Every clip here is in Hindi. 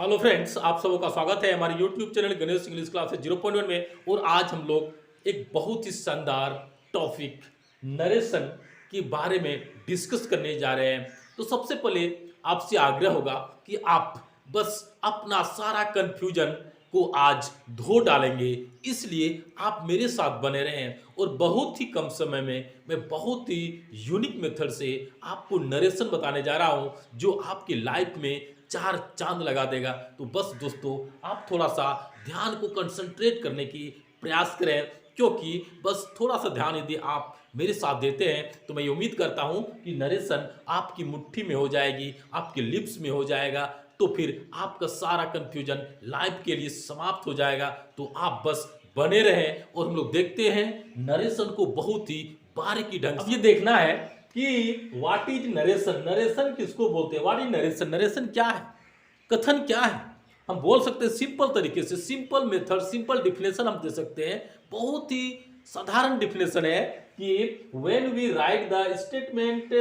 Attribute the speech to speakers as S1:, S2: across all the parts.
S1: हेलो फ्रेंड्स, आप सबों का स्वागत है हमारे YouTube channel Ganesh English classes 0.1 में। और आज हम लोग एक बहुत ही शानदार टॉपिक नरेशन के बारे में डिस्कस करने जा रहे हैं। तो सबसे पहले आपसे आग्रह होगा कि आप बस अपना सारा कंफ्यूजन को आज धो डालेंगे, इसलिए आप मेरे साथ बने रहें। और बहुत ही कम समय में मैं बहुत ही यूनिक मेथड से आपको नरेशन बताने जा रहा हूं, जो आपकी लाइफ में चार चांद लगा देगा। तो बस दोस्तों, आप थोड़ा सा ध्यान को कंसंट्रेट करने की प्रयास करें, क्योंकि बस थोड़ा सा ध्यान यदि आप मेरे साथ देते हैं तो मैं ये उम्मीद करता हूं कि नरेशन आपकी मुट्ठी में हो जाएगी, आपके लिप्स में हो जाएगा। तो फिर आपका सारा कंफ्यूजन लाइफ के लिए समाप्त हो जाएगा। तो आप बस बने रहें और हम लोग देखते हैं नरेशन को बहुत ही बारीकी ढंग से। अब ये देखना है कि व्हाट इज नरेशन। नरेशन किसको बोलते हैं? What is narration? नरेशन क्या है? कथन क्या है? हम बोल सकते हैं सिंपल तरीके से, सिंपल मेथड, सिंपल डिफिनेशन हम दे सकते हैं। बहुत ही साधारण डिफिनेशन है कि when we write the statement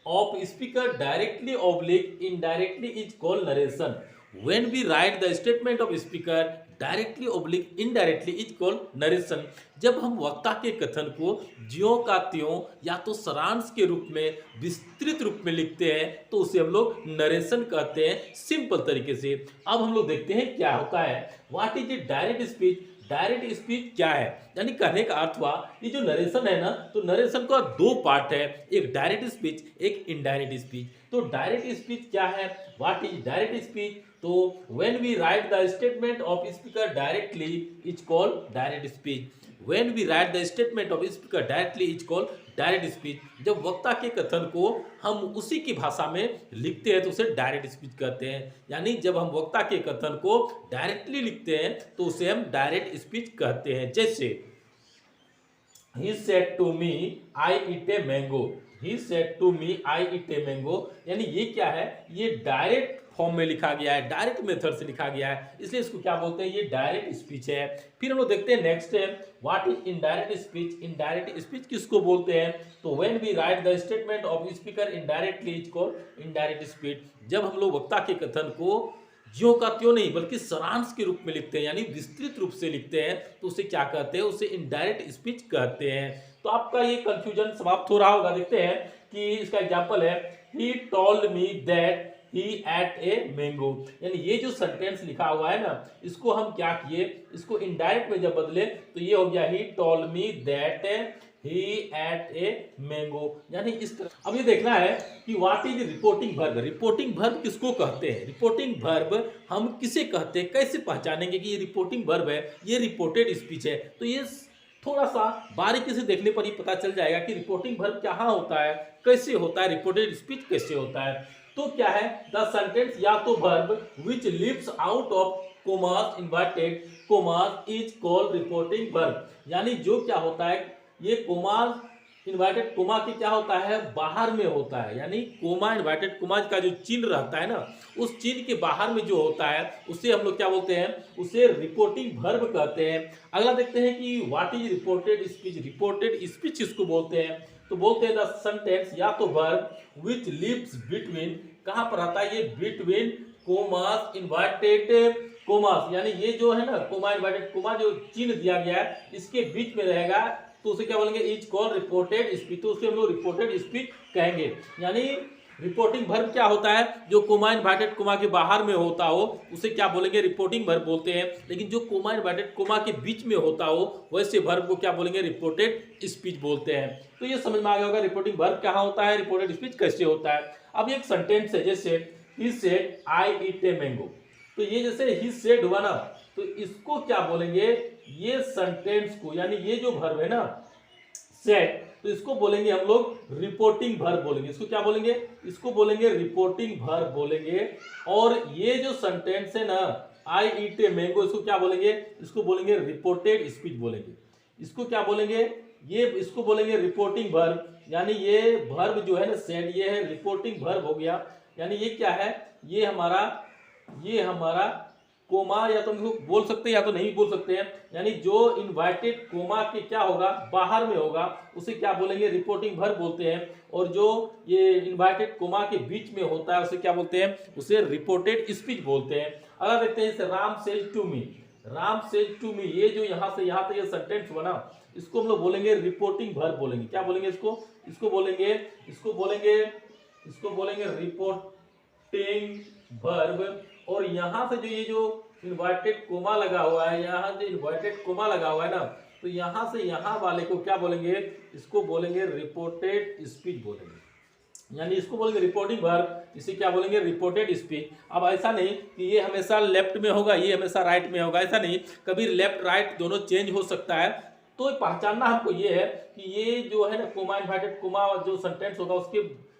S1: of speaker directly oblique indirectly is called narration. When we write the statement of speaker directly oblique indirectly is called narration. जब हम वक्ता के कथन को ज्यों का त्यों या तो सारांश के रूप में, विस्तृत रूप में लिखते हैं तो उसे हम लोग नरेशन कहते हैं, सिंपल तरीके से। अब हम लोग देखते हैं क्या होता है। What is a direct speech? Direct speech क्या है? यानी कहने का अर्थ हुआ, ये जो नरेशन है ना, तो नरेशन का दो पार्ट है, एक डायरेक्ट स्पीच, एक इनडायरेक्ट स्पीच। तो डायरेक्ट स्पीच क्या है? What is direct speech? तो when we write the statement of speaker directly is called direct speech. When we write the statement of speaker directly is called direct speech. जब वक्ता के कथन को हम उसी की भाषा में लिखते हैं तो उसे डायरेक्ट स्पीच कहते हैं। यानी जब हम वक्ता के कथन को डायरेक्टली लिखते हैं तो उसे हम डायरेक्ट स्पीच कहते हैं। जैसे he said to me I eat a mango। he said to me I eat a mango, यानी ये क्या है? ये डायरेक्ट फॉर्म में लिखा गया है, डायरेक्ट मेथड से लिखा गया है, इसलिए इसको क्या बोलते हैं? ये डायरेक्ट स्पीच है। फिर हम लोग देखते हैं नेक्स्ट है what is indirect speech. Indirect speech किसको बोलते हैं? तो when we write the statement of speaker indirectly is called indirect speech. जब हम लोग वक्ता के कथन को ज्यों का त्यों नहीं बल्कि सारांश के रूप में लिखते हैं, यानी विस्तृत रूप से लिखते हैं, तो उसे क्या कहते हैं? उसे इनडायरेक्ट स्पीच कहते हैं। तो आपका ये कंफ्यूजन समाप्त हो रहा होगा। देखते हैं कि इसका एग्जांपल है, he told me that he ate a mango. यानी ये जो सेंटेंस लिखा हुआ है ना, इसको हम क्या किए? इसको इनडायरेक्ट में जब बदले तो ये हो गया he told me that he ate a mango. यानी इस तरह। अब ये देखना है कि what is reporting verb. Reporting verb किसको कहते हैं? रिपोर्टिंग वर्ब हम किसे कहते हैं? कैसे पहचानेंगे कि ये रिपोर्टिंग वर्ब है, ये रिपोर्टेड स्पीच है? तो ये थोड़ा सा बारीकी से देखने पर ही पता चल जाएगा कि रिपोर्टिंग वर्ब कहाँ होता है, कैसे होता है, रिपोर्टेड स्पीच कैसे होता है। तो क्या है? द सेंटेंस या तो verb which lives out of commas inverted commas is called reporting verb. यानी जो क्या होता है, ये कोमा इन्वर्टेड कोमा की क्या होता है? बाहर में होता है। यानी कोमा इन्वर्टेड कोमा का जो चिन्ह रहता है ना, उस चिन्ह के बाहर में जो होता है उसे हम लोग क्या बोलते हैं? उसे रिपोर्टिंग वर्ब कहते हैं। अगला देखते हैं कि what is reported speech. Reported speech किसको बोलते हैं? तो बोलते हैं द सेंटेंस या तो वर्ब विच लिव्स बिटवीन, कहां पर आता है? ये बिटवीन कोमास इन्वर्टेड कोमास, यानी ये जो है ना कोमा इन्वर्टेड कोमा जो चिन्ह दिया गया है इसके बीच में रहेगा, तो उसे क्या बोलेंगे? Is called reported speech. तो उसे हम लोग रिपोर्टेड स्पीच कहेंगे। यानी रिपोर्टिंग वर्ब क्या होता है? जो कोमा इन्वर्टेड कोमा के बाहर में होता हो उसे क्या बोलेंगे? रिपोर्टिंग वर्ब बोलते हैं। लेकिन जो कोमा इन्वर्टेड कोमा के बीच में होता हो वैसे वर्ब को क्या बोलेंगे? रिपोर्टेड स्पीच बोलते हैं। तो ये समझ में आ गया होगा रिपोर्टिंग वर्ब कहाँ होता है, रिपोर्टेड स्पीच कैसे होता है। अब एक सेंटेंस है, जैसे he said I eat a mango. तो ये जैसे ही सेड हुआ ना, तो इसको क्या बोलेंगे? ये सेंटेंस को, यानी ये जो वर्ब है ना सेड, तो इसको बोलेंगे हम लोग रिपोर्टिंग वर्ब बोलेंगे। इसको क्या बोलेंगे? इसको बोलेंगे रिपोर्टिंग वर्ब बोलेंगे। और ये जो सेंटेंस है ना आई ईट ए मैंगो, इसको क्या बोलेंगे? इसको बोलेंगे रिपोर्टेड स्पीच बोलेंगे। इसको क्या बोलेंगे? ये इसको बोलेंगे रिपोर्टिंग वर्ब। यानी ये वर्ब जो है ना सेड, ये है रिपोर्टिंग वर्ब हो गया। यानी ये क्या है? ये हमारा कोमा या तो हम इसको बोल सकते हैं या तो नहीं बोल सकते हैं। यानी जो इन्वर्टेड कोमा के क्या होगा, बाहर में होगा, उसे क्या बोलेंगे, रिपोर्टिंग वर्ब बोलते हैं। और जो ये इन्वर्टेड कोमा के बीच में होता है उसे क्या बोलते हैं, उसे रिपोर्टेड स्पीच बोलते हैं। अगर देखते हैं जैसे Ram says to me, Ram says to me, ये जो यहाँ से यहाँ तक ये सेंटेंस बना, इसको हम लोग बोलेंगे रिपोर्टिंग वर्ब बोलेंगे। क्या बोलेंगे इसको, इसको बोलेंगे रिपोर्टिंग वर्ब। और यहाँ से जो ये जो इन्वर्टेड कोमा लगा हुआ है, यहाँ जो इन्वर्टेड कोमा लगा हुआ है ना, तो यहाँ से यहाँ वाले को क्या बोलेंगे, इसको बोलेंगे रिपोर्टेड स्पीच बोलेंगे। यानी इसको बोलेंगे रिपोर्टिंग वर्ब, इसे क्या बोलेंगे, रिपोर्टेड स्पीच। अब ऐसा नहीं कि ये हमेशा लेफ्ट में होगा, ये हमेशा राइट में होगा, ऐसा नहीं, कभी लेफ्ट राइट दोनों चेंज हो सकता है। तो पहचानना हमको ये है कि ये जो है ना कोमा, इन्वर्टेड कोमा जो सेंटेंस होगा उसके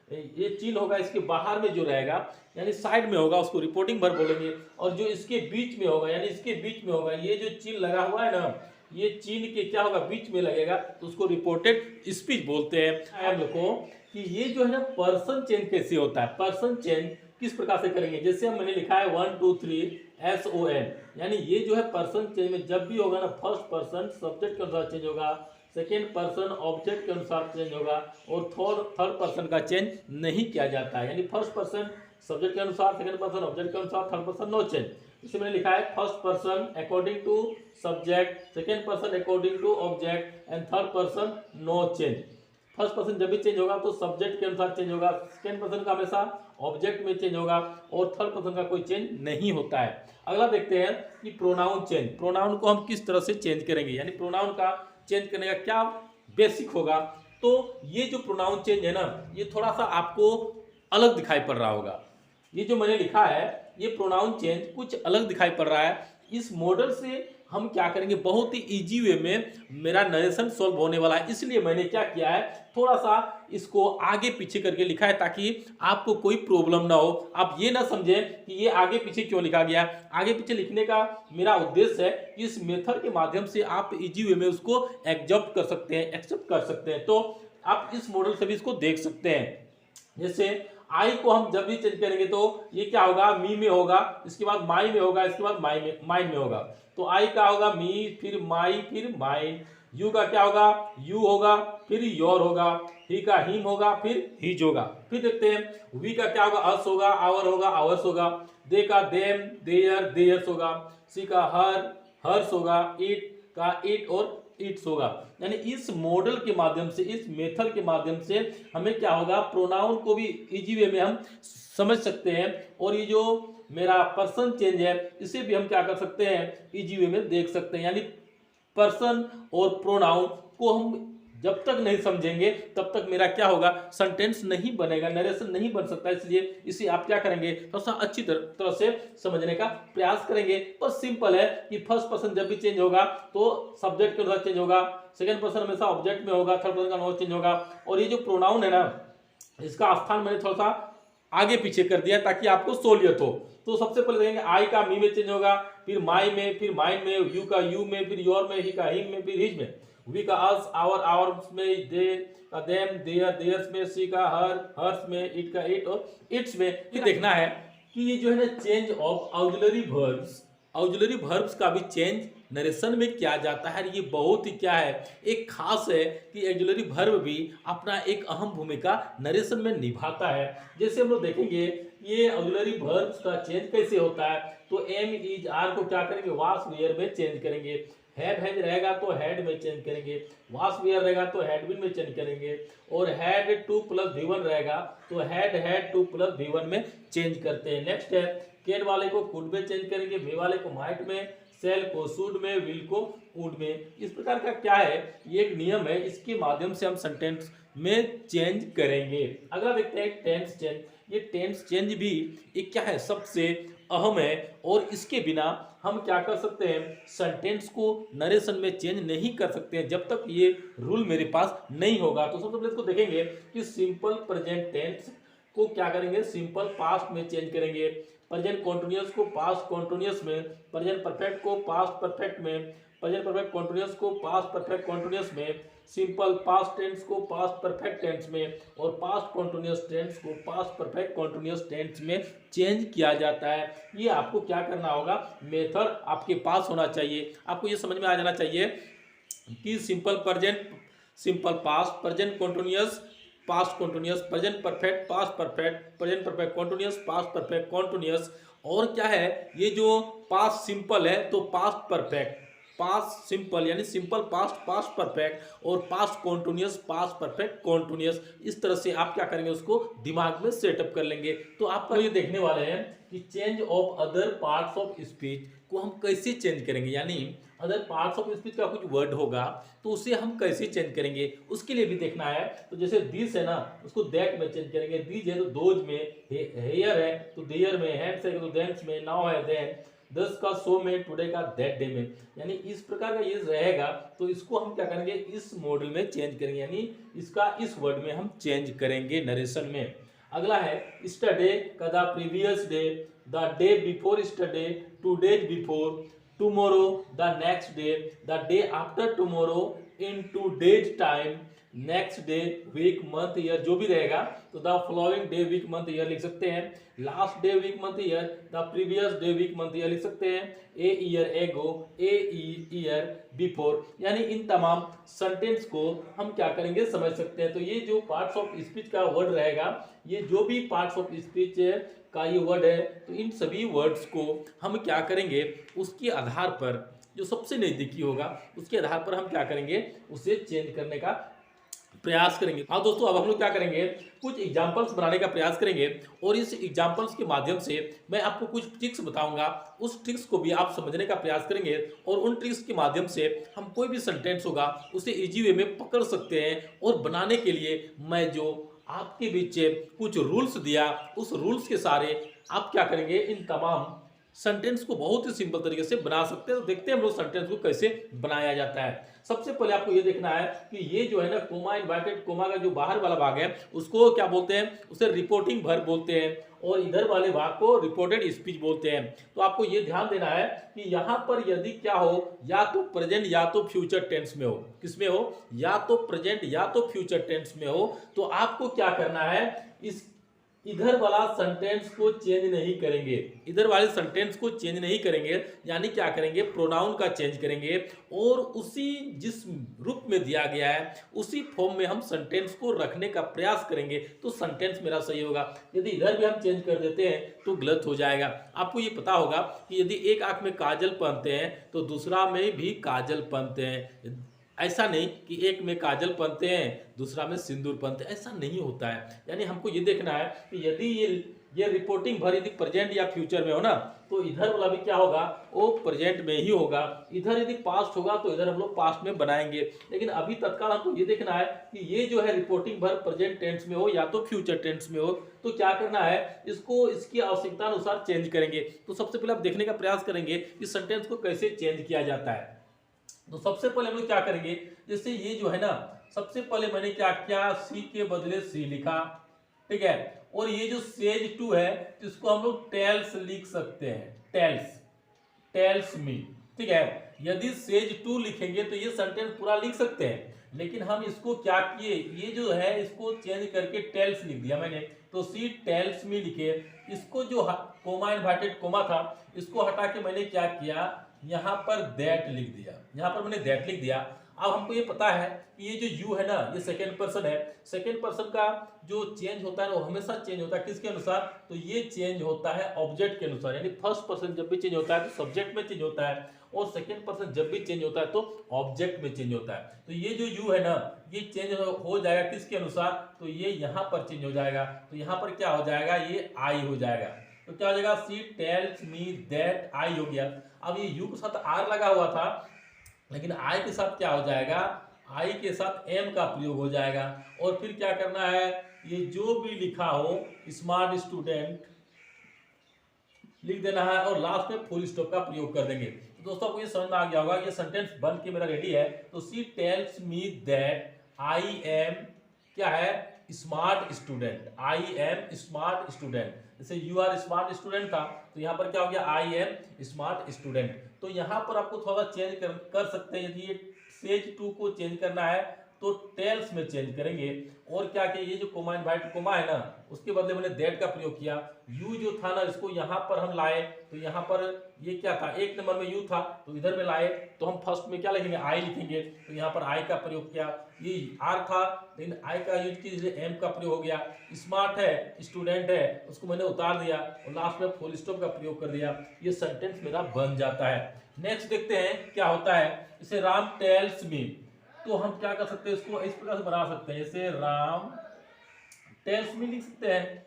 S1: ये चिन्ह होगा, इसके बाहर में जो रहेगा यानी साइड में होगा उसको रिपोर्टिंग वर्ब बोलेंगे। और जो इसके बीच में होगा यानी इसके बीच में होगा, ये जो चिन्ह लगा हुआ है ना, ये चिन्ह के क्या होगा, बीच में लगेगा, तो उसको रिपोर्टेड स्पीच बोलते हैं। हम लोग को कि ये जो है ना पर्सन चेंज कैसे होता है, पर्सन चेंज किस प्रकार से करेंगे। जैसे मैंने लिखा है 1 2 3 SON, यानी ये जो है पर्सन चेंज में जब भी होगा ना, फर्स्ट पर्सन सब्जेक्ट के अनुसार चेंज होगा, सेकेंड पर्सन ऑब्जेक्ट के अनुसार चेंज होगा, और थर्ड पर्सन का चेंज नहीं किया जाता है। यानी फर्स्ट पर्सन सब्जेक्ट के अनुसार, सेकेंड पर्सन ऑब्जेक्ट के अनुसार, थर्ड पर्सन नो चेंज। इसे मैंने लिखा है first person according to subject, second person according to object, and third person no change. First person जब भी चेंज होगा तो सब्जेक्ट के अनुसार चेंज होगा, सेकेंड पर्सन का हमेशा ऑब्जेक्ट में चेंज होगा, और थर्ड पर्सन का कोई चेंज नहीं होता है। अगला देखते हैं कि प्रोनाउन चेंज, प्रोनाउन को हम किस तरह से चेंज करेंगे, यानी प्रोनाउन का चेंज करने का क्या बेसिक होगा। तो ये जो प्रोनाउन चेंज है ना, ये थोड़ा सा आपको अलग दिखाई पड़ रहा होगा। ये जो मैंने लिखा है ये प्रोनाउन चेंज कुछ अलग दिखाई पड़ रहा है। इस मॉडल से हम क्या करेंगे, बहुत ही इजी वे में मेरा नरेशन सॉल्व होने वाला है। इसलिए मैंने क्या किया है, थोड़ा सा इसको आगे पीछे करके लिखा है ताकि आपको कोई प्रॉब्लम ना हो। आप ये ना समझें कि ये आगे पीछे क्यों लिखा गया। आगे पीछे लिखने का मेरा उद्देश्य है कि इस मेथड के माध्यम से आप इजी वे में उसको एक्सेप्ट कर सकते हैं, एक्सेप्ट कर सकते हैं। तो आप इस मॉडल से भी इसको देख सकते हैं। जैसे आई को हम जब भी चेंज करेंगे तो ये क्या होगा, मी में होगा, इसके बाद माई में होगा, इसके बाद माइन में होगा। तो आई का होगा मी, फिर माई, फिर माइन। यू का क्या होगा, यू होगा, फिर योर होगा। ही का हिम होगा, फिर हिज होगा। फिर देखते हैं वी का क्या होगा, अस होगा, आवर होगा, आवर्स होगा। दे का देम, देयर, देयर्स होगा। सी का हर, हर्स होगा। इट का इट और इट्स होगा। यानी इस मॉडल के माध्यम से, इस मेथड के माध्यम से हमें क्या होगा, प्रोनाउन को भी इजी वे में हम समझ सकते हैं। और ये जो मेरा पर्सन चेंज है इसे भी हम क्या कर सकते हैं, इजी वे में देख सकते हैं। यानी पर्सन और प्रोनाउन को हम जब तक नहीं समझेंगे तब तक मेरा क्या होगा, सेंटेंस नहीं बनेगा, नरेशन नहीं बन सकता। इसलिए इसे आप क्या करेंगे, थोड़ा सा अच्छी तरह से समझने का प्रयास करेंगे। बस सिंपल है कि फर्स्ट पर्सन जब भी चेंज होगा तो सब्जेक्ट के अनुसार चेंज होगा, सेकंड पर्सन हमेशा ऑब्जेक्ट में होगा, थर्ड पर्सन का नो चेंज होगा। और ये जो प्रोनाउन है ना, इसका स्थान मैंने थोड़ा सा आगे पीछे कर दिया ताकि आपको सहूलियत हो। तो सबसे पहले देखेंगे आई का मी में चेंज होगा, फिर माई में, फिर माइन में, यू का यू में, फिर योर में, ही का हिम में, फिर हिज में। वी का अस, आवर, आवर्स में, दे का देम, देयर, देयर्स में, सी का हर, हर्स में, इट का इट और इट्स में। फिर देखना है कि ये जो है ना change of auxiliary verbs, auxiliary verbs का भी चेंज नरेशन में किया जाता है। ये बहुत ही क्या है, एक खास है कि ऑक्सिलरी वर्ब भी अपना एक अहम भूमिका नरेशन में निभाता है। जैसे हम लोग देखेंगे ये ऑक्सिलरी वर्ब्स का चेंज कैसे होता है। तो एम इज आर को क्या करेंगे, वास वेयर में चेंज करेंगे। हैव हैज रहेगा तो हैड में चेंज करेंगे। वास वेयर रहेगा तो हैड बीन में चेंज करेंगे। और हैड टू प्लस V1 रहेगा तो हैड टू प्लस V1 में चेंज करते हैं। नेक्स्ट है कैन वाले को कुड में चेंज करेंगे, मे वाले को माइट में, सेल को शुड में, विल को वुड में। इस प्रकार का क्या है, ये एक नियम है, इसके माध्यम से हम सेंटेंस में चेंज करेंगे। अगला देखते हैं टेंस चेंज। ये टेंस चेंज भी एक क्या है, सबसे अहम है। और इसके बिना हम क्या कर सकते हैं, सेंटेंस को नरेशन में चेंज नहीं कर सकते हैं जब तक ये रूल मेरे पास नहीं होगा। तो सबसे पहले इसको देखेंगे कि सिंपल प्रेजेंट टेंस को क्या करेंगे, सिंपल पास्ट में चेंज करेंगे। प्रेजेंट कॉन्टिन्यूअस को पास्ट कॉन्टिन्यूअस में, प्रेजेंट परफेक्ट को पास्ट परफेक्ट में, प्रेजेंट परफेक्ट कॉन्टिन्यूअस को पास्ट परफेक्ट कॉन्टिन्यूअस में, सिंपल पास्ट टेंस को पास्ट परफेक्ट टेंस में और पास्ट कॉन्टिन्यूअस टेंस को पास्ट परफेक्ट कॉन्टिन्यूअस टेंस में चेंज किया जाता है। ये आपको क्या करना होगा, मेथड आपके पास होना चाहिए। आपको ये समझ में आ जाना चाहिए कि simple present, simple past, present continuous, past continuous, present perfect, past perfect, present perfect continuous, past perfect continuous. और क्या है, ये जो पास्ट सिंपल है तो पास्ट परफेक्ट, पास्ट सिंपल यानी सिंपल पास्ट, पास्ट परफेक्ट और past continuous, past perfect continuous. इस तरह से आप क्या करेंगे, उसको दिमाग में सेटअप कर लेंगे। तो आप ये देखने वाले हैं कि change of other parts of speech को हम कैसे चेंज करेंगे, यानी अदर पार्ट्स ऑफ स्पीच का कुछ वर्ड होगा तो उसे हम कैसे चेंज करेंगे, उसके लिए भी देखना है। तो जैसे दिस है ना, उसको दैट में चेंज करेंगे। दीज है तो दोज में, हेयर है तो देयर में, हैंड्स है तो देंस में, नाउ है देन, दस का सो में, टुडे का दैट डे में। यानी इस प्रकार का ये रहेगा तो इसको हम क्या करेंगे, इस मॉडल में चेंज करेंगे, यानी इसका इस वर्ड में हम चेंज करेंगे नरेशन में। अगला है स्टरडे का the previous day, the day before yesterday, 2 days before, tomorrow the next day, the day after tomorrow, in 2 days time, next day, week, month, year जो भी रहेगा तो the following day, week, month, year लिख सकते हैं। Last day, week, month, year, the previous day, week, month, year लिख सकते हैं। A year ago, a year before. यानी इन तमाम सेंटेंस को हम क्या करेंगे, समझ सकते हैं। तो ये जो पार्ट्स ऑफ स्पीच का वर्ड रहेगा, ये जो भी पार्ट्स ऑफ स्पीच का ये वर्ड है, तो इन सभी वर्ड्स को हम क्या करेंगे, उसके आधार पर जो सबसे नजदीकी होगा उसके आधार पर हम क्या करेंगे, उसे चेंज करने का प्रयास करेंगे। हाँ दोस्तों, अब हम लोग क्या करेंगे, कुछ एग्जाम्पल्स बनाने का प्रयास करेंगे और इस एग्जाम्पल्स के माध्यम से मैं आपको कुछ ट्रिक्स बताऊंगा। उस ट्रिक्स को भी आप समझने का प्रयास करेंगे और उन ट्रिक्स के माध्यम से हम कोई भी सेंटेंस होगा उसे इजी वे में पकड़ सकते हैं। और बनाने के लिए मैं जो आपके बीच कुछ रूल्स दिया, उस रूल्स के सारे आप क्या करेंगे, इन तमाम सेंटेंस को बहुत ही सिंपल तरीके से बना सकते हैं। तो देखते हैं हम लोग सेंटेंस को कैसे बनाया जाता है। सबसे पहले आपको ये देखना है कि ये जो है ना, कोमा इन्वर्टेड कोमा का जो बाहर वाला भाग है उसको क्या बोलते हैं, उसे रिपोर्टिंग वर्ब बोलते हैं और इधर वाले भाग को रिपोर्टेड स्पीच बोलते हैं। तो आपको ये ध्यान देना है कि यहाँ पर यदि क्या हो, या तो प्रेजेंट या तो फ्यूचर टेंस में हो, किसमें हो, या तो प्रेजेंट या तो फ्यूचर टेंस में हो, तो आपको क्या करना है, इस इधर वाला सेंटेंस को चेंज नहीं करेंगे, इधर वाले सेंटेंस को चेंज नहीं करेंगे, यानी क्या करेंगे, प्रोनाउन का चेंज करेंगे और उसी जिस रूप में दिया गया है उसी फॉर्म में हम सेंटेंस को रखने का प्रयास करेंगे, तो सेंटेंस मेरा सही होगा। यदि इधर भी हम चेंज कर देते हैं तो गलत हो जाएगा। आपको ये पता होगा कि यदि एक आंख में काजल पहनते हैं तो दूसरा में भी काजल पहनते हैं। ऐसा नहीं कि एक में काजल पहनते हैं दूसरा में सिंदूर पहनते हैं, ऐसा नहीं होता है। यानी हमको ये देखना है कि यदि ये रिपोर्टिंग भर यदि प्रेजेंट या फ्यूचर में हो ना, तो इधर वाला भी क्या होगा, वो प्रेजेंट में ही होगा। इधर यदि पास्ट होगा तो इधर हम लोग पास्ट में बनाएंगे। लेकिन अभी तत्काल हमको ये देखना है कि ये जो है रिपोर्टिंग भर प्रेजेंट टेंस में हो या तो फ्यूचर टेंस में हो, तो क्या करना है, इसको इसकी आवश्यकता अनुसार चेंज करेंगे। तो सबसे पहले आप देखने का प्रयास करेंगे कि सेंटेंस को कैसे चेंज किया जाता है। तो सबसे पहले हम लोग क्या करेंगे, जैसे ये जो है ना, सबसे पहले मैंने क्या किया, सी के बदले सी लिखा, ठीक है। और ये जो सेज टू है इसको हम लोग टेल्स लिख सकते हैं, टेल्स, टेल्स मी, ठीक है। यदि सेज टू लिखेंगे तो ये सेंटेंस पूरा लिख सकते हैं, लेकिन हम इसको क्या किए, ये जो है इसको चेंज करके टेल्स लिख दिया मैंने। तो सी टेल्स मी लिखे, इसको जो कोमा इन्वर्टेड कोमा था इसको हटा के मैंने क्या किया, यहाँ पर दैट लिख दिया, यहाँ पर मैंने दैट लिख दिया। अब हमको ये पता है कि ये जो यू है ना, ये सेकेंड पर्सन है। सेकेंड पर्सन का जो चेंज होता है वो हमेशा चेंज होता है किसके अनुसार, तो ये चेंज होता है ऑब्जेक्ट के अनुसार। यानी फर्स्ट पर्सन जब भी चेंज होता है तो सब्जेक्ट में चेंज होता है और सेकेंड पर्सन जब भी चेंज होता है तो ऑब्जेक्ट में चेंज होता है। तो ये जो यू है ना, ये चेंज हो जाएगा किसके अनुसार, तो ये यहाँ पर चेंज हो जाएगा। तो यहाँ पर क्या हो जाएगा, ये आई हो जाएगा। तो क्या हो जाएगा, सी टेल्स मी दैट आई हो गया। अब ये यू के साथ आर लगा हुआ था, लेकिन आई के साथ क्या हो जाएगा, आई के साथ एम का प्रयोग हो जाएगा। और फिर क्या करना है, ये जो भी लिखा हो स्मार्ट स्टूडेंट लिख देना है और लास्ट में फुल स्टॉप का प्रयोग कर देंगे। तो दोस्तों आपको ये समझ में आ गया होगा, ये सेंटेंस बन के मेरा रेडी है। तो she tells me that I am क्या है, smart student, I am smart student. जैसे यू आर स्मार्ट स्टूडेंट था तो यहाँ पर क्या हो गया, आई एम स्मार्ट स्टूडेंट। तो यहाँ पर आपको थोड़ा चेंज कर सकते हैं। यदि ये सेज टू को चेंज करना है तो टेल्स में चेंज करेंगे। और क्या कि ये जो कोमा इनवाइट कोमा है ना, उसके बदले मैंने दैट का प्रयोग किया। यू जो था ना, इसको यहाँ पर हम लाए, तो यहाँ पर ये क्या था, एक नंबर में यू था, तो इधर में लाए, तो हम फर्स्ट में क्या लिखेंगे, आई लिखेंगे, तो यहाँ पर आई का प्रयोग किया। ये आर था, लेकिन आई का यूज कीजिए, एम का प्रयोग हो गया। स्मार्ट है, स्टूडेंट है, उसको मैंने उतार दिया और लास्ट में फुल स्टॉप का प्रयोग कर दिया। ये सेंटेंस मेरा बन जाता है। नेक्स्ट देखते हैं क्या होता है। इसे राम टेल्स मी, तो हम क्या कर सकते हैं, इसको इस प्रकार से बना सकते हैं, इसे राम टेल्स मी लिख सकते हैं।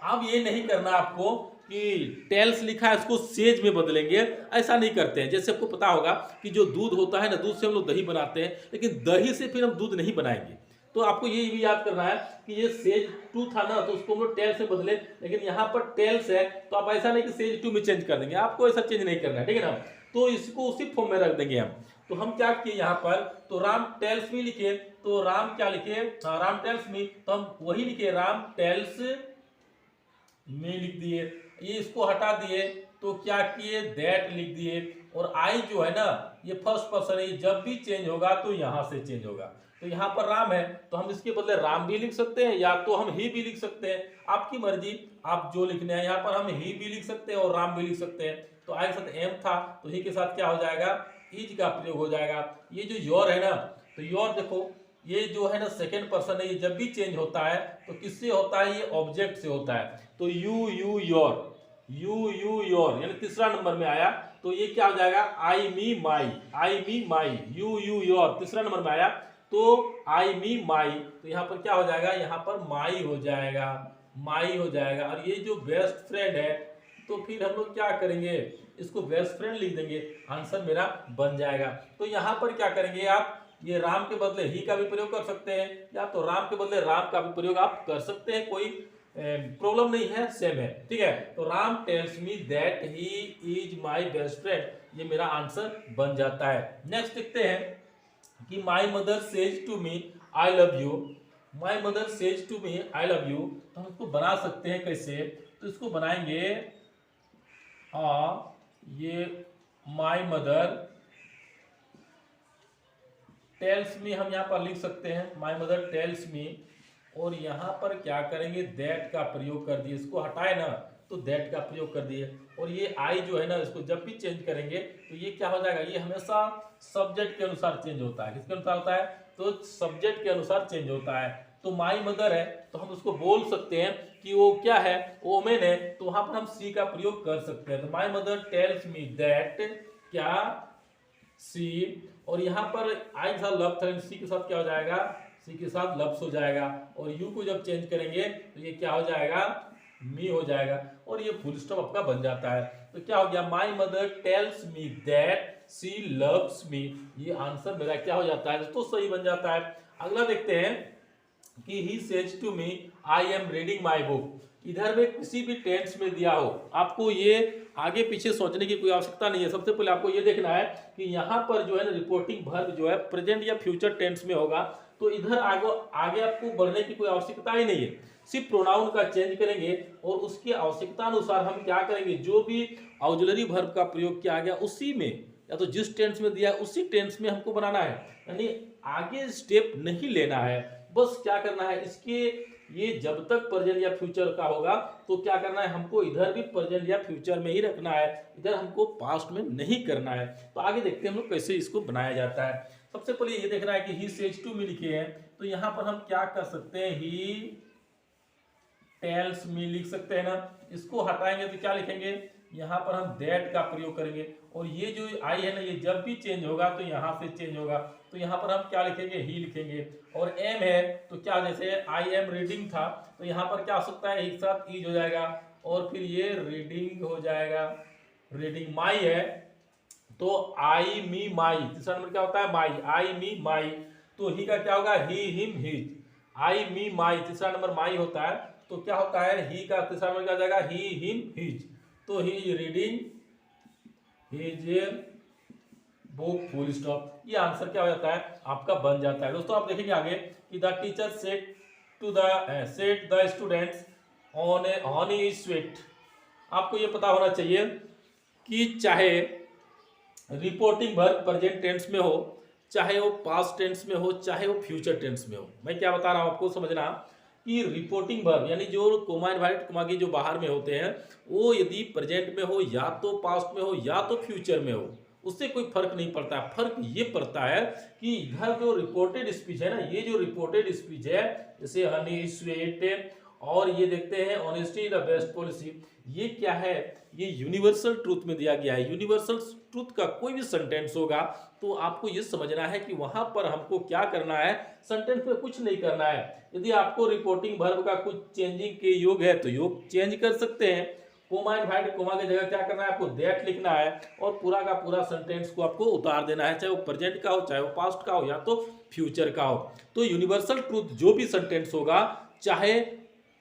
S1: अब ये नहीं करना आपको कि टेल्स लिखा है इसको सेज में बदलेंगे, ऐसा नहीं करते हैं। जैसे आपको पता होगा कि जो दूध होता है ना, दूध से हम लोग दही बनाते हैं, लेकिन दही से फिर हम दूध नहीं बनाएंगे। तो आपको ये भी याद करना है कि ये सेज 2 था ना, तो उसको हम लोग टेल्स में बदले, लेकिन यहाँ पर टेल्स है, तो आप ऐसा नहीं कि सेज 2 में चेंज कर देंगे, आपको ऐसा चेंज नहीं करना है, ठीक है ना। तो इसको उसी फॉर्म में रख देंगे हम। तो हम क्या किए यहाँ पर, तो राम टेल्स मी लिखे, तो राम क्या लिखे, राम टेल्स मी, तो हम वही लिखे राम टेल्स मी लिख दिए। ये इसको हटा दिए, तो क्या किए, दैट लिख दिए। और आई जो है ना, ये फर्स्ट पर्सन है, ये जब भी चेंज होगा तो यहां से चेंज होगा। तो यहाँ पर राम है, तो हम इसके बदले राम भी लिख सकते हैं, या तो हम ही भी लिख सकते हैं, आपकी मर्जी, आप जो लिखने हैं। यहाँ पर हम ही भी लिख सकते हैं और राम भी लिख सकते हैं। तो आई के साथ एम था, तो ही के साथ क्या हो जाएगा, इज का प्रयोग हो जाएगा। ये जो योर है ना, तो योर देखो, ये जो है ना सेकेंड पर्सन है, ये जब भी चेंज होता है तो किससे होता है, ये ऑब्जेक्ट से होता है। तो you you your, you you your, यानी तीसरा नंबर में आया, तो ये क्या हो जाएगा, आई me my, I me my, you you your तीसरा नंबर में आया, तो आई मी माई, तो यहाँ पर क्या हो जाएगा, यहाँ पर माई हो जाएगा, माई हो जाएगा। और ये जो बेस्ट फ्रेंड है, तो फिर हम लोग क्या करेंगे, इसको बेस्ट फ्रेंड लिख देंगे, आंसर मेरा बन जाएगा। तो यहाँ पर क्या करेंगे आप, ये राम के बदले ही का भी प्रयोग कर सकते हैं, या तो राम के बदले राम का भी प्रयोग आप कर सकते हैं, कोई प्रॉब्लम नहीं है, सेम है, ठीक है। तो Ram tales me that he is my best friend, ये मेरा आंसर बन जाता है। नेक्स्ट देखते हैं कि my mother says to me I love you, my mother says to me I love you, तो हम इसको बना सकते हैं कैसे, तो इसको बनाएंगे, ये माय मदर टेल्स मी हम यहाँ पर लिख सकते हैं, माय मदर टेल्स मी, और यहाँ पर क्या करेंगे, दैट का प्रयोग कर दिए, इसको हटाए ना, तो दैट का प्रयोग कर दिए। और ये आई जो है ना, इसको जब भी चेंज करेंगे तो ये क्या हो जाएगा, ये हमेशा सब्जेक्ट के अनुसार चेंज होता है। किसके अनुसार होता है, तो सब्जेक्ट के अनुसार चेंज होता है। तो माई मदर है, तो हम उसको बोल सकते हैं कि वो क्या है, वोमेन है, तो वहां पर हम सी का प्रयोग कर सकते हैं। तो माई मदर टेल्स मी दैट, क्या, सी, और यहाँ पर आई के साथ लव था, सी के साथ क्या हो जाएगा, सी के साथ लव्स हो जाएगा। और यू को जब चेंज करेंगे तो ये क्या हो जाएगा, मी हो जाएगा, और ये फुल स्टॉप आपका बन जाता है। तो क्या हो गया, my mother tells me that she loves me, ये आंसर मेरा क्या हो जाता है, तो सही बन जाता है। अगला देखते हैं कि he says to me I am reading my book, इधर में किसी भी टेंस में दिया हो, आपको ये आगे पीछे सोचने की कोई आवश्यकता नहीं है। सबसे पहले आपको ये देखना है कि यहाँ पर जो है ना रिपोर्टिंग वर्ब जो है प्रेजेंट या फ्यूचर टेंस में होगा, तो इधर आगे आपको बढ़ने की कोई आवश्यकता ही नहीं है, सिर्फ प्रोनाउन का चेंज करेंगे और उसकी आवश्यकता अनुसार हम क्या करेंगे, जो भी ऑक्सिलरी वर्ब का प्रयोग किया गया उसी में, या तो जिस टेंस में दिया है उसी टेंस में हमको बनाना है, यानी आगे स्टेप नहीं लेना है। बस क्या करना है, इसके ये जब तक प्रेजेंट या फ्यूचर का होगा तो क्या करना है, हमको इधर भी प्रेजेंट या फ्यूचर में ही रखना है, इधर हमको पास्ट में नहीं करना है। तो आगे देखते हैं हम लोग कैसे इसको बनाया जाता है। सबसे पहले ये देखना है कि ही सेज टू मी लिखे हैं, तो यहाँ पर हम क्या कर सकते हैं, ही टेल्स मी लिख सकते हैं ना। इसको हटाएंगे तो क्या लिखेंगे, यहाँ पर हम दैट का प्रयोग करेंगे, और ये जो आई है ना, ये जब भी चेंज होगा तो यहाँ से चेंज होगा, तो यहाँ पर हम क्या लिखेंगे, ही लिखेंगे। और एम है तो क्या, जैसे आई एम रीडिंग था, तो यहाँ पर क्या हो सकता है, एक साथ ईज हो जाएगा, और फिर ये रीडिंग हो जाएगा, रीडिंग। माई है तो आई मी माई, तीसरा नंबर क्या होता है, माई, आई मी माई, तो ही का क्या होगा, ही हिम हिज, आई मी माई तीसरा नंबर माई होता है, तो क्या होता है, ही का तीसरा नंबर क्या हो जाएगा, ही हिम हिज, तो he is reading his book full stop. ये आंसर क्या हो जाता है, आपका बन जाता है। दोस्तों आप देखेंगे आगे कि the teacher said the students on A Honey sweet. आपको ये पता होना चाहिए कि चाहे रिपोर्टिंग वर्ब प्रेजेंट टेंस में हो, चाहे वो पास्ट टेंस में हो चाहे वो फ्यूचर टेंस में हो। मैं क्या बता रहा हूँ आपको समझना कि रिपोर्टिंग वर्ब यानी जो कोमा इनवर्टेड कोमा के जो बाहर में होते हैं वो यदि प्रेजेंट में हो या तो पास्ट में हो या तो फ्यूचर में हो, उससे कोई फर्क नहीं पड़ता है। फर्क ये पड़ता है कि इधर जो रिपोर्टेड स्पीच है ना, ये जो रिपोर्टेड स्पीच है जैसे हनी स्वीट और ये देखते हैं ऑनेस्टी द बेस्ट पॉलिसी, ये क्या है, ये यूनिवर्सल ट्रूथ में दिया गया है। यूनिवर्सल ट्रूथ का कोई भी सेंटेंस होगा तो आपको ये समझना है कि वहां पर हमको क्या करना है, सेंटेंस में कुछ नहीं करना है। यदि आपको रिपोर्टिंग वर्ब का कुछ चेंजिंग के योग है तो योग चेंज कर सकते हैं। कोमा इनवर्टेड कोमा की जगह क्या करना है, आपको दैट लिखना है और पूरा का पूरा सेंटेंस को आपको उतार देना है, चाहे वो प्रेजेंट का हो चाहे वो पास्ट का हो या तो फ्यूचर का हो। तो यूनिवर्सल ट्रूथ जो भी सेंटेंस होगा, चाहे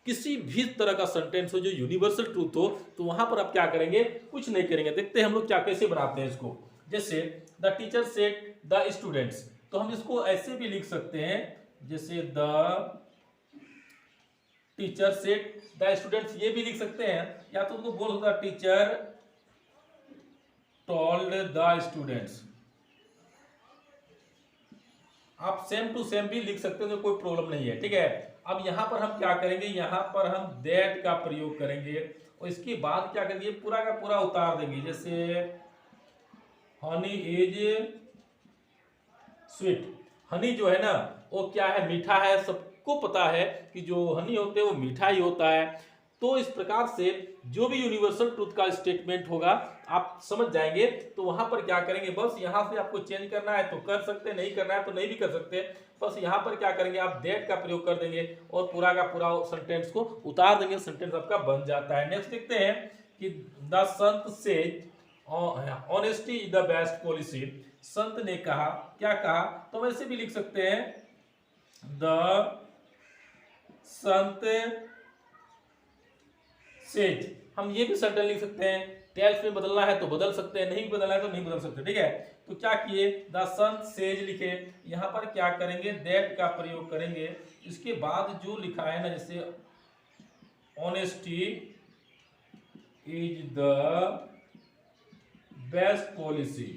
S1: किसी भी तरह का सेंटेंस हो जो यूनिवर्सल ट्रूथ हो, तो वहां पर आप क्या करेंगे, कुछ नहीं करेंगे। देखते हैं हम लोग क्या कैसे बनाते हैं इसको। जैसे the teacher said the students, तो हम इसको ऐसे भी लिख सकते हैं जैसे the teacher said the students, ये भी लिख सकते हैं, या तो उनको बोल the teacher told the students. आप सेम टू सेम भी लिख सकते हो तो कोई प्रॉब्लम नहीं है, ठीक है। अब यहां पर हम क्या करेंगे, यहां पर हम दैट का प्रयोग करेंगे और इसके बाद क्या करेंगे, पूरा का पूरा उतार देंगे। जैसे हनी इज स्वीट, हनी जो है ना वो क्या है, मीठा है। सबको पता है कि जो हनी होते हैं वो मीठा ही होता है। तो इस प्रकार से जो भी यूनिवर्सल ट्रूथ का स्टेटमेंट होगा आप समझ जाएंगे। तो वहां पर क्या करेंगे, बस यहां से आपको चेंज करना है तो कर सकते, नहीं करना है तो नहीं भी कर सकते। बस यहां पर क्या करेंगे, आप दैट का प्रयोग कर देंगे और पूरा का पूरा सेंटेंस को उतार देंगे, सेंटेंस आपका बन जाता है। नेक्स्ट देखते हैं कि the Sant says honesty is the best policy, संत ने कहा, क्या कहा, तो वैसे भी लिख सकते हैं द संत सेज। हम ये भी सेंटेंस लिख सकते हैं, टेल्स में बदलना है तो बदल सकते हैं, नहीं बदलना है तो नहीं बदल सकते, ठीक है। तो क्या किए, द संत सेज लिखे, यहां पर क्या करेंगे, दैट का प्रयोग करेंगे। इसके बाद जो लिखा है ना, जैसे honesty is the best policy,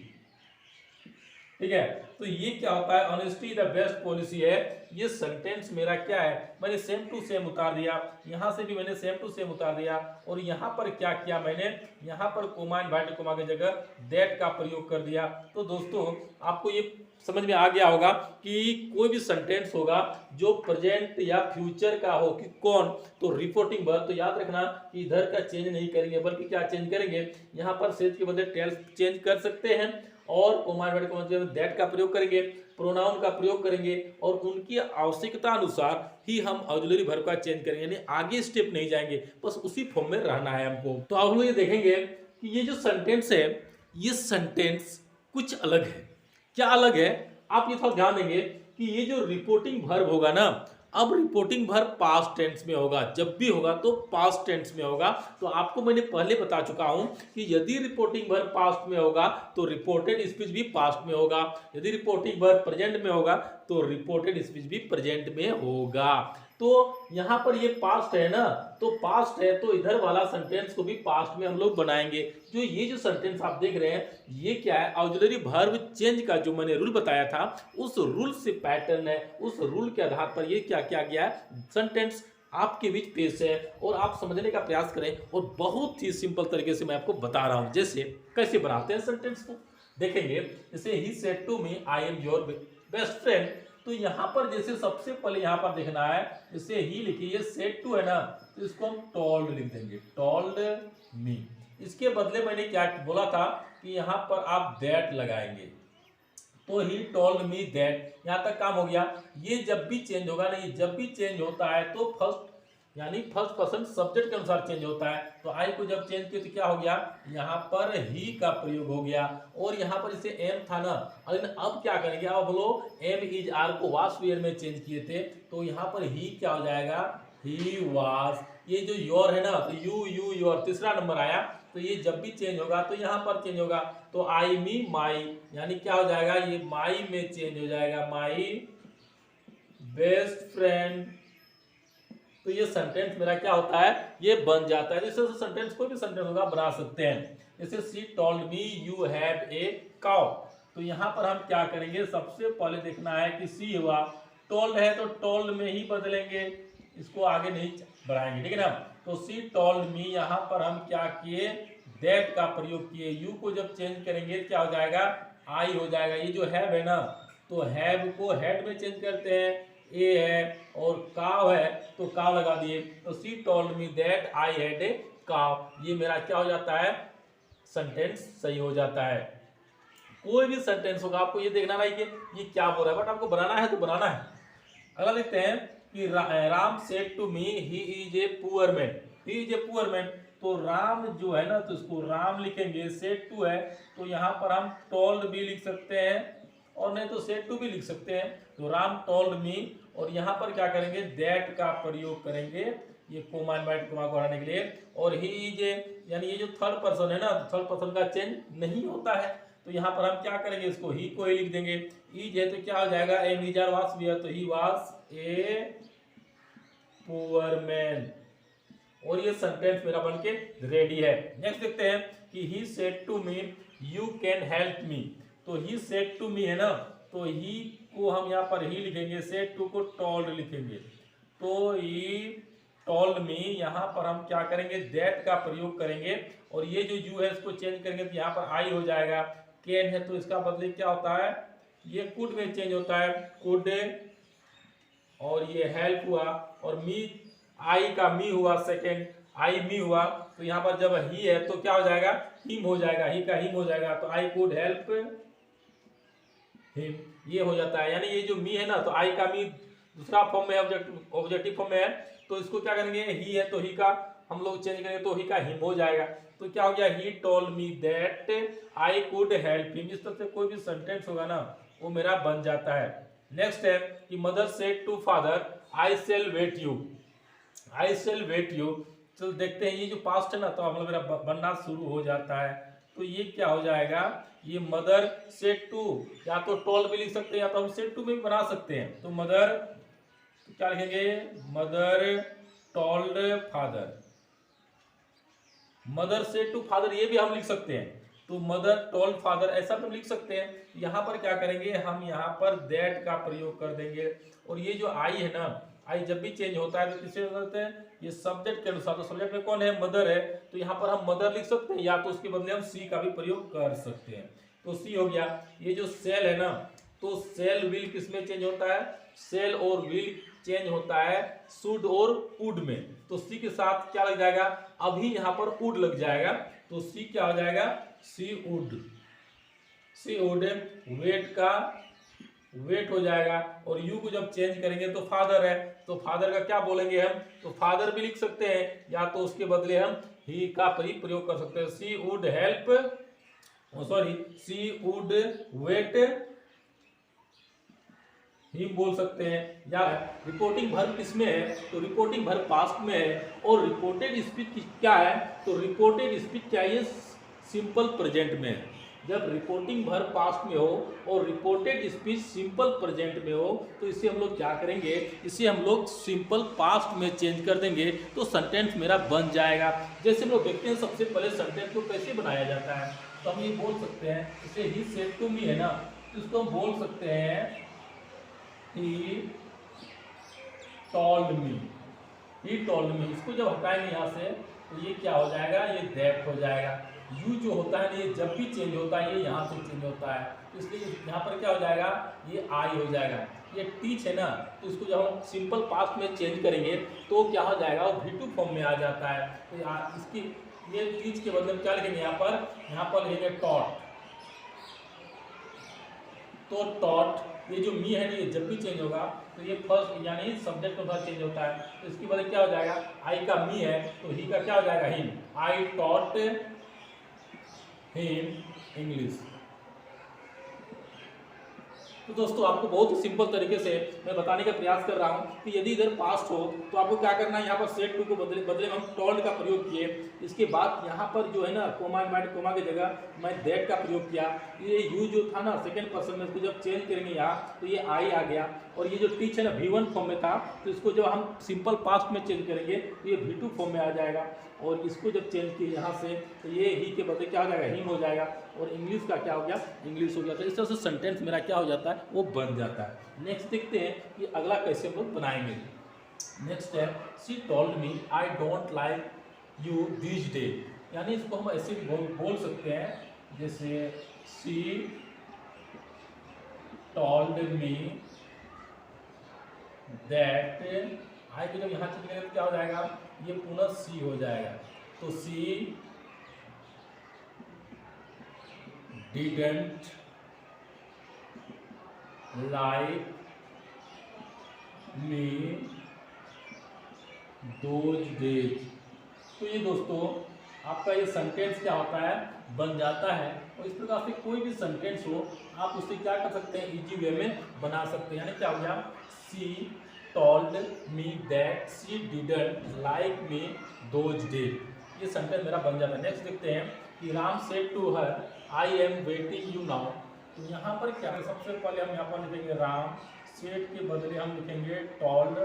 S1: ठीक है। तो ये क्या होता है, ऑनेस्टी द बेस्ट पॉलिसी है। ये सेंटेंस मेरा क्या है, मैंने सेम टू सेम उतार दिया, यहां से भी मैंने सेम टू सेम उतार दिया और यहां पर क्या किया मैंने, यहां पर कोमा इनवर्टेड कोमा की जगह दैट का प्रयोग कर दिया। तो दोस्तों आपको ये समझ में आ गया होगा कि कोई भी सेंटेंस होगा जो प्रेजेंट या फ्यूचर का हो कि कौन, तो रिपोर्टिंग वर्ब, तो याद रखना कि इधर का चेंज नहीं करेंगे बल्कि क्या चेंज करेंगे, यहाँ पर सेज के बदले टेल्स चेंज कर सकते हैं और कोमा इनवर्टेड कोमा की जगह दैट का प्रयोग करेंगे, प्रोनाउन का प्रयोग करेंगे और उनकी आवश्यकता अनुसार ही हम ऑक्सिलरी वर्ब का चेंज करेंगे, यानी आगे स्टेप नहीं जाएंगे, बस उसी फॉर्म में रहना है हमको। तो आप लोग ये देखेंगे कि ये जो सेंटेंस है, ये सेंटेंस कुछ अलग है। क्या अलग है, आप ये थोड़ा ध्यान देंगे कि ये जो रिपोर्टिंग वर्ब होगा ना, अब रिपोर्टिंग वर्ब पास्ट टेंस में होगा, जब भी होगा तो पास्ट टेंस में होगा। तो आपको मैंने पहले बता चुका हूं कि यदि रिपोर्टिंग वर्ब पास्ट में होगा तो रिपोर्टेड स्पीच भी पास्ट में होगा, यदि रिपोर्टिंग वर्ब प्रेजेंट में होगा तो रिपोर्टेड स्पीच भी प्रेजेंट में होगा। तो यहां पर ये पास्ट है ना, तो पास्ट है तो इधर वाला सेंटेंस को भी पास्ट में हम लोग बनाएंगे। जो ये जो सेंटेंस आप देख रहे हैं ये क्या है, ऑक्सिलरी वर्ब चेंज का जो मैंने रूल बताया था उस रूल से पैटर्न है, उस रूल के आधार पर ये क्या किया गया है, सेंटेंस आपके बीच पेश है और आप समझने का प्रयास करें। और बहुत ही सिंपल तरीके से मैं आपको बता रहा हूं, जैसे कैसे बनाते हैं सेंटेंस को देखेंगे। जैसे he said to me I am your best friend, तो यहां पर जैसे सबसे पहले यहां पर देखना है, जैसे ही लिखिए, ये सेड टू है ना तो इसको हम टोल्ड लिख देंगे, टोल्ड मी। इसके बदले मैंने क्या बोला था कि यहां पर आप दैट लगाएंगे, तो ही टोल्ड मी दैट, यहां तक काम हो गया। ये जब भी चेंज होगा ना, ये जब भी चेंज होता है तो फर्स्ट यानी फर्स्ट पर्सन सब्जेक्ट के अनुसार चेंज होता है। तो आई को जब चेंज किया तो क्या हो गया, यहाँ पर ही का प्रयोग हो गया और यहाँ पर इसे एम था ना, लेकिन अब क्या करेंगे, अब बोलो एम इज आर को वाज वेयर में चेंज किए थे तो यहाँ पर ही क्या हो जाएगा, ही वाज। ये जो योर है ना, तो यू योर तीसरा नंबर आया, तो ये जब भी चेंज होगा तो यहाँ पर चेंज होगा। तो आई मी माई, यानी क्या हो जाएगा, ये माई में चेंज हो जाएगा, माई बेस्ट फ्रेंड। तो ये सेंटेंस मेरा क्या होता है, ये बन जाता है। जैसे सेंटेंस कोई भी सेंटेंस होगा बना सकते हैं। जैसे she told me you have a cow, तो यहाँ पर हम क्या करेंगे, सबसे पहले देखना है कि सी हुआ, टोल्ड है तो टोल्ड में ही बदलेंगे, इसको आगे नहीं बढ़ाएंगे, ठीक है ना। तो सी टोल्ड मी, यहाँ पर हम क्या किए, दैट का प्रयोग किए। यू को जब चेंज करेंगे क्या हो जाएगा, आई हो जाएगा। ये जो हैव है ना, तो हैव को हेड में चेंज करते हैं, ए है, और काव है तो काव लगा दिए। तो सी told me that I had a काव, ये मेरा क्या हो जाता है, सेंटेंस सही हो जाता है। कोई भी सेंटेंस होगा आपको ये देखना नहीं कि ये क्या बोल रहा है, बट आपको बनाना है तो बनाना है। अगला देखते हैं कि Ram said to me he is a poor man, he is a poor man. तो राम जो है ना, तो इसको राम लिखेंगे, सेड टू है तो यहाँ पर हम टोल्ड भी लिख सकते हैं, और नहीं तो सेड टू भी लिख सकते हैं। तो राम टोल्ड मी, और यहाँ पर क्या करेंगे, दैट का प्रयोग करेंगे, ये कोमा इनवर्टेड कोमा को हटाने के लिए। और ही इज ए, यानी ये जो थर्ड पर्सन है ना, थर्ड पर्सन का चेंज नहीं होता है, तो यहाँ पर हम क्या करेंगे, इसको ही को ही लिख देंगे। इज है तो क्या हो जाएगा, एम इज आर वास भी है तो ही वास ए पुअर मैन, और ये सेंटेंस मेरा बनके रेडी है। नेक्स्ट देखते हैं कि he said to me you can help me. तो ही सेड टू मी है ना, तो ही को हम यहाँ पर ही लिखेंगे, सेड टू को टोल्ड लिखेंगे। तो ही टोल्ड मी, यहाँ पर हम क्या करेंगे, दैट का प्रयोग करेंगे, और ये जो यू है इसको चेंज करेंगे तो यहाँ पर आई हो जाएगा। कैन है तो इसका बदले क्या होता है, ये कुड में चेंज होता है, कुड, और ये हेल्प हुआ, और मी, आई का मी हुआ, सेकेंड आई मी हुआ, तो यहाँ पर जब ही है तो क्या हो जाएगा, हिम हो जाएगा, ही का हिम हो जाएगा, तो आई कुड हेल्प हिम, ये हो जाता है। यानी ये जो मी है ना, तो आई का मी दूसरा फॉर्म में, ऑब्जेक्टिव फॉर्म में है, तो इसको क्या करेंगे, ही है तो ही का हम लोग चेंज करेंगे तो ही का हिम हो जाएगा। तो क्या हो गया, he told me that I could help him. इस तरह से कोई भी सेंटेंस होगा ना, वो मेरा बन जाता है। नेक्स्ट है कि mother said to father I shall wait you, I shall wait you. चलो देखते हैं, ये जो पास्ट है ना, तो हम लोग मेरा बनना शुरू हो जाता है। तो ये क्या हो जाएगा, ये मदर सेड टू, या तो टोल्ड भी लिख सकते हैं, या तो हम सेड टू में भी बना सकते हैं। तो मदर, तो क्या लिखेंगे, mother told father, mother said to father, ये भी हम लिख सकते हैं। तो मदर टोल्ड फादर ऐसा तो लिख सकते हैं। यहाँ पर क्या करेंगे, हम यहाँ पर दैट का प्रयोग कर देंगे, और ये जो आई है ना, आई जब भी चेंज होता है तो किससे बदलते हैं, ये सब्जेक्ट के अनुसार। तो सब्जेक्ट में कौन है, मदर है, तो यहाँ पर हम मदर लिख सकते हैं, या तो उसके बदले हम सी का भी प्रयोग कर सकते हैं। तो सी हो गया। ये जो सेल है ना, तो सेल विल किस में चेंज होता है, सेल और विल चेंज होता है शुड और वुड में। तो सी के साथ क्या लग जाएगा, अभी यहाँ पर वुड लग जाएगा, तो सी क्या हो जाएगा, सी वुड, सी वुड, वेट का वेट हो जाएगा। और यू को जब चेंज करेंगे तो फादर है, तो फादर का क्या बोलेंगे हम, तो फादर भी लिख सकते हैं, या तो उसके बदले हम ही का प्रयोग कर सकते हैं। She would help, sorry, she would wait ही बोल सकते हैं। या रिपोर्टिंग वर्ब किसमें है, तो रिपोर्टिंग वर्ब पास्ट में है, और रिपोर्टेड स्पीच क्या है, तो रिपोर्टेड स्पीच क्या है, सिंपल प्रेजेंट में है। जब रिपोर्टिंग वर्ब पास्ट में हो और रिपोर्टेड स्पीच सिंपल प्रेजेंट में हो, तो इसे हम लोग क्या करेंगे, इसे हम लोग सिंपल पास्ट में चेंज कर देंगे, तो सेंटेंस मेरा बन जाएगा। जैसे हम लोग देखते हैं सबसे पहले सेंटेंस को कैसे बनाया जाता है, तो हम ये बोल सकते हैं, जैसे ही सेड टू मी है ना, तो इसको हम बोल सकते हैं he told me, he told मी। इसको जब हटाएंगे यहाँ से तो ये क्या हो जाएगा, ये दैट हो जाएगा। यू जो होता है ये जब भी चेंज होता है, ये यहाँ से चेंज होता है, तो इसलिए यहाँ पर क्या हो जाएगा, ये आई हो जाएगा। ये टीच है ना, तो इसको जब हम सिंपल पास्ट में चेंज करेंगे तो क्या हो जाएगा, वो V2 फॉर्म में आ जाता है। तो इसकी ये टीच के बदले में क्या लिखेंगे, यहाँ पर लिखेंगे टॉट। तो टॉट, ये जो मी है ना, ये जब भी चेंज होगा तो ये फर्स्ट यानी सब्जेक्ट के साथ चेंज होता है, तो इसकी वजह क्या हो जाएगा, आई का मी है तो ही का क्या हो जाएगा, him. I taught him English. तो दोस्तों आपको बहुत ही सिंपल तरीके से मैं बताने का प्रयास कर रहा हूँ कि यदि इधर पास्ट हो तो आपको क्या करना है, यहाँ पर सेट टू को बदले में हम टॉल्ड का प्रयोग किए। इसके बाद यहाँ पर जो है ना कोमा इनवर्टेड कोमा की जगह मैं दैट का प्रयोग किया। ये यू जो था ना सेकेंड पर्सन में, इसको जब चेंज करेंगे यहाँ तो ये आई आ गया, और ये जो टीच है ना V1 फॉर्म में था, तो इसको जब हम सिंपल पास्ट में चेंज करेंगे तो ये V2 फॉर्म में आ जाएगा। और इसको जब चेंज किए यहाँ से तो ये ही के बदले क्या हो जाएगा, हिम हो जाएगा, और इंग्लिश का क्या हो गया, इंग्लिश हो गया। तो इस तरह से सेंटेंस मेरा क्या हो जाता है, वो बन जाता है। नेक्स्ट देखते हैं कि अगला कैसे हम लोग बनाएंगे। नेक्स्ट है she told me I don't like you this day, यानी इसको हम ऐसे भी बोल सकते हैं, जैसे शी टोल्ड मी दैट, आई को जब यहाँ चेंज करेंगे तो क्या हो जाएगा, ये पुनः सी हो जाएगा। तो सी didn't like me those days. तो ये दोस्तों आपका ये सेंटेंस क्या होता है, बन जाता है। और इस प्रकार से कोई भी सेंटेंस हो आप उससे क्या कर सकते हैं, इजी वे में बना सकते हैं। यानी क्या हो गया, she told me that she didn't like me those days, ये सेंटेंस मेरा बन जाता है। नेक्स्ट देखते हैं कि Ram said to her I am waiting you now. तो यहाँ पर क्या है, सबसे पहले हम यहाँ पर लिखेंगे राम, सेड के बदले हम लिखेंगे टोल्ड,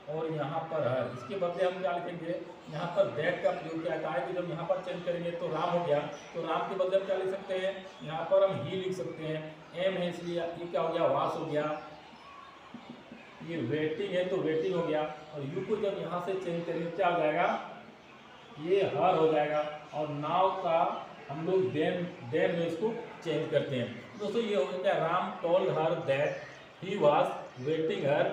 S1: और यहाँ पर हर, इसके बदले हम क्या लिखेंगे, यहाँ पर दैट का प्रयोग किया था। आई को जब यहाँ पर चेंज करेंगे तो राम हो गया, तो राम के बदले हम क्या लिख सकते हैं, यहाँ पर हम ही लिख सकते हैं, एम है इसलिए ये क्या हो गया, वास हो गया। ये वेटिंग है तो वेटिंग हो गया, और यू को जब यहाँ से चेंज करेंगे क्या हो जाएगा, ये हर हो जाएगा। और नाउ का हम लोग देन में इसको चेंज करते हैं। दोस्तों ये हो गया, Ram told her that he was waiting her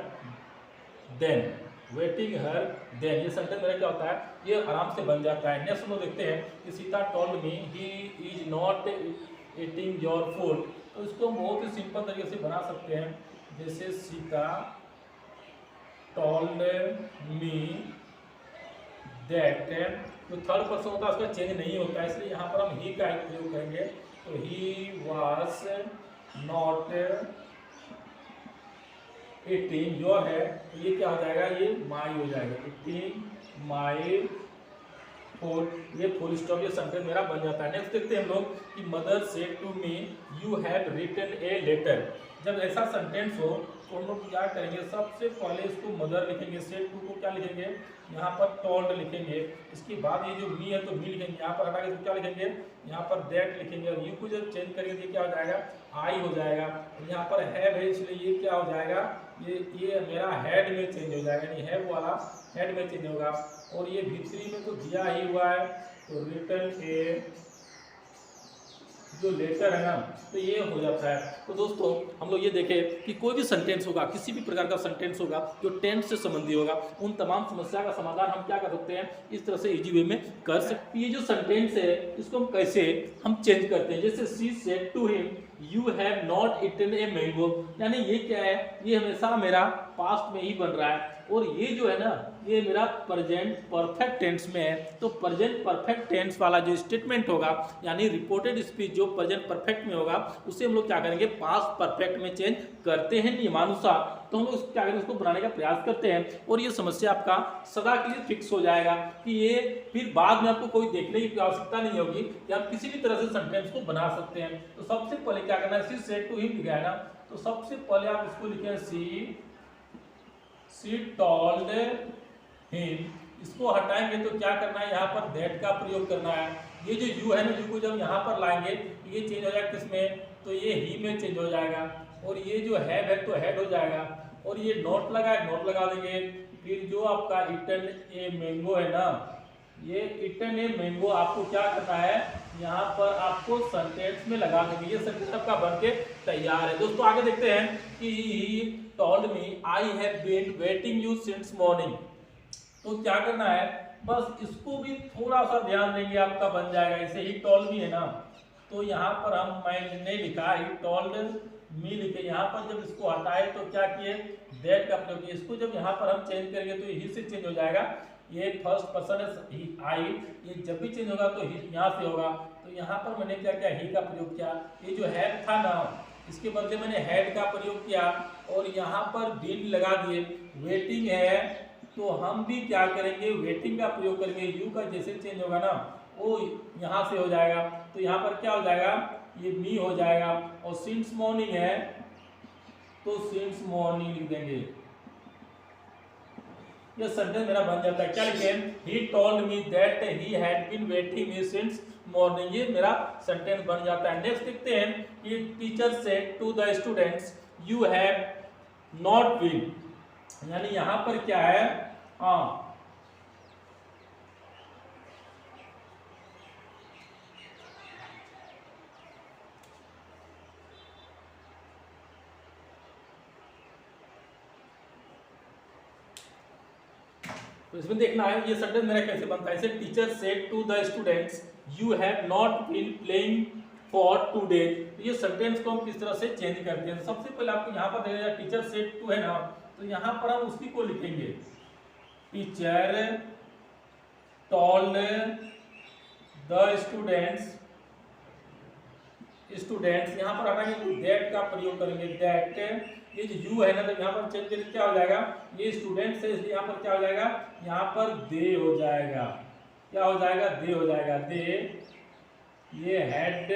S1: then, waiting her then, ये सेंटेंस मेरा क्या होता है, ये आराम से बन जाता है। नेक्स्ट हम लोग देखते हैं कि Sita told me he is not eating your food. तो इसको हम बहुत ही सिंपल तरीके से बना सकते हैं, जैसे सीता टोल्ड मी दैट, जो थर्ड पर्सन होता है उसका चेंज नहीं होता है, इसलिए यहाँ पर हम ही का एक प्रयोग करेंगे। तो he was not eating your है, तो ये क्या हो जाएगा, ये माई हो जाएगा, ईटिंग माई फूड, ये फुल स्टॉप, ये सेंटेंस मेरा बन जाता है। नेक्स्ट देखते हैं हम लोग कि mother said to me you have written a letter. जब ऐसा सेंटेंस हो तो हम लोग क्या करेंगे, सबसे पहले इसको मदर लिखेंगे, सेड टू को क्या लिखेंगे, यहाँ पर टोल्ड लिखेंगे। इसके बाद ये जो मी है तो मी लिखेंगे, यहाँ पर हटा के क्या लिखेंगे, यहाँ पर दैट लिखेंगे, और यू को जब चेंज करेंगे क्या हो जाएगा, आई हो जाएगा। यहाँ पर हैव है इसलिए ये क्या हो जाएगा, ये मेरा हेड में चेंज हो जाएगा, यानी हैव वाला हेड में चेंज होगा। और ये V3 में तो दिया ही हुआ है, तो रिटन ए जो लेटर है ना, तो ये हो जाता है। तो दोस्तों हम लोग ये देखें कि कोई भी सेंटेंस होगा, किसी भी प्रकार का सेंटेंस होगा जो टेंस से संबंधी होगा, उन तमाम समस्या का समाधान हम क्या कर सकते हैं, इस तरह से इजी वे में कर सकते हैं। ये जो सेंटेंस है इसको हम कैसे हम चेंज करते हैं, जैसे she said to him you have not eaten a mango, यानी ये क्या है, ये हमेशा मेरा पास्ट में ही बन रहा है, और ये जो है ना ये मेरा प्रेजेंट परफेक्ट टेंस में है। तो प्रेजेंट परफेक्ट टेंस वाला जो स्टेटमेंट होगा, यानी रिपोर्टेड स्पीच जो प्रेजेंट परफेक्ट में होगा, उसे हम लोग क्या करेंगे, पास्ट परफेक्ट में चेंज करते हैं नियमानुसार। तो हम लोग क्या करेंगे, उसको बनाने का प्रयास करते हैं, और ये समस्या आपका सदा के लिए फिक्स हो जाएगा कि ये फिर बाद में आपको कोई देखने की आवश्यकता नहीं होगी कि आप किसी भी तरह से सेंटेंस को बना सकते हैं। तो सबसे पहले क्या करना है, शी सेड टू हिम लिखा है ना, तो सबसे पहले आप इसको लिखें शी टोल्ड हिम, इसको हटाएंगे तो क्या करना है, यहाँ पर दैट का प्रयोग करना है। ये जो यू है ना, यू को जब यहाँ पर लाएंगे ये चेंज हो जाएगा किसमें, तो ये ही में चेंज हो जाएगा, और ये जो है तो हेड हो जाएगा, और ये नोट लगा देंगे। फिर जो आपका ईटन ए मैंगो है ना, ये ईटन ए मैंगो आपको क्या करना है, यहाँ पर आपको सेंटेंस में लगा देंगे, ये सेंटेंस आपका बनके तैयार है। दोस्तों आगे देखते हैं कि he told me I have been waiting you since morning. तो क्या करना है, बस इसको भी थोड़ा सा ध्यान देंगे, आपका बन जाएगा। इसे ही टोल्ड मी है ना, तो यहाँ पर मैंने लिखा ही टोल्ड मी लिखे, यहाँ पर जब इसको हटाए तो क्या किए, दैट का प्रयोग किया। इसको जब यहाँ पर हम चेंज करेंगे तो ही से चेंज हो जाएगा, ये फर्स्ट पर्सन है आई, ये जब भी चेंज होगा तो ही यहाँ से होगा। तो यहाँ पर मैंने क्या किया, ही का प्रयोग किया। ये जो हैव था ना, इसके बदले मैंने हैड का प्रयोग किया और यहाँ पर बीन लगा दिए। वेटिंग है तो हम भी क्या करेंगे, वेटिंग का प्रयोग करेंगे। यू का जैसे चेंज होगा ना वो यहाँ से हो जाएगा, तो यहाँ पर क्या हो जाएगा, ये मी हो जाएगा। और सिंस मॉर्निंग है तो सिंस मॉर्निंग लिख देंगे। ये सेंटेंस मेरा बन जाता है। क्या लिखें, he told me that he had been waiting me since morning. ये मेरा सेंटेंस बन जाता है। नेक्स्ट देखते हैं कि teacher said to the students you have not been, यानी यहां पर क्या है, तो इसमें देखना है ये सेंटेंस मेरा कैसे बनता है। जैसे teacher said to the students you have not been playing for today. ये सेंटेंस को हम किस तरह से चेंज करते हैं। सबसे पहले आपको यहाँ पर देखिएगा टीचर सेड टू है ना, तो यहाँ पर हम उसी को लिखेंगे, teacher told the students. Students यहाँ पर हटाएंगे दैट का प्रयोग करेंगे। दैट ये जो यू है ना, तो यहाँ पर चेंज करके क्या हो जाएगा, ये स्टूडेंट्स है इसलिए यहाँ पर क्या हो जाएगा, यहाँ पर दे हो जाएगा। क्या हो जाएगा, दे हो जाएगा। दे, ये हैड,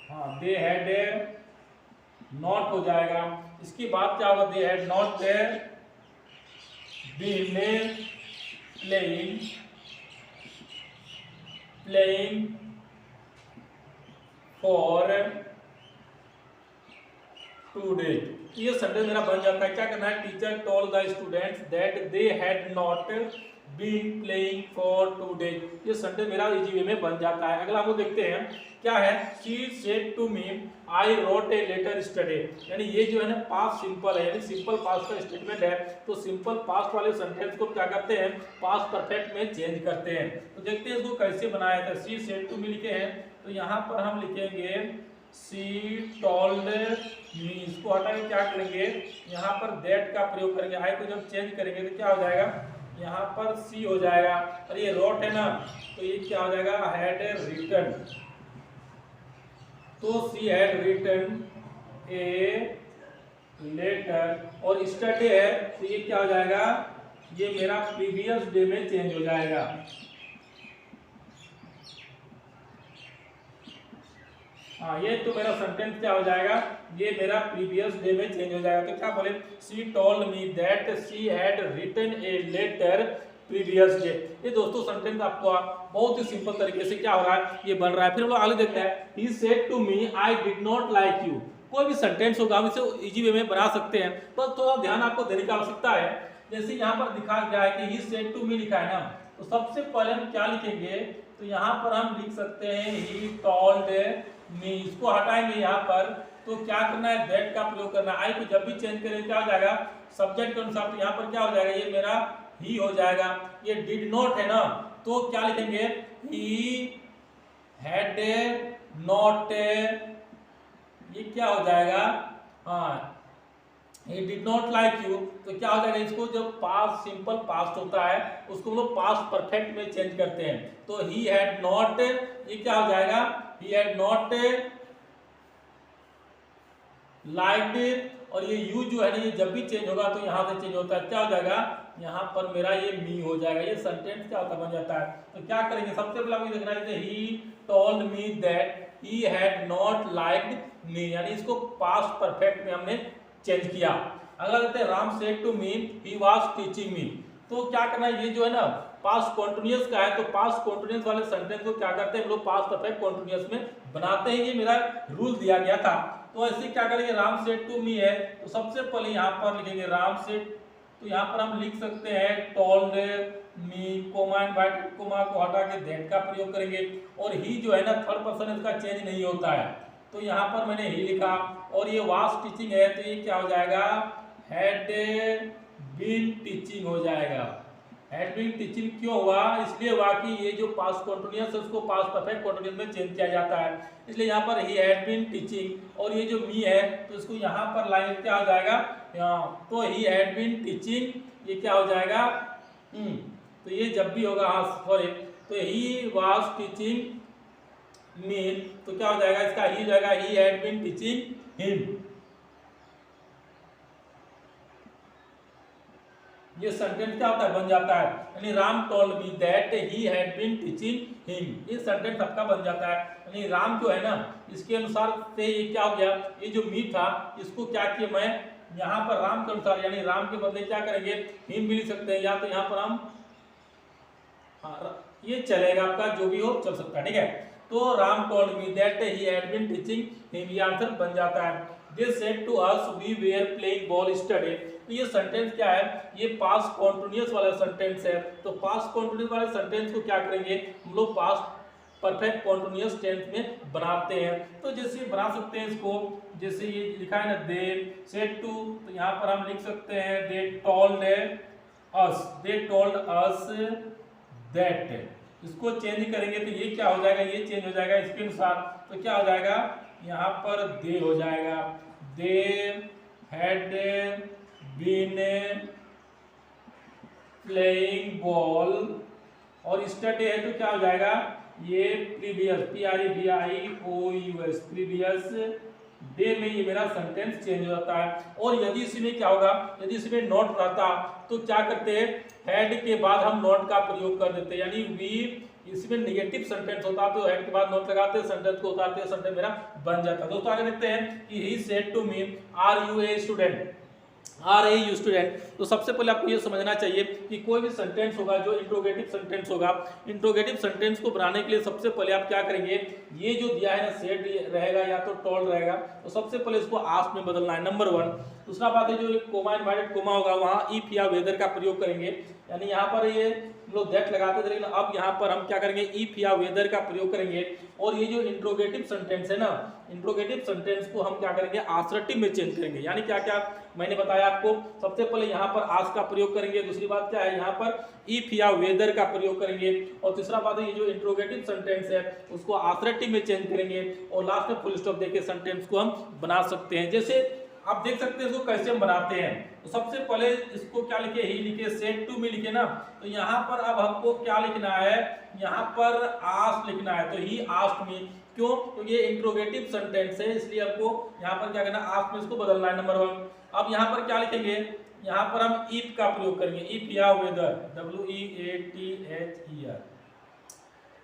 S1: हाँ दे हैड नॉट हो जाएगा। इसके बाद क्या होगा, they had not been playing for today. ये सेंटेंस मेरा बन जाता है। क्या करना है, teacher told the students that they had not been playing for today. ये सेंटेंस मेरा इजी वे में बन जाता है। अगला हम लोग देखते हैं क्या है, she said to me I wrote a letter yesterday. यानी ये जो है ना पास्ट सिंपल है, यानी सिंपल पास्ट का स्टेटमेंट है। तो सिंपल पास्ट वाले सेंटेंस को क्या करते हैं, पास्ट परफेक्ट में चेंज करते हैं। तो देखते हैं इसको कैसे बनाया था। शी सेड टू मी लिखे हैं, तो यहाँ पर हम लिखेंगे शी टोल्ड मी। इसको हटा के क्या करेंगे, यहाँ पर दैट का प्रयोग करेंगे। आई को जब चेंज करेंगे तो क्या हो जाएगा, यहाँ पर सी हो जाएगा। और ये रोट है ना, तो ये क्या हो जाएगा, हैड रिटन। तो she had written a letter. और स्टडे है तो ये क्या हो जाएगा, ये मेरा प्रीवियस डे में चेंज हो जाएगा। हाँ, ये तो मेरा सेंटेंस क्या हो जाएगा, ये मेरा प्रीवियस डे में चेंज हो जाएगा। तो क्या बोले, she told me that she had written a letter previous day. ये दोस्तों सेंटेंस आपको बहुत ही सिंपल तरीके से क्या हो रहा है, ये बन रहा है। फिर हम लोग आगे देखते हैं, he said to me I did not like you. कोई भी सेंटेंस होगा हम इसे इजी वे में बना सकते हैं, बस थोड़ा ध्यान आपको देने की आवश्यकता है। जैसे यहाँ पर दिखा गया है कि ही सेड टू मी लिखा है ना, तो सबसे पहले हम क्या लिखेंगे, तो यहाँ पर हम लिख सकते हैं ही टोल्ड मी। इसको हटाएंगे यहाँ पर, तो क्या करना है, दैट का प्रयोग करना है। आई को जब भी चेंज करेंगे क्या हो जाएगा, सब्जेक्ट के अनुसार। तो यहाँ पर क्या हो जाएगा, ये मेरा ही हो जाएगा। ये डिड नॉट है ना, तो क्या लिखेंगे, ही हैड नॉट, ये क्या हो जाएगा, हाँ he did not like you। तो क्या हो जाएगा, इसको जब पास्ट सिंपल पास्ट होता है उसको हम लोग पास्ट परफेक्ट में चेंज करते हैं। तो he had not, ये क्या हो जाएगा, he had not liked। और ये you जो है ना, ये जब भी चेंज होगा तो यहाँ से चेंज होता है। क्या हो जाएगा, यहाँ पर मेरा ये me हो जाएगा। ये सेंटेंस क्या होता बन जाता है। तो क्या करेंगे, सबसे पहले आपको देखना है, he told me that he had not liked me, यानी इसको पास्ट परफेक्ट में हमने चेंज किया। अगला देखते हैं, Ram said to me he was teaching me. तो क्या करना है, ये जो है ना पास्ट कॉन्टिन्यूअस का है, तो पास्ट कॉन्टिन्यूअस वाले सेंटेंस को क्या करते हैं हम लोग पास्ट परफेक्ट कॉन्टिन्यूअस में बनाते हैं। ये मेरा रूल दिया गया था। तो ऐसे क्या करेंगे, राम सेड टू मी है, तो सबसे पहले यहाँ पर लिखेंगे राम सेड। तो यहाँ पर हम लिख सकते हैं told me, comma inverted comma को हटा के दैट का प्रयोग करेंगे। और ही जो है ना थर्ड पर्सन, इसका चेंज नहीं होता है, तो यहाँ पर मैंने ही लिखा। और ये वाज टीचिंग है, तो ये क्या हो जाएगा, हैड बीन टीचिंग हो जाएगा। हैड बीन टीचिंग क्यों हुआ, इसलिए हुआ कि ये जो पास्ट कॉन्टिन्यूअस है उसको पास्ट परफेक्ट कॉन्टिन्यूअस में चेंज किया जाता है, इसलिए यहाँ पर ही हैड बीन टीचिंग। और ये जो मी है तो इसको यहाँ पर लाइन क्या हो जाएगा, तो ही हैड बीन टीचिंग, ये क्या हो जाएगा, तो ये जब भी होगा, हाँ सॉरी, तो ही वाज टीचिंग मी, तो क्या हो जाएगा इसका ही हो जाएगा he had been teaching him. ये सेंटेंस क्या होता है बन जाता है, यानी Ram told me that he had been teaching him, ये सेंटेंस आपका बन जाता है। यानी राम जो है ना इसके अनुसार से ये क्या हो गया, ये जो मी था इसको क्या किया मैं यहाँ पर राम के अनुसार, यानी राम के बदले क्या करेंगे हिम भी लिख सकते हैं, या तो यहाँ पर हम ये चलेगा आपका जो भी हो चल सकता है, ठीक है। तो Ram told me that he had been teaching him, ये आंसर बन जाता है। They said to us we were playing ball yesterday, तो ये सेंटेंस क्या है, ये पास्ट कॉन्टिन्यूअस वाला सेंटेंस है। तो पास्ट कॉन्टिन्यूअस वाले सेंटेंस को क्या करेंगे हम लोग पास्ट परफेक्ट कॉन्टिन्यूअस टेंस में बनाते हैं। तो जैसे बना सकते हैं इसको, जैसे ये लिखा है ना दे सेड टू, तो यहाँ पर हम लिख सकते हैं दे टोल्ड अस दैट, इसको चेंज करेंगे तो ये क्या हो जाएगा, ये चेंज हो जाएगा इसके अनुसार, तो क्या हो जाएगा यहाँ पर दे हो जाएगा they had been playing ball, और यस्टरडे है तो क्या हो जाएगा ये प्रीवियस PREVIOUS प्रीवियस डे में ये मेरा सेंटेंस चेंज हो जाता है। और यदि इसमें क्या होगा, यदि इसमें नॉट रहता तो क्या करते हैं हैड के बाद हम नॉट का प्रयोग कर देते, यानी वी इसमें नेगेटिव सेंटेंस होता तो हेड के बाद नोट लगाते सेंटेंस को उतारते सेंटेंस मेरा बन जाता। दोस्तों आगे देखते हैं कि he said to me are you a student, are a you student. तो सबसे पहले आपको ये समझना चाहिए कि कोई भी सेंटेंस होगा जो इंट्रोगेटिव सेंटेंस होगा, इंट्रोगेटिव सेंटेंस को बनाने के लिए सबसे पहले आप क्या करेंगे, ये जो दिया है ना सेड रहेगा या तो टोल्ड रहेगा, तो सबसे पहले इसको आस्क्ड में बदलना है नंबर 1। दूसरा बात है जो कोमा इनवर्टेड कोमा होगा वहाँ इफ या वेदर का प्रयोग करेंगे, यानी यहाँ पर ये हम लोग दैट लगाते थे, लेकिन अब यहाँ पर हम क्या करेंगे इफ या वेदर का प्रयोग करेंगे। और ये जो इंट्रोगेटिव सेंटेंस है ना, इंट्रोगेटिव सेंटेंस को हम क्या करेंगे आसर्टिव में चेंज करेंगे, यानी क्या क्या मैंने बताया आपको, सबसे पहले यहाँ पर आस्क का प्रयोग करेंगे, दूसरी बात क्या है यहाँ पर इफ या वेदर का प्रयोग करेंगे, और तीसरा बात है ये जो इंट्रोगेटिव सेंटेंस है उसको आसर्टिव में चेंज करेंगे, और लास्ट में फुल स्टॉप देके सेंटेंस को हम बना सकते हैं। जैसे आप देख सकते हैं इसको कैसे हम बनाते हैं, तो सबसे पहले इसको क्या लिखे ही लिखे सेड टू में लिखे ना, तो यहाँ पर अब हमको क्या लिखना है, यहाँ पर आस्क लिखना है, तो ही आस्क्ड मी, क्यों तो ये इंट्रोगेटिव सेंटेंस है इसलिए आपको यहाँ पर क्या करना है आस्क में इसको बदलना है नंबर 1। अब यहाँ पर क्या लिखेंगे, यहाँ पर हम इफ का प्रयोग करेंगे, इफ या वेदर WEATHER,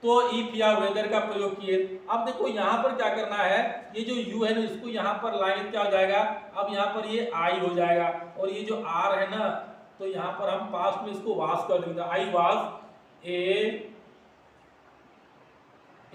S1: तो इफ या वेदर का प्रयोग किए। अब देखो यहाँ पर क्या करना है, ये जो यू है ना इसको यहाँ पर लाएंगे क्या हो जाएगा, अब यहाँ पर ये आई हो जाएगा, और ये जो आर है ना तो यहाँ पर हम पास्ट में इसको वास कर देंगे, आई वाज ए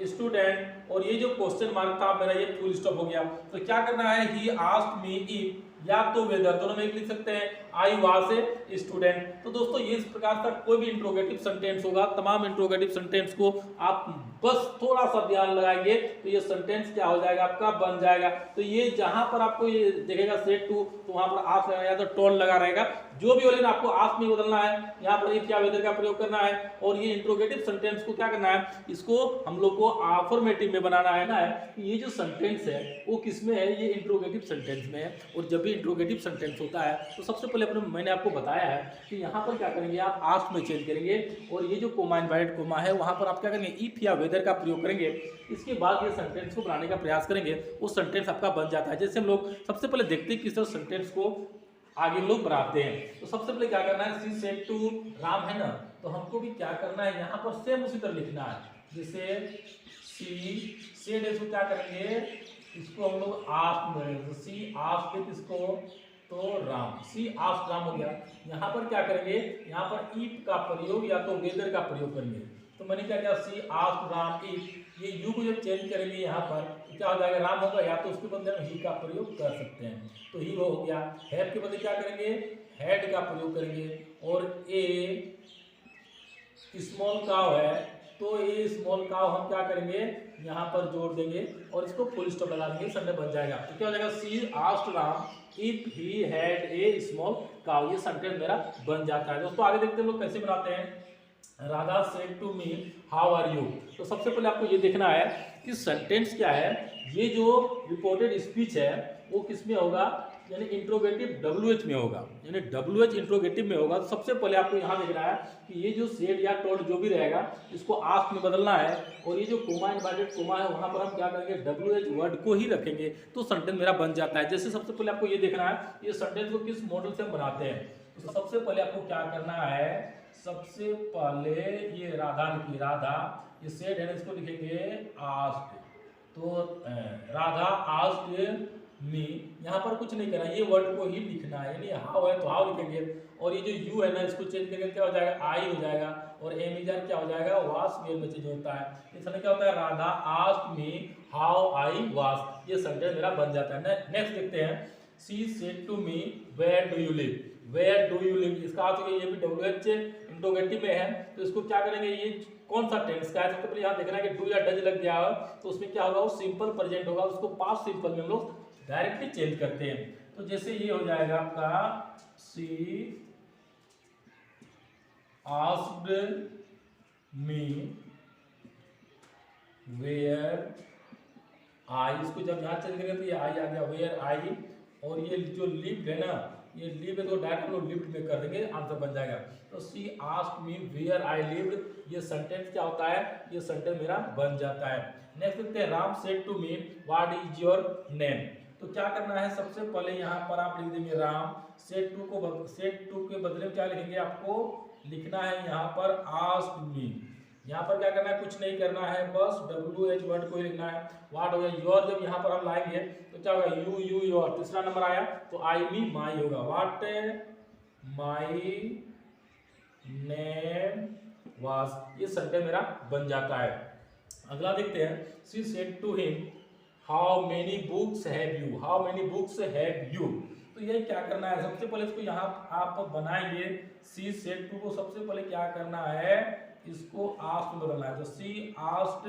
S1: स्टूडेंट, और ये जो क्वेश्चन मार्क था मेरा ये फुल स्टॉप हो गया। तो क्या करना है ही आस्क्ड मी इफ या तो वेदर, दोनों में एक लिख सकते हैं आई वाज ए स्टूडेंट। तो दोस्तों ये इस प्रकार का कोई भी इंट्रोगेटिव सेंटेंस होगा, तमाम इंट्रोगेटिव सेंटेंस को आप बस थोड़ा सा ध्यान लगाएंगे तो ये सेंटेंस क्या हो जाएगा आपका बन जाएगा। तो ये जहां पर आपको ये देखेगा सेड टू तो वहां पर आस्क लगा या तो टोल्ड लगा रहेगा, जो भी हो, लेकिन आपको आस्क में बदलना है, यहाँ पर इफ या वेदर का प्रयोग करना है, और ये इंट्रोगेटिव सेंटेंस को क्या करना है, इसको हम लोग को अफर्मेटिव में बनाना है ना। ये जो सेंटेंस है वो किसमें है, ये इंट्रोगेटिव सेंटेंस में है, और जब भी इंट्रोगेटिव सेंटेंस होता है तो सबसे पहले मैंने आपको बताया है कि यहाँ पर क्या करेंगे आप आस्क में चेंज करेंगे, और ये जो कोमा इनवर्टेड कोमा है वहां पर आप क्या करेंगे इफ या वेदर का प्रयोग करेंगे, इसके बाद ये सेंटेंस को बनाने का प्रयास करेंगे, वो सेंटेंस आपका बन जाता है। जैसे हम लोग सबसे पहले देखते हैं किस तरह सेंटेंस को आगे लोग बनाते हैं। तो सबसे पहले क्या करना है, सी सेड टू राम है ना, तो हमको भी क्या करना है यहाँ पर सेम उसी तरह लिखना है, जैसे सी सेड इसको क्या करेंगे, इसको हम लोग आस्क में, तो सी आस्क इसको तो राम, सी आस्क राम हो गया। यहाँ पर क्या करेंगे, यहाँ पर इफ का प्रयोग या तो वेदर का प्रयोग करेंगे, तो मैंने क्या किया सी आस्क राम इफ, ये यू को जब चेंज करेंगे यहाँ पर तो क्या हो जाएगा राम होगा, या तो उसके बदले में ही का प्रयोग कर सकते हैं, तो ही हो गया। हैव के बदले क्या करेंगे हैड का प्रयोग करेंगे, और ए स्मॉल काव है तो ए स्मॉल काव हम क्या करेंगे यहाँ पर जोड़ देंगे और इसको फुल स्टॉप लगा देंगे, सेंटेंस बन जाएगा। तो क्या हो जाएगा she asked Ram if he had a small cow, ये सेंटेंस मेरा बन जाता है। दोस्तों आगे देखते हैं लोग कैसे बनाते हैं। Radha said to me how are you, तो सबसे पहले आपको ये देखना है कि सेंटेंस क्या है, ये जो रिपोर्टेड स्पीच है वो किस में होगा, यानी इंट्रोगेटिव WH में होगा, यानी WH इंट्रोगेटिव में होगा। तो सबसे पहले आपको यहाँ देखना है कि ये जो सेड या टोल्ड जो भी रहेगा इसको आस्क में बदलना है, और ये जो कोमा इनवर्टेड कोमा है वहाँ पर हम क्या करेंगे WH वर्ड को ही रखेंगे, तो सेंटेंस मेरा बन जाता है। जैसे सबसे पहले आपको ये देखना है ये सेंटेंस को किस मॉडल से हम बनाते हैं। तो सबसे पहले आपको क्या करना है, सबसे पहले ये राधा लिखिए, राधा, ये सेड है इसको लिखेंगे आस्क। तो राधा आस्क्ड मी, यहाँ पर कुछ नहीं करना, ये वर्ड को ही लिखना है, यानी हाउ है तो हाउ लिखेंगे, और ये जो यू है ना इसको चेंज करके क्या हो जाएगा आई हो जाएगा, और एम इजर क्या हो जाएगा वास वेयर में चेंज होता है। इसमें क्या होता है Radha asked me how I वास, ये सेंटेंस मेरा बन जाता है। नेक्स्ट देखते हैं, she said to me where do you live, where do you live, इसका अर्थ है ये भी WH इंट्रोगेटिव में है, तो इसको क्या करेंगे, ये कौन सा टेंस का है, सबसे पहले यहाँ देखना है कि डू या डज लग गया हो तो उसमें क्या होगा वो सिंपल प्रेजेंट होगा, उसको पास्ट सिंपल में हम लोग डायरेक्टली चेंज करते हैं। तो जैसे ये हो जाएगा आपका she asked me where I, इसको जब यहाँ चेंज करेंगे तो ये आई आ गया वेयर आई, और ये जो लिव्ड है ना ये लिव है तो डायरेक्ट हम लोग लिव्ड में कर देंगे, आंसर बन जाएगा। तो she asked me where I lived, ये सेंटेंस क्या होता है, ये सेंटेंस मेरा बन जाता है। नेक्स्ट देखते हैं, Ram said to me what is your name. तो क्या करना है, सबसे पहले यहाँ पर आप लिख देंगे राम, सेड टू के बदले में क्या लिखेंगे, आपको लिखना है यहाँ पर आस्क्ड मी। यहाँ पर क्या करना है, कुछ नहीं करना है, बस WH वर्ड को ही लिखना है। व्हाट हो गया योर, जब यहाँ पर हम लाएंगे तो क्या होगा यू योर, तीसरा नंबर आया तो आई मी माई होगा, व्हाट माई नेम वाज, ये सेंटेंस मेरा बन जाता है। अगला देखते हैं, she said to him how many books have you, how many books have you. तो ये क्या करना है, सबसे पहले इसको यहाँ आप बनाएंगे, शी सेड टू को सबसे पहले क्या करना है, इसको आस्क्ड में बदलना है। तो शी आस्क्ड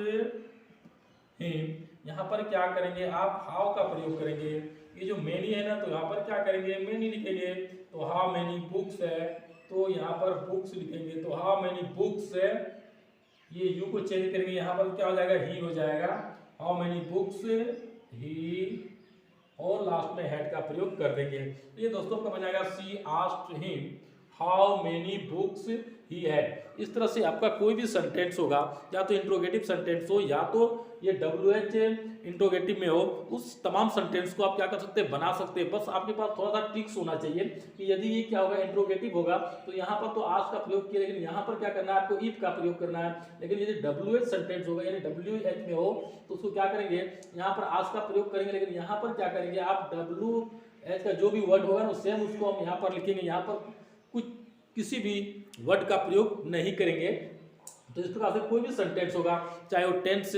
S1: हिम, यहाँ पर क्या करेंगे आप हाउ का प्रयोग करेंगे, ये जो मेनी है ना तो यहाँ पर क्या करेंगे मेनी लिखेंगे, तो हाउ मेनी बुक्स है तो यहाँ पर बुक्स लिखेंगे, तो हाउ मेनी बुक्स है, ये यू को चेंज करेंगे, यहाँ पर क्या हो जाएगा ही हो जाएगा, हाउ मेनी बुक्स ही, और लास्ट में हेड का प्रयोग कर देंगे। तो ये दोस्तों का बन जाएगा she asked him how many books he had. इस तरह से आपका कोई भी सेंटेंस होगा, या तो इंट्रोगेटिव सेंटेंस हो या तो ये WH इंट्रोगेटिव में हो, उस तमाम सेंटेंस को आप क्या कर सकते हैं बना सकते हैं। बस आपके पास थोड़ा सा ट्रिक्स होना चाहिए कि यदि ये क्या होगा इंट्रोगेटिव होगा तो यहाँ पर तो आज का प्रयोग किया, लेकिन यहाँ पर क्या करना है आपको इफ का प्रयोग करना है। लेकिन यदि WH सेंटेंस होगा यानी WH में हो तो उसको क्या करेंगे यहाँ पर आज का प्रयोग करेंगे, लेकिन यहाँ पर क्या करेंगे आप WH का जो भी वर्ड होगा ना सेम उसको हम यहाँ पर लिखेंगे, यहाँ पर कुछ किसी भी वर्ड का प्रयोग नहीं करेंगे। तो इस प्रकार से कोई भी सेंटेंस होगा चाहे वो टेंस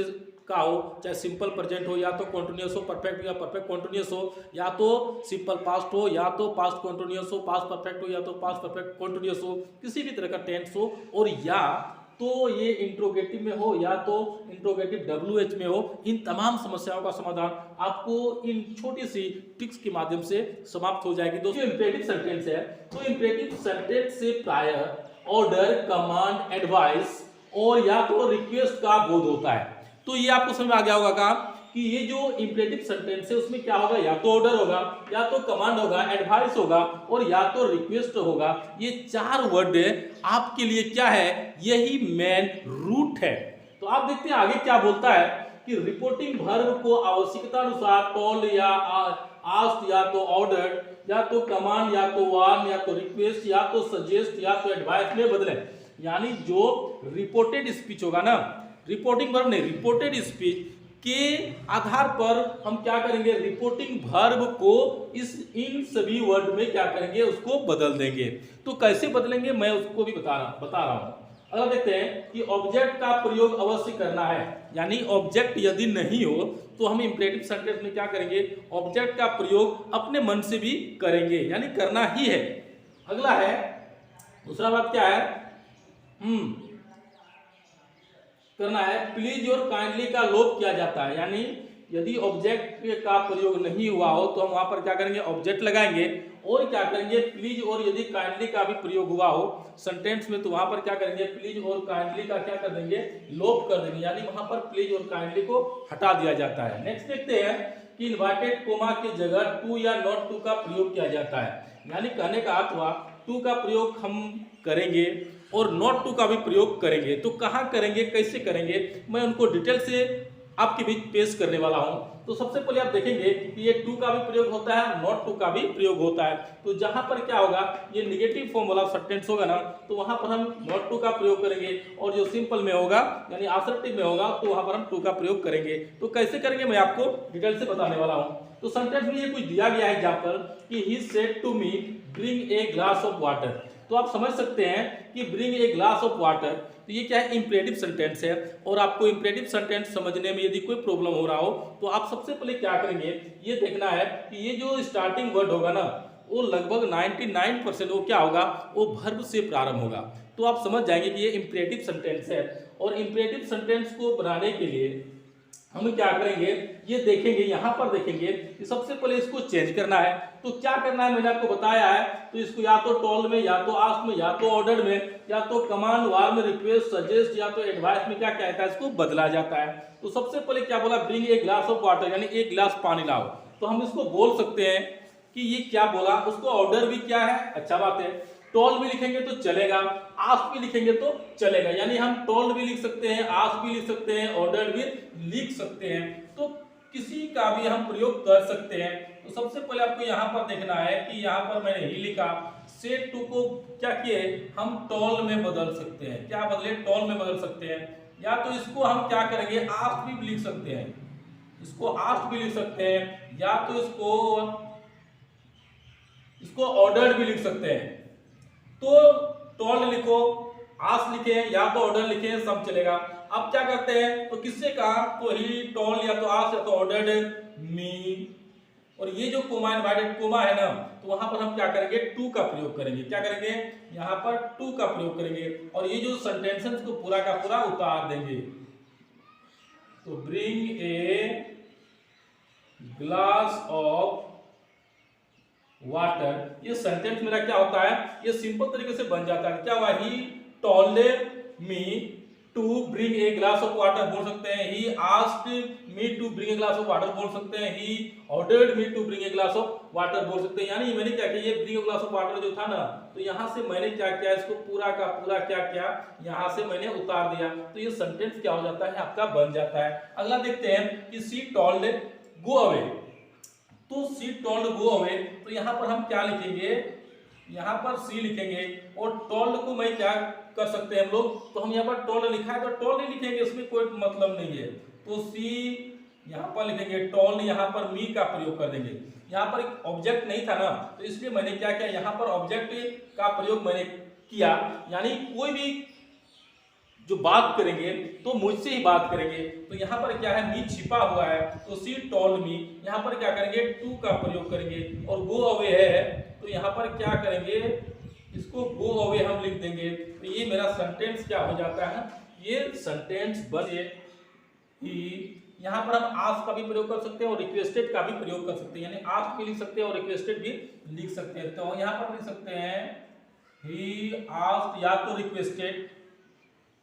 S1: का हो, चाहे सिंपल प्रेजेंट हो, या तो कॉन्टिन्यूअस हो, परफेक्ट या परफेक्ट कॉन्टिन्यूअस हो, या तो सिंपल पास्ट हो, या तो पास्ट कॉन्टिन्यूअस हो, पास्ट परफेक्ट हो, या तो पास्ट परफेक्ट कॉन्टिन्यूअस हो, किसी भी तरह का टेंस हो, और या तो ये इंट्रोगेटिव में हो या तो इंट्रोगेटिव WH में हो, इन तमाम समस्याओं का समाधान आपको इन छोटी सी ट्रिक्स के माध्यम से समाप्त हो जाएगी। दोस्तों इंपरेटिव सेंटेंस है तो इंपरेटिव सेंटेंस से प्रायर, ऑर्डर, कमांड, एडवाइस और या तो रिक्वेस्ट का बोध होता है। तो ये आपको समझ में आ गया होगा का कि ये जो इंपरेटिव सेंटेंस है उसमें क्या होगा, या तो ऑर्डर होगा, या तो कमांड होगा, एडवाइस होगा और या तो रिक्वेस्ट होगा। ये चार वर्ड आपके लिए क्या है, यही मेन रूट है। तो आप देखते हैं आगे क्या बोलता है कि रिपोर्टिंग वर्ब को आवश्यकता अनुसार टोल्ड या आस्क्ड या तो ऑर्डर्ड या तो कमांड या तो वार्न या तो रिक्वेस्ट या तो सजेस्ट या तो एडवाइस में बदलें। यानी जो रिपोर्टेड स्पीच होगा ना, रिपोर्टिंग वर्ब नहीं, रिपोर्टेड स्पीच के आधार पर हम क्या करेंगे, रिपोर्टिंग वर्ब को इन सभी वर्ड में क्या करेंगे, उसको बदल देंगे। तो कैसे बदलेंगे मैं उसको भी बता रहा हूं। अगर देखते हैं कि ऑब्जेक्ट का प्रयोग अवश्य करना है, यानी ऑब्जेक्ट यदि नहीं हो तो हम इंपरेटिव सेंटेंस में क्या करेंगे, ऑब्जेक्ट का प्रयोग अपने मन से भी करेंगे, यानी करना ही है। अगला है दूसरा बात क्या है, करना है प्लीज और काइंडली का लोप किया जाता है। यानी यदि ऑब्जेक्ट का प्रयोग नहीं हुआ हो तो हम वहां पर क्या करेंगे, ऑब्जेक्ट लगाएंगे और क्या करेंगे प्लीज, और यदि काइंडली का भी प्रयोग हुआ हो सेंटेंस में तो वहां पर क्या करेंगे, प्लीज और काइंडली का क्या कर देंगे, लोप कर देंगे, यानी वहां पर प्लीज और काइंडली को हटा दिया जाता है। नेक्स्ट देखते हैं कि इन्वर्टेड कोमा की जगह टू या नॉट टू का प्रयोग किया जाता है। यानी कहने का अर्थ हुआ टू का प्रयोग हम करेंगे और नॉट टू का भी प्रयोग करेंगे। तो कहाँ करेंगे, कैसे करेंगे, मैं उनको डिटेल से आपके बीच पेश करने वाला हूं। तो सबसे पहले आप देखेंगे कि ये टू का भी प्रयोग होता है, नॉट टू का भी प्रयोग होता है। तो जहां पर क्या होगा, ये निगेटिव फॉर्म वाला सेंटेंस होगा ना, तो वहां पर हम नॉट टू का प्रयोग करेंगे, और जो सिंपल में होगा यानी असर्टिव में होगा तो वहां पर हम टू का प्रयोग करेंगे। तो कैसे करेंगे मैं आपको डिटेल से बताने वाला हूं। तो सेंटेंस में ये कुछ दिया गया है एग्जांपल कि he said to me bring a glass of water. तो आप समझ सकते हैं कि bring a glass of water, तो ये क्या है, इंपरेटिव सेंटेंस है। और आपको इंपरेटिव सेंटेंस समझने में यदि कोई प्रॉब्लम हो रहा हो तो आप सबसे पहले क्या करेंगे, ये देखना है कि ये जो स्टार्टिंग वर्ड होगा ना, वो लगभग 99% वो क्या होगा, वो वर्ब से प्रारंभ होगा। तो आप समझ जाएंगे कि ये इंपरेटिव सेंटेंस है। और इंपरेटिव सेंटेंस को बनाने के लिए हम क्या करेंगे, ये देखेंगे, यहां पर देखेंगे कि सबसे पहले इसको चेंज करना है। तो क्या करना है मैंने आपको बताया है, तो इसको या तो टॉल में, या तो आस्क में, या तो ऑर्डर में, या तो कमांड वार में, रिक्वेस्ट, सजेस्ट, या तो एडवाइस में क्या कहता है, इसको बदला जाता है। तो सबसे पहले क्या बोला, bring a glass of water, यानी एक गिलास पानी लाओ। तो हम इसको बोल सकते हैं कि ये क्या बोला, उसको ऑर्डर भी क्या है, अच्छा बात है। टोल भी लिखेंगे तो चलेगा, आस्क भी लिखेंगे तो चलेगा, यानी हम टोल भी लिख सकते हैं, आस्क भी लिख सकते हैं, ऑर्डर भी लिख सकते हैं। तो किसी का भी हम प्रयोग कर सकते हैं। तो सबसे पहले आपको यहाँ पर देखना है कि यहाँ पर मैंने ही लिखा, सेड टू को क्या किए, हम टोल में बदल सकते हैं। क्या बदले, टोल में बदल सकते हैं। या तो इसको हम क्या करेंगे, आस्क भी लिख सकते हैं, इसको आस्क भी लिख सकते हैं, या तो इसको ऑर्डर भी लिख सकते हैं। तो टोल लिखो, आस लिखे, या तो ऑर्डर लिखे, सब चलेगा। अब क्या करते हैं, तो किससे कहा, तो ही, टोल, या तो आस, या तो ऑर्डर्ड मी। और ये जो कोमा इनवाइटेड कोमा है ना, तो वहां पर हम क्या करेंगे, टू का प्रयोग करेंगे। क्या करेंगे, यहां पर टू का प्रयोग करेंगे, और ये जो सेंटेंसेस को पूरा का पूरा उतार देंगे। तो bring a glass of water, ये सेंटेंस मेरा क्या होता है, ये सिंपल तरीके से बन जाता है। क्या हुआ, he told me to bring a glass of water बोल सकते हैं, he asked me to bring a glass of water बोल सकते हैं, he ordered me to bring a glass of water बोल सकते हैं। यानी मैंने क्या किया, ये bring a glass of water जो था ना, तो यहां से मैंने क्या किया, इसको पूरा का पूरा क्या किया, यहां से मैंने उतार दिया। तो ये सेंटेंस क्या हो जाता है, आपका बन जाता है। अगला देखते हैं कि सी टोल्ड गो अवे। तो सी टोल्ड गो अवे, तो यहां पर हम क्या लिखेंगे, यहां पर सी लिखेंगे, और टोल्ड को मैं क्या कर सकते हैं हम लोग, तो हम यहां पर टोल्ड लिखा है तो टोल्ड ही लिखेंगे, इसमें कोई मतलब नहीं है। तो सी यहां पर लिखेंगे, टोल्ड, यहां पर मी का प्रयोग कर देंगे। यहां पर एक ऑब्जेक्ट नहीं था ना, तो इसलिए मैंने क्या किया, यहां पर ऑब्जेक्ट का प्रयोग मैंने किया। यानी कोई भी जो बात करेंगे तो मुझसे ही बात करेंगे। तो यहाँ पर क्या है, मी छिपा हुआ है, तो सी टोल्ड मी, यहाँ पर क्या करेंगे, टू का प्रयोग करेंगे। और गो अवे है, तो यहाँ पर क्या करेंगे, इसको गो अवे हम लिख देंगे। तो ये मेरा सेंटेंस क्या हो जाता है, ये सेंटेंस बने ही। यहाँ पर हम आस्क का भी प्रयोग कर सकते हैं और रिक्वेस्टेड का भी प्रयोग कर सकते हैं, यानी आस्क भी लिख सकते हैं और रिक्वेस्टेड भी लिख सकते हैं। तो यहाँ पर लिख सकते हैं ही आस्क्ड, या तो रिक्वेस्टेड,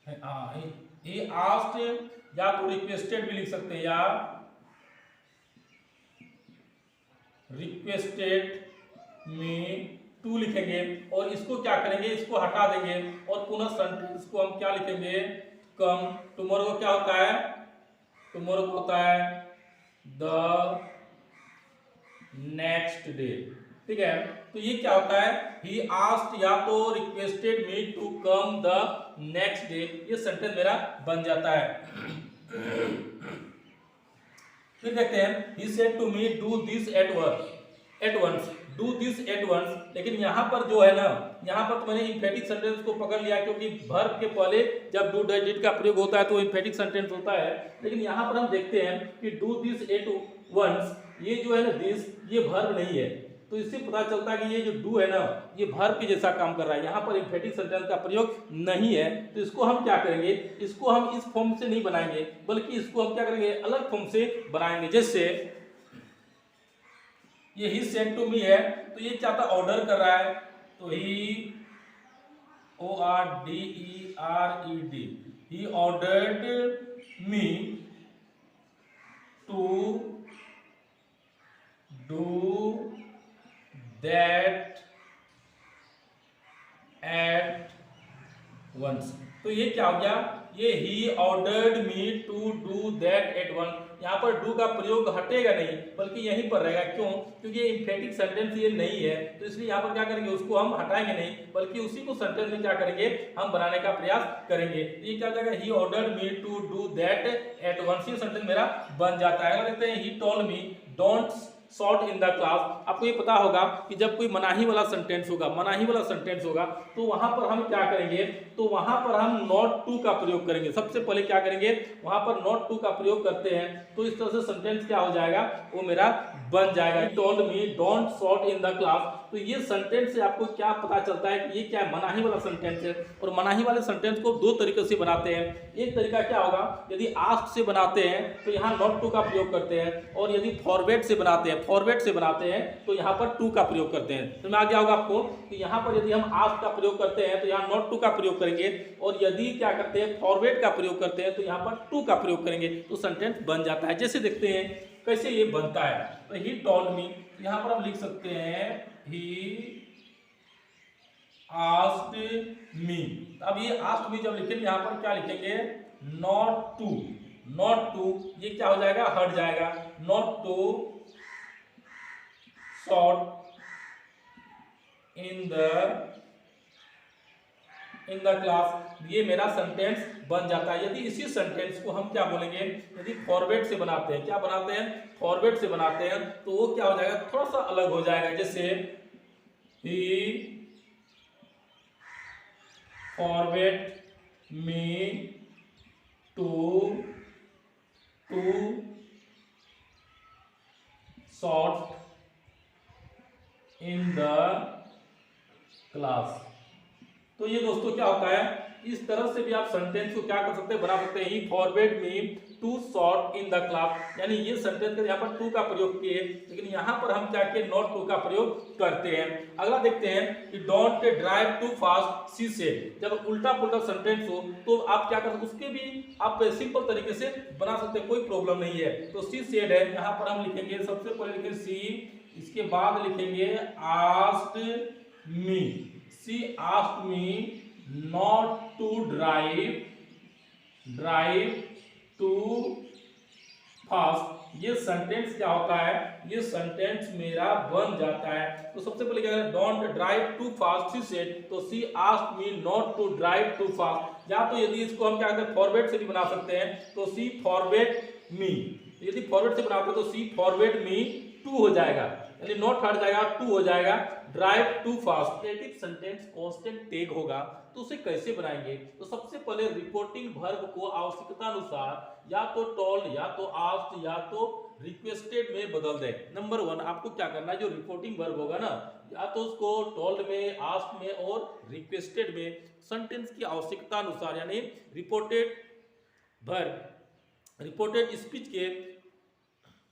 S1: he asked, या तो रिक्वेस्टेड भी लिख सकते हैं, या रिक्वेस्टेड में टू लिखेंगे। और इसको क्या करेंगे, इसको हटा देंगे, और पुनः सेंटेंस को हम क्या लिखेंगे, कम। टुमारो को क्या होता है, टुमारो को होता है द नेक्स्ट डे, ठीक है। तो ये क्या होता है, ही आस्क्ड, या तो requested me to come the next day, ये सेंटेंस मेरा बन जाता है। फिर देखते हैं, he said to me do this at once, do this at once. लेकिन यहाँ पर जो है ना, यहाँ पर तो मैंने इंफेटिक सेंटेंस को पकड़ लिया, क्योंकि वर्ब के पहले जब डू डिड का प्रयोग होता है तो इंफेटिक सेंटेंस होता है। लेकिन यहाँ पर हम देखते हैं कि डू दिस एट वंस, ये जो है ना, दिस, ये वर्ब नहीं है। तो इससे पता चलता है कि ये जो डू है ना, ये वर्ब के जैसा काम कर रहा है, यहाँ पर इंफेटिक सेंटेंस का प्रयोग नहीं है। तो इसको हम क्या करेंगे, इसको हम इस फॉर्म से नहीं बनाएंगे, बल्कि इसको हम क्या करेंगे, अलग फॉर्म से बनाएंगे। जैसे ये ही सेड टू मी है, तो ये क्या था, ऑर्डर कर रहा है, तो he ORDERED, he ordered me to that at once. तो ये क्या हो गया, ये he ordered me to do that at once. यहाँ पर डू का प्रयोग हटेगा नहीं बल्कि यहीं पर रहेगा। क्यों? क्योंकि ये इंफेटिक सेंटेंस ये नहीं है, तो इसलिए यहाँ पर क्या करेंगे, उसको हम हटाएंगे नहीं बल्कि उसी को सेंटेंस में क्या करेंगे, हम बनाने का प्रयास करेंगे। ये क्या हो जाएगा, he ordered me to do that at once. ये सेंटेंस मेरा बन जाता है। अगर देखते हैं he told me don't shot in the class. आपको ये पता होगा कि जब कोई मनाही वाला सेंटेंस होगा, मनाही वाला सेंटेंस होगा, तो वहां पर हम क्या करेंगे, तो वहां पर हम नॉट टू का प्रयोग करेंगे। सबसे पहले क्या करेंगे, वहां पर नॉट टू का प्रयोग करते हैं, तो इस तरह से सेंटेंस क्या हो जाएगा, वो मेरा बन जाएगा। Told me don't shot in the class. तो ये सेंटेंस से आपको क्या पता चलता है कि ये क्या मनाही वाला सेंटेंस है। और मनाही वाले सेंटेंस को दो तरीके से बनाते हैं। एक तरीका क्या होगा, यदि आस्क से बनाते हैं तो यहाँ नॉट टू का प्रयोग करते हैं, और यदि फॉरवर्ड से बनाते हैं, फॉरवर्ड से बनाते हैं तो यहाँ पर टू का प्रयोग करते हैं। तो मैं आ गया होगा आपको कि यहाँ पर यदि हम आस्क का प्रयोग करते हैं तो यहाँ नॉट टू का प्रयोग करेंगे, और यदि क्या करते हैं, फॉरवर्ड का प्रयोग करते हैं तो यहाँ पर टू का प्रयोग करेंगे, तो सेंटेंस बन जाता है। जैसे देखते हैं कैसे ये बनता है। तो ही टोल्ड मी, यहाँ पर हम लिख सकते हैं ही आस्क्ड मी। अब ये आस्क्ड मी जब लिखेंगे, यहाँ पर क्या लिखेंगे, नॉट टू। नॉट टू ये क्या हो जाएगा, हट जाएगा। Not to shot in the class. ये मेरा सेंटेंस बन जाता है। यदि इसी सेंटेंस को हम क्या बोलेंगे, यदि फॉरवर्ड से बनाते हैं, क्या बनाते हैं, फॉरवर्ड से बनाते हैं, तो वो क्या हो जाएगा, थोड़ा सा अलग हो जाएगा। जैसे he forward me to shot in the class. तो ये दोस्तों क्या होता है, इस तरह से भी आप सेंटेंस को क्या कर सकते हैं, बना सकते हैं। He forward me to shot in the class, यानी ये सेंटेंस के यहाँ पर टू का प्रयोग किए, लेकिन यहाँ पर हम क्या किए, नॉट टू का प्रयोग करते हैं। अगला देखते हैं कि don't drive too fast she said. जब उल्टा पुल्टा सेंटेंस हो तो आप क्या कर सकते, उसके भी आप सिंपल तरीके से बना सकते हैं, कोई प्रॉब्लम नहीं है। तो सी सेड है, यहाँ पर हम लिखेंगे, सबसे पहले लिखेंगे सी, इसके बाद लिखेंगे asked me. She asked me not to drive too fast। ये सेंटेंस क्या होता है, ये सेंटेंस मेरा बन जाता है। तो सबसे पहले क्या करें, don't drive too fast she said, तो she asked me not to drive too fast. या तो यदि इसको हम क्या करते हैं, फॉरवर्ड से भी बना सकते हैं, तो शी फॉरवर्ड मी। यदि फॉरवर्ड से बनाते हैं तो शी फॉरवर्ड मी टू हो जाएगा, यानी नॉट हट जाएगा, टू हो जाएगा। Drive too fast. Negative sentence constant tag होगा, तो उसे कैसे बनाएंगे, तो सबसे पहले रिपोर्टिंग वर्ब को आवश्यकता अनुसार या तो टोल्ड, या तो आस्क्ड, या तो रिक्वेस्टेड में बदल दें। नंबर 1 आपको क्या करना है, जो रिपोर्टिंग वर्ब होगा ना, या तो उसको टोल्ड में, आस्क्ड में और रिक्वेस्टेड में सेंटेंस की आवश्यकता अनुसार, यानी रिपोर्टेड वर्ब, रिपोर्टेड स्पीच के,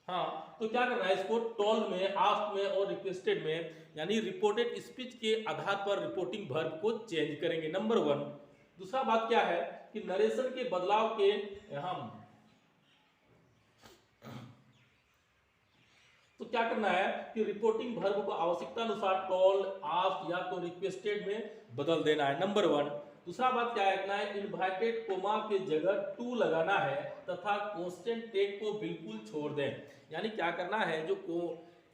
S1: हाँ, तो क्या करना है, इसको टोल्ड में, आस्क्ड में और रिक्वेस्टेड में, यानी रिपोर्टेड स्पीच के आधार पर रिपोर्टिंग वर्ब को चेंज करेंगे। नंबर 1। दूसरा बात क्या है कि नरेशन के बदलाव के हम तो क्या करना है कि रिपोर्टिंग वर्ब को आवश्यकता अनुसार टोल्ड, आस्क्ड या तो रिक्वेस्टेड में बदल देना है। नंबर 1। दूसरा बात क्या है, इनवाइटेड कोमा के जगह टू लगाना है तथा कांस्टेंट टैग को बिल्कुल छोड़ दें। यानी क्या करना है, जो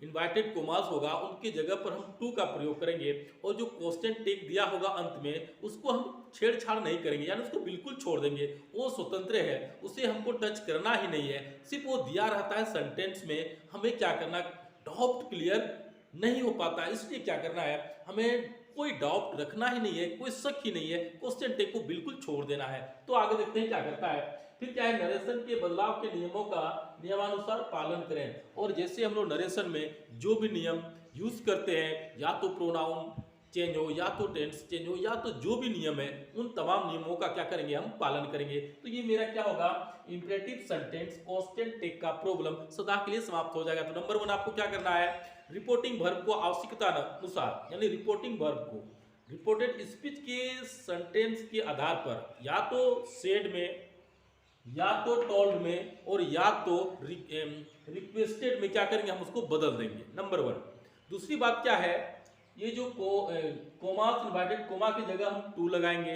S1: इनवाइटेड कोमास होगा उनकी जगह पर हम टू का प्रयोग करेंगे, और जो कांस्टेंट टैग दिया होगा अंत में उसको हम छेड़छाड़ नहीं करेंगे, यानी उसको बिल्कुल छोड़ देंगे। वो स्वतंत्र है, उसे हमको टच करना ही नहीं है, सिर्फ वो दिया रहता है सेंटेंस में। हमें क्या करना, डाउट क्लियर नहीं हो पाता, इसलिए क्या करना है, हमें कोई डाउट रखना ही नहीं है, कोई शक ही नहीं है, क्वेश्चन टैग को बिल्कुल छोड़ देना है। तो आगे देखते हैं क्या करता है। फिर क्या है, नरेशन के बदलाव के नियमों का नियमानुसार पालन करें। और जैसे हम लोग नरेशन में जो भी नियम यूज करते हैं, या तो प्रोनाउन चेंज हो, या तो टेंस चेंज हो, या तो जो भी नियम है, उन तमाम नियमों का क्या करेंगे, हम पालन करेंगे। तो ये मेरा क्या होगा, इंपरेटिव सेंटेंस कांस्टेंट टैग का प्रॉब्लम सदा के लिए समाप्त हो जाएगा। तो नंबर 1 आपको क्या करना है, रिपोर्टिंग वर्ब को आवश्यकता अनुसार, यानी रिपोर्टिंग वर्ब को रिपोर्टेड स्पीच के सेंटेंस के आधार पर या तो सेड में, या तो टोल्ड में, और या तो रिक्वेस्टेड में क्या करेंगे, हम उसको बदल देंगे। नंबर 1। दूसरी बात क्या है, ये जो कोमा इन्वर्टेड कोमा की जगह हम टू लगाएंगे।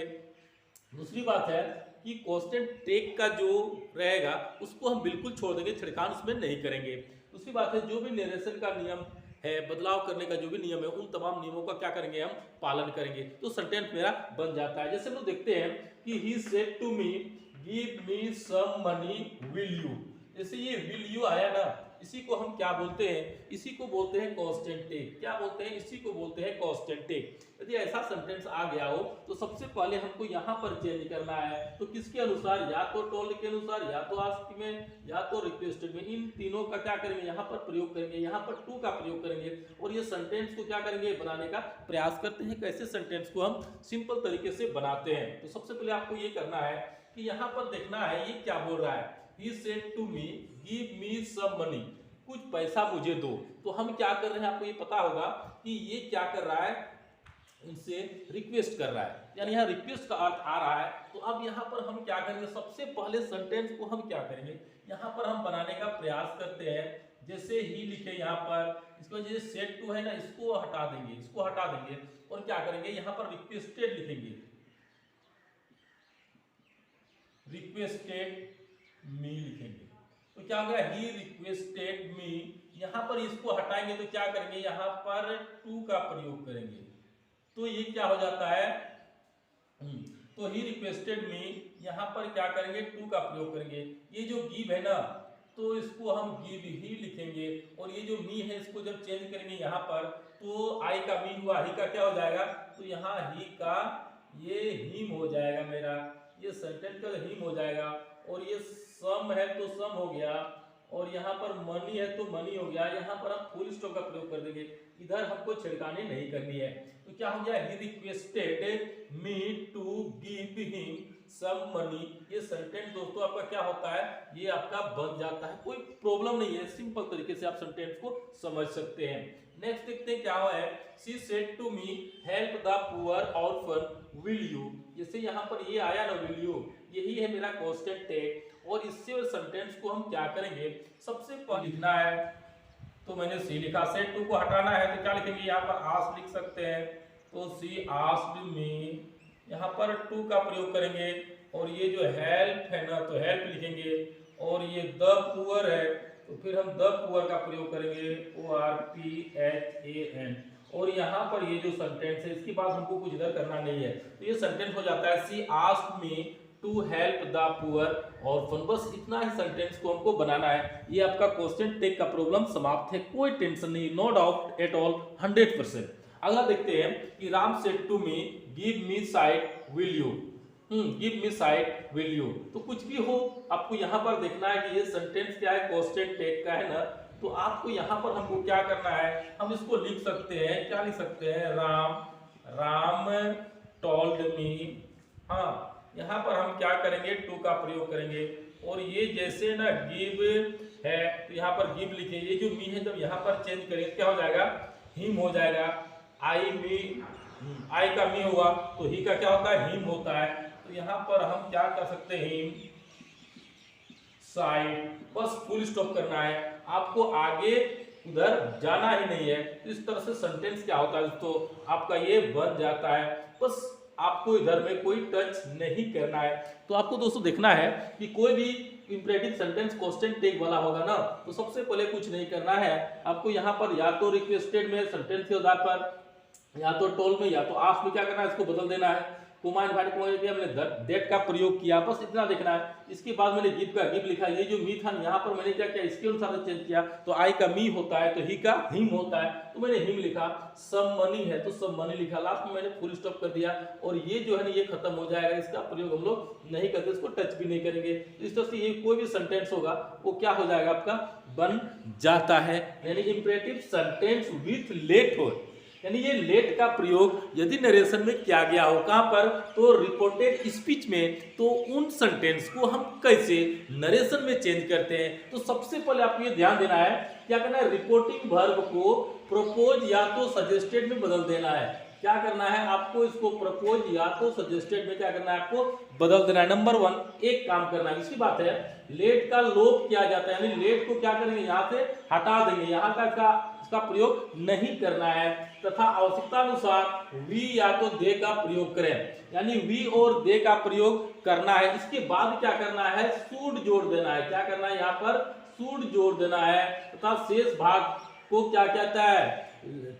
S1: दूसरी बात है कि कॉन्स्टेंट टेक का जो रहेगा उसको हम बिल्कुल छोड़ देंगे, छिड़कान उसमें नहीं करेंगे। दूसरी बात है जो भी नरेशन का नियम है, बदलाव करने का जो भी नियम है, उन तमाम नियमों का क्या करेंगे, हम पालन करेंगे, तो सेंटेंस मेरा बन जाता है। जैसे हम लोग देखते हैं कि he said to me give me some money will you, जैसे ये विल यू आया ना, इसी को हम क्या बोलते हैं, इसी को बोलते हैं कांस्टेंट टेक। क्या बोलते हैं, इसी को बोलते हैं कांस्टेंट टेक। यदि ऐसा सेंटेंस आ गया हो तो सबसे पहले हमको यहाँ पर चेंज करना है, तो किसके अनुसार, या तो टोल्ड के अनुसार, या तो आस्क में, या तो रिक्वेस्टेड में, इन तीनों का क्या करेंगे, यहाँ पर प्रयोग करेंगे, यहाँ पर टू का प्रयोग करेंगे और ये सेंटेंस को क्या करेंगे, बनाने का प्रयास करते हैं। कैसे सेंटेंस को हम सिंपल तरीके से बनाते हैं, तो सबसे पहले आपको ये करना है कि यहाँ पर देखना है ये क्या बोल रहा है। He said to me, give me some money, कुछ पैसा मुझे दो। तो हम क्या कर रहे हैं, आपको ये पता होगा कि ये क्या कर रहा है, इनसे रिक्वेस्ट कर रहा है, यानी यहाँ रिक्वेस्ट का अर्थ आ रहा है। तो अब यहाँ पर हम क्या करेंगे, सबसे पहले सेंटेंस को हम क्या करेंगे, यहाँ पर हम बनाने का प्रयास करते हैं। जैसे ही लिखे यहाँ पर, इसको जैसे सेड टू है ना, इसको हटा देंगे, इसको हटा देंगे और क्या करेंगे, यहाँ पर रिक्वेस्टेड लिखेंगे, रिक्वेस्टेड मी लिखेंगे। तो क्या होगा, ही रिक्वेस्टेड मी, यहां पर इसको हटाएंगे तो क्या करेंगे, यहां पर टू का प्रयोग करेंगे, तो ये क्या हो जाता है, तो ही रिक्वेस्टेड मी, यहां पर क्या करेंगे, टू का प्रयोग करेंगे। ये जो गिव है ना, तो इसको हम गिव ही लिखेंगे और ये जो मी है इसको जब चेंज करेंगे यहाँ पर, तो आई का मी हुआ, ही का क्या हो जाएगा, तो यहाँ ही का ये हिम हो जाएगा मेरा, ये सेंटेंस का हिम हो जाएगा। और ये सम है तो सम हो गया, और यहाँ पर मनी है तो मनी हो गया। यहाँ पर हम फुल स्टॉप का प्रयोग कर देंगे, इधर हमको छिड़कानी नहीं करनी है। तो क्या हो गया, he requested me to give him some money. ये सेंटेंस दोस्तों आपका क्या होता है, ये आपका बन जाता है, कोई प्रॉब्लम नहीं है, सिंपल तरीके से आप सेंटेंस को समझ सकते हैं। नेक्स्ट देखते हैं क्या हुआ है, she said to me help the poor orphan will you. जैसे यहाँ पर ये आया ना विल यू, यही है मेरा कांस्टेंट टेक, और इससे और सेंटेंस को हम क्या करेंगे, सबसे पहले लिखना है, तो मैंने सी लिखा, सेड टू को हटाना है तो क्या लिखेंगे, यहाँ पर आस्क लिख सकते हैं, तो सी आस्क्ड मी, यहाँ पर टू का प्रयोग करेंगे, और ये जो हेल्प है ना तो हेल्प लिखेंगे, और ये द पुअर है तो फिर हम द पुअर का प्रयोग करेंगे, ORPHAN, और यहाँ पर ये जो सेंटेंस है इसके बाद हमको कुछ इधर करना नहीं है, तो ये सेंटेंस हो जाता है, she asked me to help the poor orphan. बस इतना ही सेंटेंस को हमको बनाना है। ये आपका क्वेश्चन टेक का प्रॉब्लम समाप्त है, कोई टेंशन नहीं, नो डाउट एट ऑल, 100%। अगला देखते हैं कि Ram said to me give me sight will you, give me sight will you. तो कुछ भी हो आपको यहाँ पर देखना है कि ये सेंटेंस क्या है, क्वेश्चन टेक का है ना, तो आपको यहाँ पर हमको क्या करना है, हम इसको लिख सकते हैं, क्या लिख सकते हैं, राम टोल्ड मी। हाँ, यहाँ पर हम क्या करेंगे, टू का प्रयोग करेंगे, और ये जैसे ना गिव है तो यहाँ पर गिव लिखे, ये जो मी है जब यहाँ पर चेंज करेंगे क्या हो जाएगा, हिम हो जाएगा, आई मी, आई का मी हुआ तो ही का क्या होता है, हिम होता है। तो यहाँ पर हम क्या कर सकते हैं, हिम साइड, बस फुल स्टॉप करना है, आपको आगे उधर जाना ही नहीं है। तो इस तरह से सेंटेंस क्या होता है दोस्तों, आपका ये बन जाता है, बस आपको इधर में कोई टच नहीं करना है। तो आपको दोस्तों देखना है कि कोई भी इंपरेटिव सेंटेंस क्वेश्चन टेक वाला होगा ना, तो सबसे पहले कुछ नहीं करना है, आपको यहाँ पर या तो रिक्वेस्टेड में सेंटेंस के आधार पर, या तो टोल में, या तो आस्क में क्या करना है, इसको बदल देना है। कुमा इन्वाइटेड को हमने दैट का प्रयोग किया, बस इतना देखना है। इसके बाद मैंने गिव का गिव लिखा, ये जो मी था यहाँ पर मैंने क्या किया, इसके अनुसार चेंज किया, तो आई का मी होता है तो ही का हिम होता है, तो मैंने हिम लिखा। सब मनी है तो सब मनी लिखा, लास्ट में मैंने फुल स्टॉप कर दिया, और ये जो है ना ये खत्म हो जाएगा, इसका प्रयोग हम लोग नहीं करते, इसको टच भी नहीं करेंगे। तो इस तरह से ये कोई भी सेंटेंस होगा वो क्या हो जाएगा, आपका बन जाता है, यानी इंपरेटिव सेंटेंस विथ लेट हो, यानी ये लेट का प्रयोग यदि नरेशन में किया गया हो, कहां पर, तो रिपोर्टेड स्पीच में, तो उन सेंटेंस को हम कैसे नरेशन में चेंज करते हैं। तो सबसे पहले आपको ये ध्यान देना है, क्या करना है, रिपोर्टिंग वर्ब को प्रोपोज या तो सजेस्टेड में बदल देना है। क्या करना है आपको, इसको प्रपोज या तो सजेस्टेड में क्या करना है आपको बदल देना है। नंबर 1 एक काम करना है, इसकी बात है लेट का लोप किया जाता है, यानी लेट को क्या करेंगे यहाँ से हटा देंगे, यहाँ का इसका प्रयोग नहीं करना है, तथा आवश्यकता अनुसार वी या तो दे का प्रयोग करें, यानी वी और दे का प्रयोग करना है। इसके बाद क्या करना है, शुड जोड़ देना है, क्या करना है यहाँ पर शुड जोड़ देना है, तथा शेष भाग को क्या कहता है,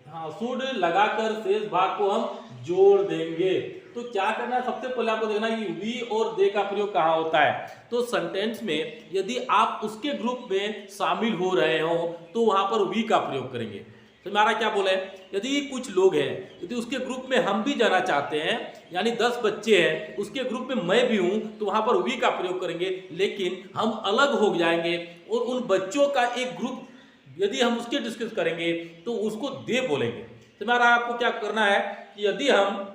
S1: हाँ शुड लगाकर शेष भाग को हम जोड़ देंगे। तो क्या करना है, सबसे पहले आपको देखना है कि वी और दे का प्रयोग कहाँ होता है। तो सेंटेंस में यदि आप उसके ग्रुप में शामिल हो रहे हो तो वहां पर वी का प्रयोग करेंगे। तो हमारा क्या बोला है, यदि कुछ लोग हैं, यदि उसके ग्रुप में हम भी जाना चाहते हैं, यानी 10 बच्चे हैं, उसके ग्रुप में मैं भी हूं, तो वहां पर वी का प्रयोग करेंगे, लेकिन हम अलग हो जाएंगे और उन बच्चों का एक ग्रुप यदि हम उसके डिस्कस करेंगे तो उसको दे बोलेंगे। तो हमारा आपको क्या करना है कि यदि हम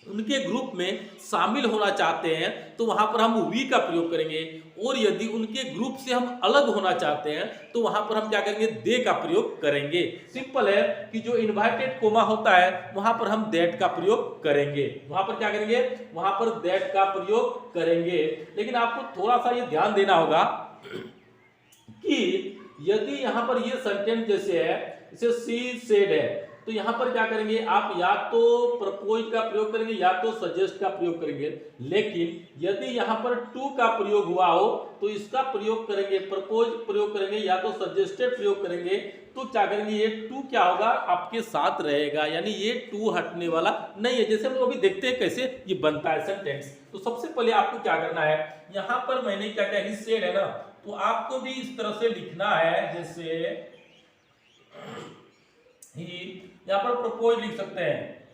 S1: उनके ग्रुप में शामिल होना चाहते हैं तो वहां पर हम वी का प्रयोग करेंगे, और यदि उनके ग्रुप से हम अलग होना चाहते हैं तो वहां पर हम क्या करेंगे, दे का प्रयोग करेंगे। सिंपल है कि जो इन्वर्टेड कोमा होता है वहां पर हम दैट का प्रयोग करेंगे, वहां पर क्या करेंगे, वहां पर दैट का प्रयोग करेंगे। लेकिन आपको थोड़ा सा ये ध्यान देना होगा कि यदि यहां पर ये सेंटेंस जैसे है, जैसे सी सेड है, तो यहां पर क्या करेंगे आप, या तो प्रपोज का प्रयोग करेंगे या तो सजेस्ट का प्रयोग करेंगे। लेकिन यदि यहां पर टू का प्रयोग हुआ हो तो इसका प्रयोग करेंगे, प्रपोज प्रयोग करेंगे या तो सजेस्टेड प्रयोग करेंगे। तो क्या करेंगे, ये टू क्या होगा आपके साथ रहेगा, यानी ये टू हटने वाला नहीं है। जैसे हम लोग अभी देखते हैं कैसे ये बनता है सेंटेंस। तो सबसे पहले आपको क्या करना है, यहां पर मैंने क्या क्या ही सेड है ना, तो आपको भी इस तरह से लिखना है, जैसे ही यहां पर प्रपोज लिख सकते हैं,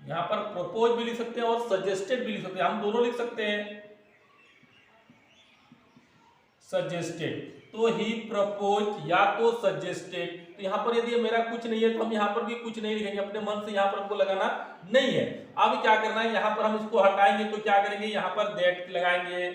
S1: यहां पर प्रपोज भी लिख सकते हैं और सजेस्टेड भी लिख सकते हैं, हम दोनों लिख सकते हैं सजेस्टेड। तो ही प्रपोज या तो सजेस्टेड, तो यहां पर यदि मेरा कुछ नहीं है तो हम यहां पर भी कुछ नहीं लिखेंगे, अपने मन से यहां पर हमको लगाना नहीं है। अब क्या करना है, यहां पर हम इसको हटाएंगे तो क्या करेंगे, यहां पर दैट लगाएंगे,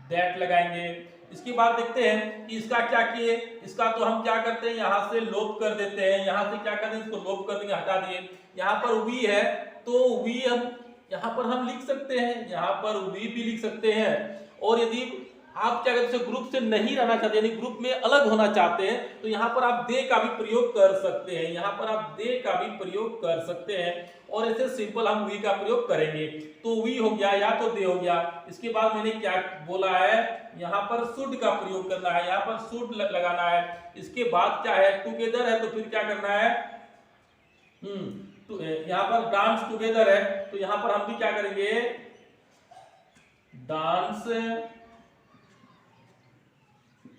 S1: दैट लगाएंगे। इसके बाद देखते हैं कि इसका क्या किए, इसका तो हम क्या करते हैं, यहां से लोप कर देते हैं, यहां से क्या करते हैं, इसको लोप कर देंगे, हटा दिए। यहां पर वी है तो वी हम यहां पर हम लिख सकते हैं, यहां पर वी भी लिख सकते हैं। और यदि आप क्या कहते हैं ग्रुप से नहीं रहना चाहते, यानी ग्रुप में अलग होना चाहते हैं, तो यहां पर आप दे का भी प्रयोग कर सकते हैं, यहां पर आप दे का भी प्रयोग कर सकते हैं। और ऐसे सिंपल हम वी का प्रयोग करेंगे। तो वी हो गया या तो दे हो गया। इसके बाद मैंने क्या बोला है, यहां पर शुड का प्रयोग करना है, यहां पर शुड लगाना है। इसके बाद क्या है, टुगेदर है तो फिर क्या करना है, तो यहां पर डांस टुगेदर है तो यहां पर हम भी क्या करेंगे, डांस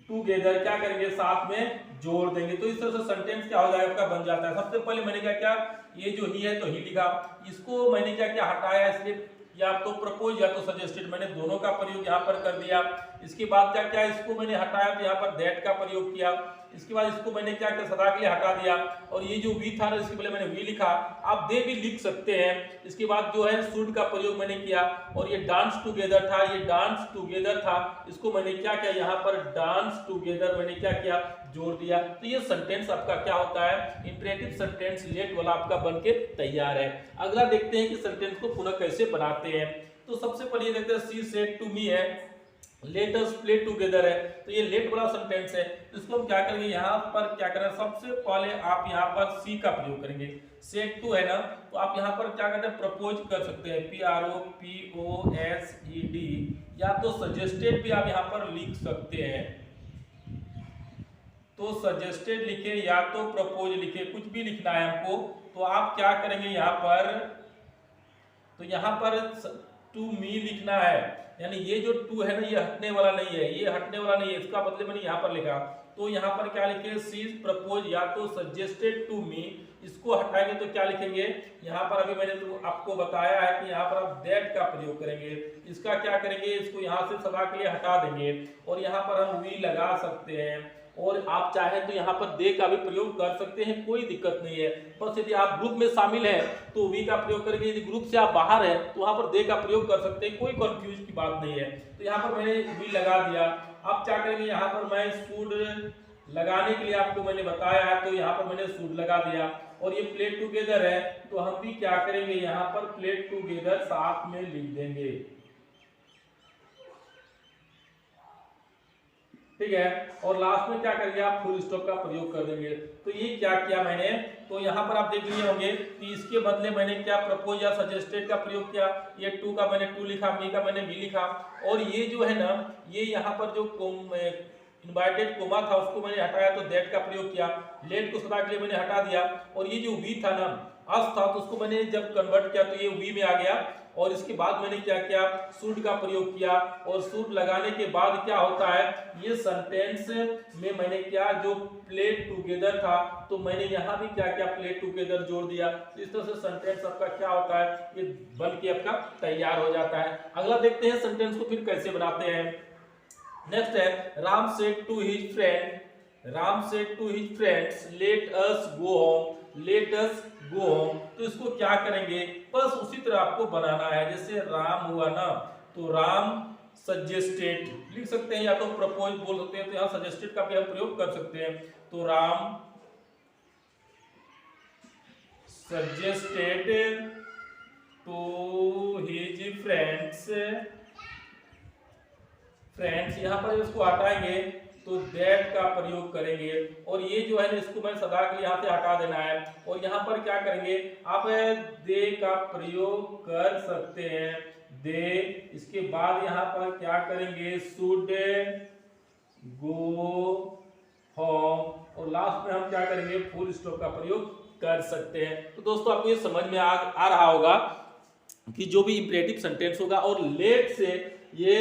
S1: टुगेदर क्या करेंगे, साथ में जोड़ देंगे। तो इस तरह से सेंटेंस क्या हो जाएगा आपका, बन जाता है। सबसे पहले मैंने क्या किया, ये जो ही है तो ही लिखा, इसको मैंने क्या किया, हटाया, इसलिए या तो प्रपोज या तो सजेस्टेड, मैंने दोनों का प्रयोग यहाँ पर कर दिया। इसके बाद क्या किया, इसको मैंने हटाया तो यहाँ पर दैट का प्रयोग किया। इसके बाद इसको मैंने क्या किया, सदा के लिए हटा दिया, और ये जो वी था ना इसके पहले मैंने वी लिखा, आप दे भी लिख सकते हैं। इसके बाद जो है शुड का प्रयोग मैंने किया, और ये डांस टुगेदर था, ये डांस टुगेदर था, इसको मैंने क्या किया, यहाँ पर डांस टुगेदर मैंने क्या किया, जोड़ दिया। तो ये सेंटेंस आपका क्या होता है, इंपरेटिव सेंटेंस लेट वाला आपका बनके तैयार है। अगला देखते हैं कि सेंटेंस को पुनः कैसे बनाते हैं। तो सबसे पहले ये देखते हैं, शी सेड टू मी है, लेट अस प्ले टुगेदर है, तो ये लेट वाला सेंटेंस है। तो इसको हम क्या करेंगे, यहाँ पर क्या करें, सबसे पहले आप यहाँ पर सी का प्रयोग करेंगे। सेड टू है ना, तो आप यहाँ पर क्या करते हैं, प्रपोज कर सकते हैं, PROPOSED, या तो सजेस्टेड भी आप यहाँ पर लिख सकते हैं। तो सजेस्टेड लिखे या तो प्रपोज लिखे, कुछ भी लिखना है हमको। तो आप क्या करेंगे, यहाँ पर तो यहाँ पर टू मी लिखना है, यानी ये जो टू है ना ये हटने वाला नहीं है, ये हटने वाला नहीं है, इसका बदले मैंने यहाँ पर लिखा। तो यहाँ पर क्या लिखे, शी प्रपोज या तो सजेस्टेड टू मी, इसको हटाएंगे तो क्या लिखेंगे, यहाँ पर अभी मैंने तो आपको बताया है कि यहाँ पर आप दैट का प्रयोग करेंगे। इसका क्या करेंगे, इसको यहाँ से सदा के लिए हटा देंगे, और यहाँ पर हम वी लगा सकते हैं। और आप चाहें तो यहाँ पर दे का भी प्रयोग कर सकते हैं, कोई दिक्कत नहीं है। बस यदि आप ग्रुप में शामिल हैं तो वी का प्रयोग करेंगे, यदि ग्रुप से आप बाहर हैं तो वहां पर दे का प्रयोग कर सकते हैं, कोई कंफ्यूज की बात नहीं है। तो यहाँ पर मैंने वी लगा दिया। अब क्या करेंगे, यहाँ पर मैं शुड लगाने के लिए आपको मैंने बताया है, तो यहाँ पर मैंने शुड लगा दिया। और ये प्लेड टुगेदर है, तो हम भी क्या करेंगे, यहाँ पर प्लेड टुगेदर साथ में लिख देंगे, ठीक है। और लास्ट में क्या करेंगे, आप फुल स्टॉप का प्रयोग कर देंगे। तो ये क्या किया मैंने, तो यहाँ पर आप देख लिए होंगे कि इसके बदले मैंने क्या प्रपोज या सजेस्टेड का प्रयोग किया। ये टू का मैंने टू लिखा, मी का मैंने मी लिखा। और ये जो है ना, ये यहाँ पर जो इनवाइटेड कोमा था उसको मैंने हटाया तो दैट का प्रयोग किया। लेट को सदा के लिए मैंने हटा दिया। और ये जो वी था ना, अस था, तो उसको मैंने जब कन्वर्ट किया तो ये वी में आ गया। और इसके बाद मैंने क्या किया, शुड का प्रयोग किया। और शुड लगाने के बाद क्या होता है, ये सेंटेंस में मैंने क्या, जो प्लेड टुगेदर था तो मैंने यहाँ भी क्या किया, प्लेड टुगेदर जोड़ दिया। इस तरह से सेंटेंस आपका क्या होता है, ये बन के आपका तैयार हो जाता है। अगला देखते हैं सेंटेंस को फिर कैसे बनाते हैं। नेक्स्ट है, Ram said to his friend, Ram said to his friends let us go home, let us go home. तो इसको क्या करेंगे, बस उसी तरह आपको बनाना है। जैसे राम हुआ ना, तो राम सजेस्टेड लिख सकते हैं, या तो प्रपोज बोल सकते हैं, तो यहाँ सजेस्टेड का भी हम प्रयोग कर सकते हैं। तो Ram suggested to his friends, friends यहाँ पर इसको हटाएंगे तो दैट का प्रयोग करेंगे। और ये जो है इसको मैं सदा के लिए यहाँ से हटा देना है। और यहाँ पर क्या करेंगे, आप दे का प्रयोग कर सकते हैं, दे। इसके बाद यहाँ पर क्या करेंगे, शुड गो होम। और लास्ट में हम क्या करेंगे, फुल स्टॉप का प्रयोग कर सकते हैं। तो दोस्तों आपको ये समझ में आ रहा होगा कि जो भी इंपरेटिव सेंटेंस होगा और लेट से ये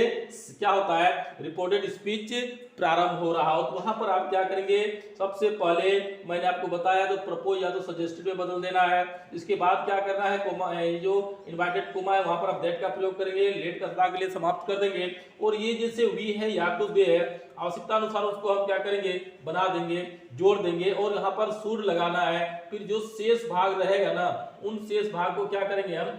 S1: क्या होता है, रिपोर्टेड स्पीच प्रारंभ हो रहा हो, तो वहां पर आप क्या करेंगे, सबसे पहले मैंने आपको बताया तो प्रपोज या तो सजेस्टेड में बदल देना है। इसके बाद क्या करना है, कोमा, जो इनवाइटेड कोमा है वहां पर आप दैट का प्रयोग करेंगे, लेट का सदा के लिए समाप्त कर देंगे। और ये जैसे वी है या तो बे है, आवश्यकता अनुसार उसको हम क्या करेंगे, बना देंगे, जोड़ देंगे। और यहाँ पर शुड लगाना है। फिर जो शेष भाग रहेगा ना, उन शेष भाग को क्या करेंगे, हम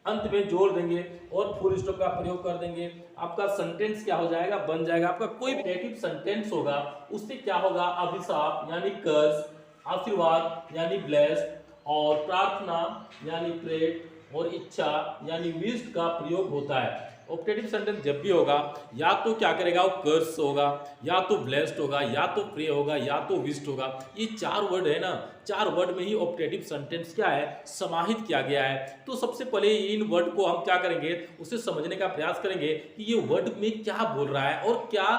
S1: अंत में जोड़ देंगे और फुल स्टॉप का प्रयोग कर देंगे। आपका सेंटेंस क्या हो जाएगा, बन जाएगा। आपका कोई भी नेगेटिव सेंटेंस होगा उससे क्या होगा, अभिशाप यानी कर्स, आशीर्वाद यानी ब्लेस्ड, और प्रार्थना यानी प्रेड, और इच्छा यानी विश्ड का प्रयोग होता है। ऑप्टेटिव सेंटेंस जब भी होगा, या तो क्या करेगा, वो कर्स होगा, या तो ब्लेस्ड होगा, या तो प्रे होगा, या तो विश्ड होगा। ये चार वर्ड है ना, चार वर्ड में ही ऑप्टेटिव सेंटेंस क्या है, समाहित किया गया है। तो सबसे पहले इन वर्ड को हम क्या करेंगे, उसे समझने का प्रयास करेंगे कि ये वर्ड में क्या बोल रहा है और क्या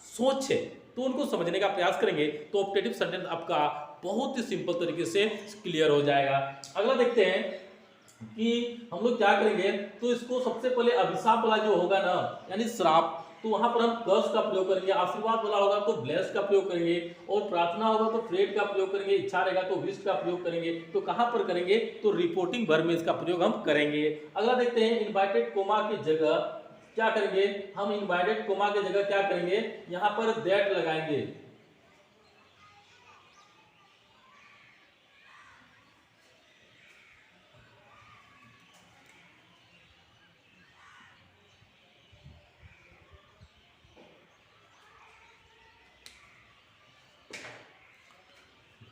S1: सोच है, तो उनको समझने का प्रयास करेंगे। तो ऑप्टेटिव सेंटेंस आपका बहुत ही सिंपल तरीके से क्लियर हो जाएगा। अगला देखते हैं कि हम लोग क्या करेंगे, तो इसको सबसे पहले अभिशाप वाला जो होगा ना, यानी श्राप, तो वहां पर हम कर्स का प्रयोग करेंगे। आशीर्वाद वाला होगा तो ब्लेस का प्रयोग करेंगे, और प्रार्थना होगा तो प्रेड का प्रयोग करेंगे, इच्छा रहेगा तो विश का प्रयोग करेंगे। तो कहां पर करेंगे, तो रिपोर्टिंग वर्ब में इसका प्रयोग हम करेंगे। अगला देखते हैं, इनवाइटेड कोमा की जगह क्या करेंगे, हम इनवाइटेड कोमा की जगह क्या करेंगे, यहां पर दैट लगाएंगे।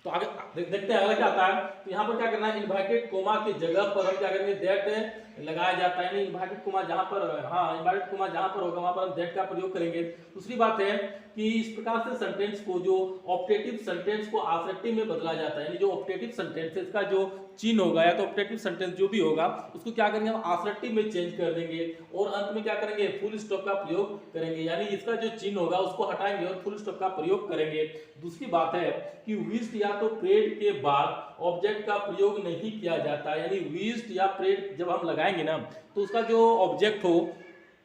S1: तो आगे देखते हैं अगला क्या आता है। तो यहाँ पर क्या करना है, इनवाइटेड कोमा की जगह पर हम क्या करेंगे, दैट लगाया जाता है। यानी इनवाइटेड कोमा जहाँ पर, हाँ इनवाइटेड कोमा जहाँ पर होगा वहाँ पर हम दैट का प्रयोग करेंगे। दूसरी बात है कि इस प्रकार से सेंटेंस को, जो ऑप्टेटिव सेंटेंस को आसर्टिव में बदला जाता है। यानी जो ऑप्टेटिव सेंटेंस है इसका जो चिन्ह होगा, या तो ऑप्टेटिव सेंटेंस जो भी होगा उसको क्या करेंगे, हम आसर्टिव में चेंज कर देंगे। और अंत में क्या करेंगे, फुल स्टॉप का प्रयोग करेंगे। यानी इसका जो चिन्ह होगा उसको हटाएंगे और फुल स्टॉप का प्रयोग करेंगे। दूसरी बात है कि विश्ड या तो प्रेड के बाद ऑब्जेक्ट का प्रयोग नहीं किया जाता। यानी विश्ड या प्रेड जब हम लगाएंगे ना, तो उसका जो ऑब्जेक्ट हो,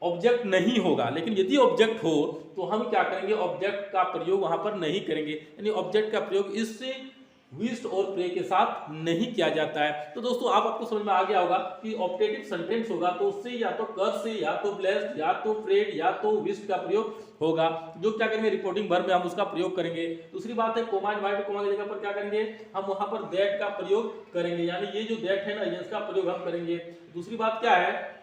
S1: ऑब्जेक्ट नहीं होगा। लेकिन यदि ऑब्जेक्ट हो तो हम क्या करेंगे, ऑब्जेक्ट का प्रयोग वहां पर नहीं करेंगे। यानी ऑब्जेक्ट का प्रयोग इससे विश्ड और प्रे के साथ नहीं किया जाता है। तो दोस्तों आपको समझ में आ गया होगा कि ऑप्टेटिव सेंटेंस होगा तो उससे या तो कर्स से, या तो ब्लेस्ड, या तो प्रेड, या तो विश्ड का प्रयोग होगा। जो क्या करेंगे, रिपोर्टिंग वर्ब में हम उसका प्रयोग करेंगे। दूसरी बात है, कोमा इनवाइटेड कोमा की जगह पर क्या करेंगे, हम वहां पर दैट का प्रयोग करेंगे। यानी ये जो दैट है ना, इसका प्रयोग हम करेंगे। दूसरी बात क्या है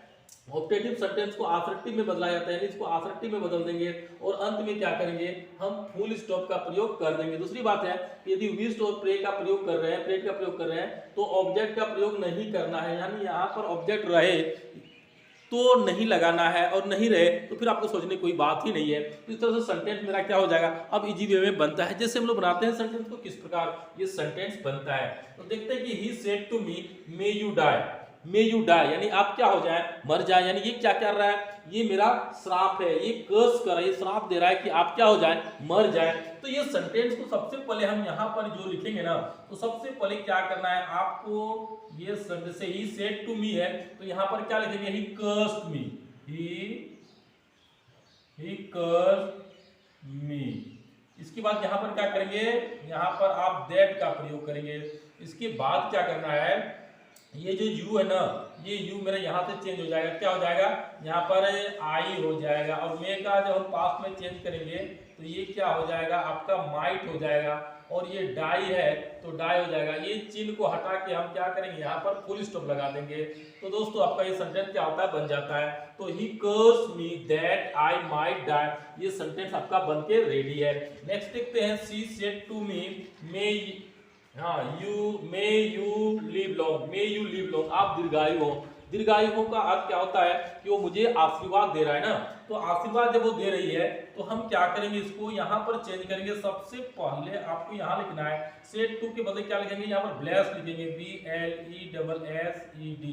S1: ऑब्जेक्टिव सेंटेंस को आसक्टिव में बदला जाता है, यानी इसको आसक्टिव में बदल देंगे और अंत में क्या करेंगे, हम फुल स्टॉप का प्रयोग कर देंगे। दूसरी बात है, यदि विस्ट और प्रे का प्रयोग कर रहे हैं, प्रेड का प्रयोग कर रहे हैं, तो ऑब्जेक्ट का प्रयोग नहीं करना है, यानी यहाँ पर ऑब्जेक्ट रहे तो नहीं लगाना है और नहीं रहे तो फिर आपको सोचने की कोई बात ही नहीं है। तो इस तरह से सेंटेंस मेरा क्या हो जाएगा, अब इजी वे में बनता है। जैसे हम लोग बनाते हैं सेंटेंस को, किस प्रकार ये सेंटेंस बनता है, तो देखते हैं कि he said to me may you die, may you die यानी आप क्या हो जाए, मर जाए। यानी ये क्या कर रहा है, ये मेरा श्राप है, ये कर्स कर रहा है, ये श्राप दे रहा है कि आप क्या हो जाए, मर जाए। तो ये सेंटेंस को सबसे पहले हम यहाँ पर जो लिखेंगे ना, तो सबसे पहले क्या करना है आपको, ये जैसे ही सेड टू मी है तो यहाँ पर क्या लिखेंगे, ही कर्स्ड मी, ही कर्स्ड मी। इसके बाद यहाँ पर क्या करेंगे, यहाँ पर आप दैट का प्रयोग करेंगे। इसके बाद क्या करना है, ये जो यू है ना, ये यू मेरा यहाँ से चेंज हो जाएगा, क्या हो जाएगा, यहाँ पर आई हो जाएगा, और मे का जब हम पास्ट में चेंज करेंगे तो ये क्या हो जाएगा, आपका माइट हो जाएगा, और ये डाई है तो डाई हो जाएगा। ये चिन्ह को हटा के हम क्या करेंगे, यहाँ पर फुल स्टॉप लगा देंगे। तो दोस्तों आपका ये सेंटेंस क्या होता है, बन जाता है। तो he curse me that I might die, ये सेंटेंस आपका बन के रेडी है। नेक्स्ट देखते हैं, she said to me may, हाँ may you live long, may you live long, आप दीर्घायु हो। दीर्घायु हो का अर्थ क्या होता है कि वो मुझे आशीर्वाद दे रहा है ना, तो आशीर्वाद जब वो दे रही है तो हम क्या करेंगे, इसको यहाँ पर चेंज करेंगे। सबसे पहले आपको यहाँ लिखना है, सेड टू के बदले क्या लिखेंगे, यहाँ पर ब्लेस्ड लिखेंगे, BLESSED,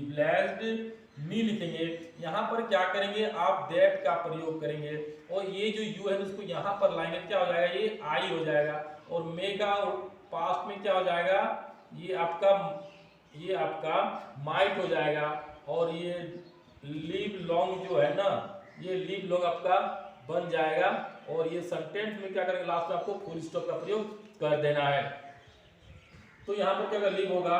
S1: ब्लेस्ड मी लिखेंगे। यहाँ पर क्या करेंगे, आप दैट का प्रयोग करेंगे, और ये जो यू है इसको यहाँ पर लाएंगे, क्या हो जाएगा, ये आई हो जाएगा, और मे का पास्ट में क्या हो जाएगा, ये आपका माइट हो जाएगा, और ये लिव लॉन्ग जो है ना, ये लिव लॉन्ग आपका बन जाएगा। और ये सेंटेंस में क्या करेंगे, लास्ट में आपको फुल स्टॉप का प्रयोग कर देना है। तो यहाँ पर क्या लिव होगा,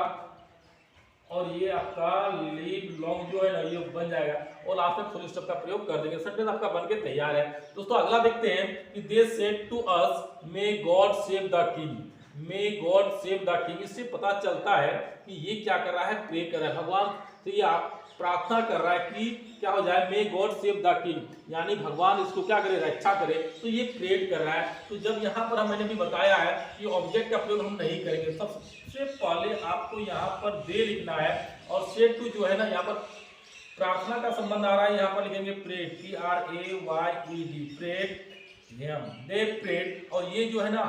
S1: और ये आपका लिव लॉन्ग जो है ना, ये बन जाएगा, और लास्ट में फुल स्टॉप का प्रयोग कर देंगे। सेंटेंस आपका बनके तैयार है। दोस्तों अगला देखते हैं कि they said to us may God save the king, may God save the king. इससे पता चलता है कि ये क्या कर रहा है, प्रे कर रहा है भगवान से, ये आप प्रार्थना कर रहा है कि क्या हो जाए, मे गॉड सेव द किंग, यानी भगवान इसको क्या करे, रक्षा करे। तो ये प्रेड कर रहा है। तो जब यहाँ पर मैंने भी बताया है कि ऑब्जेक्ट का प्रयोग हम नहीं करेंगे, सबसे पहले आपको यहाँ पर दे लिखना है, और सेड टू जो है ना, यहाँ पर प्रार्थना का संबंध आ रहा है, यहाँ पर लिखेंगे प्रेड, PRAYED, प्रेड, दे प्रेड। और ये जो है ना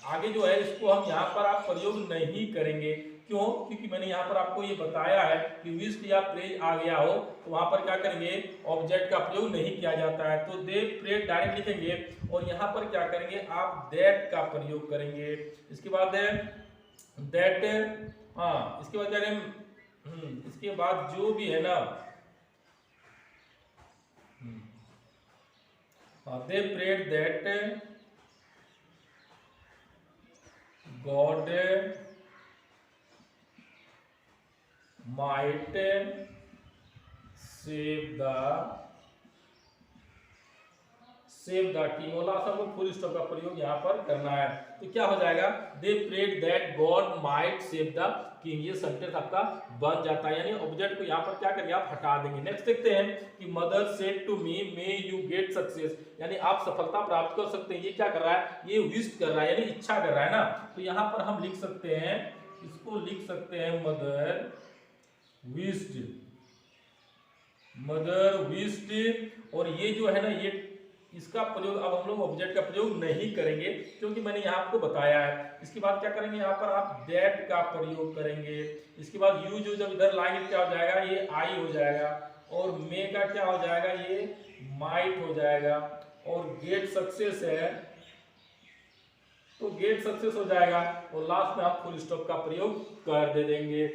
S1: आगे जो है, इसको हम यहाँ पर आप प्रयोग नहीं करेंगे। क्यों, क्योंकि मैंने यहाँ पर आपको ये बताया है कि विश या प्रेज आ गया हो तो वहां पर क्या करेंगे, ऑब्जेक्ट का प्रयोग नहीं किया जाता है। तो दे प्रेड डायरेक्ट लिखेंगे, और यहाँ पर क्या करेंगे, आप दैट का प्रयोग करेंगे। इसके बाद दैट, हाँ इसके बाद क्या करें, इसके बाद जो भी है ना, they prayed that God might save the king, और लास्ट में फुल स्टॉप का प्रयोग यहाँ पर करना है। तो क्या हो जाएगा, they prayed that God might save the king, ये सेंटेंस आपका बन जाता है। यानी ऑब्जेक्ट को यहाँ पर क्या करेंगे, आप हटा देंगे। नेक्स्ट देखते हैं कि mother said to me may you get success, यानी आप सफलता प्राप्त कर सकते हैं। ये क्या कर रहा है, ये विश कर रहा है, यानी इच्छा कर रहा है ना। तो यहाँ पर हम लिख सकते हैं, इसको लिख सकते हैं मदर विश्ड, मदर विश्ड। और ये जो है ना, ये इसका प्रयोग अब हम लोग ऑब्जेक्ट का प्रयोग नहीं करेंगे, क्योंकि मैंने यहाँ आपको बताया है। इसके बाद क्या करेंगे, यहाँ पर आप दैट का प्रयोग करेंगे। इसके बाद यू जो जब इधर लाएंगे क्या हो जाएगा, ये आई हो जाएगा, और मे का क्या हो जाएगा, ये माइट हो जाएगा, और गेट सक्सेस है तो गेट सक्सेस हो जाएगा, और लास्ट में आप फुल स्टॉप का प्रयोग कर दे देंगे।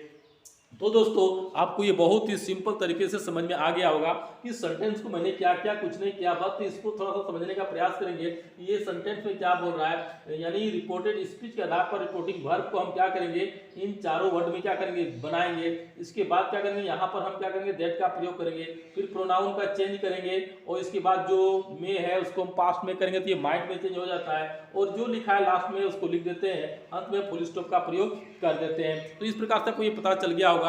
S1: तो दोस्तों आपको ये बहुत ही सिंपल तरीके से समझ में आ गया होगा कि सेंटेंस को मैंने क्या क्या कुछ नहीं किया, बस इसको थोड़ा सा समझने का प्रयास करेंगे कि ये सेंटेंस में क्या बोल रहा है। यानी रिपोर्टेड स्पीच के आधार पर रिपोर्टिंग वर्ब को हम क्या करेंगे, इन चारों वर्ड में क्या करेंगे, बनाएंगे। इसके बाद क्या करेंगे, यहाँ पर हम क्या करेंगे, दैट का प्रयोग करेंगे, फिर प्रोनाउन का चेंज करेंगे, और इसके बाद जो मे है उसको हम पास्ट में करेंगे तो ये माइट में चेंज हो जाता है, और जो लिखा है लास्ट में उसको लिख देते हैं, अंत में फुल स्टॉप का प्रयोग कर देते हैं। तो इस प्रकार से आपको ये पता चल गया होगा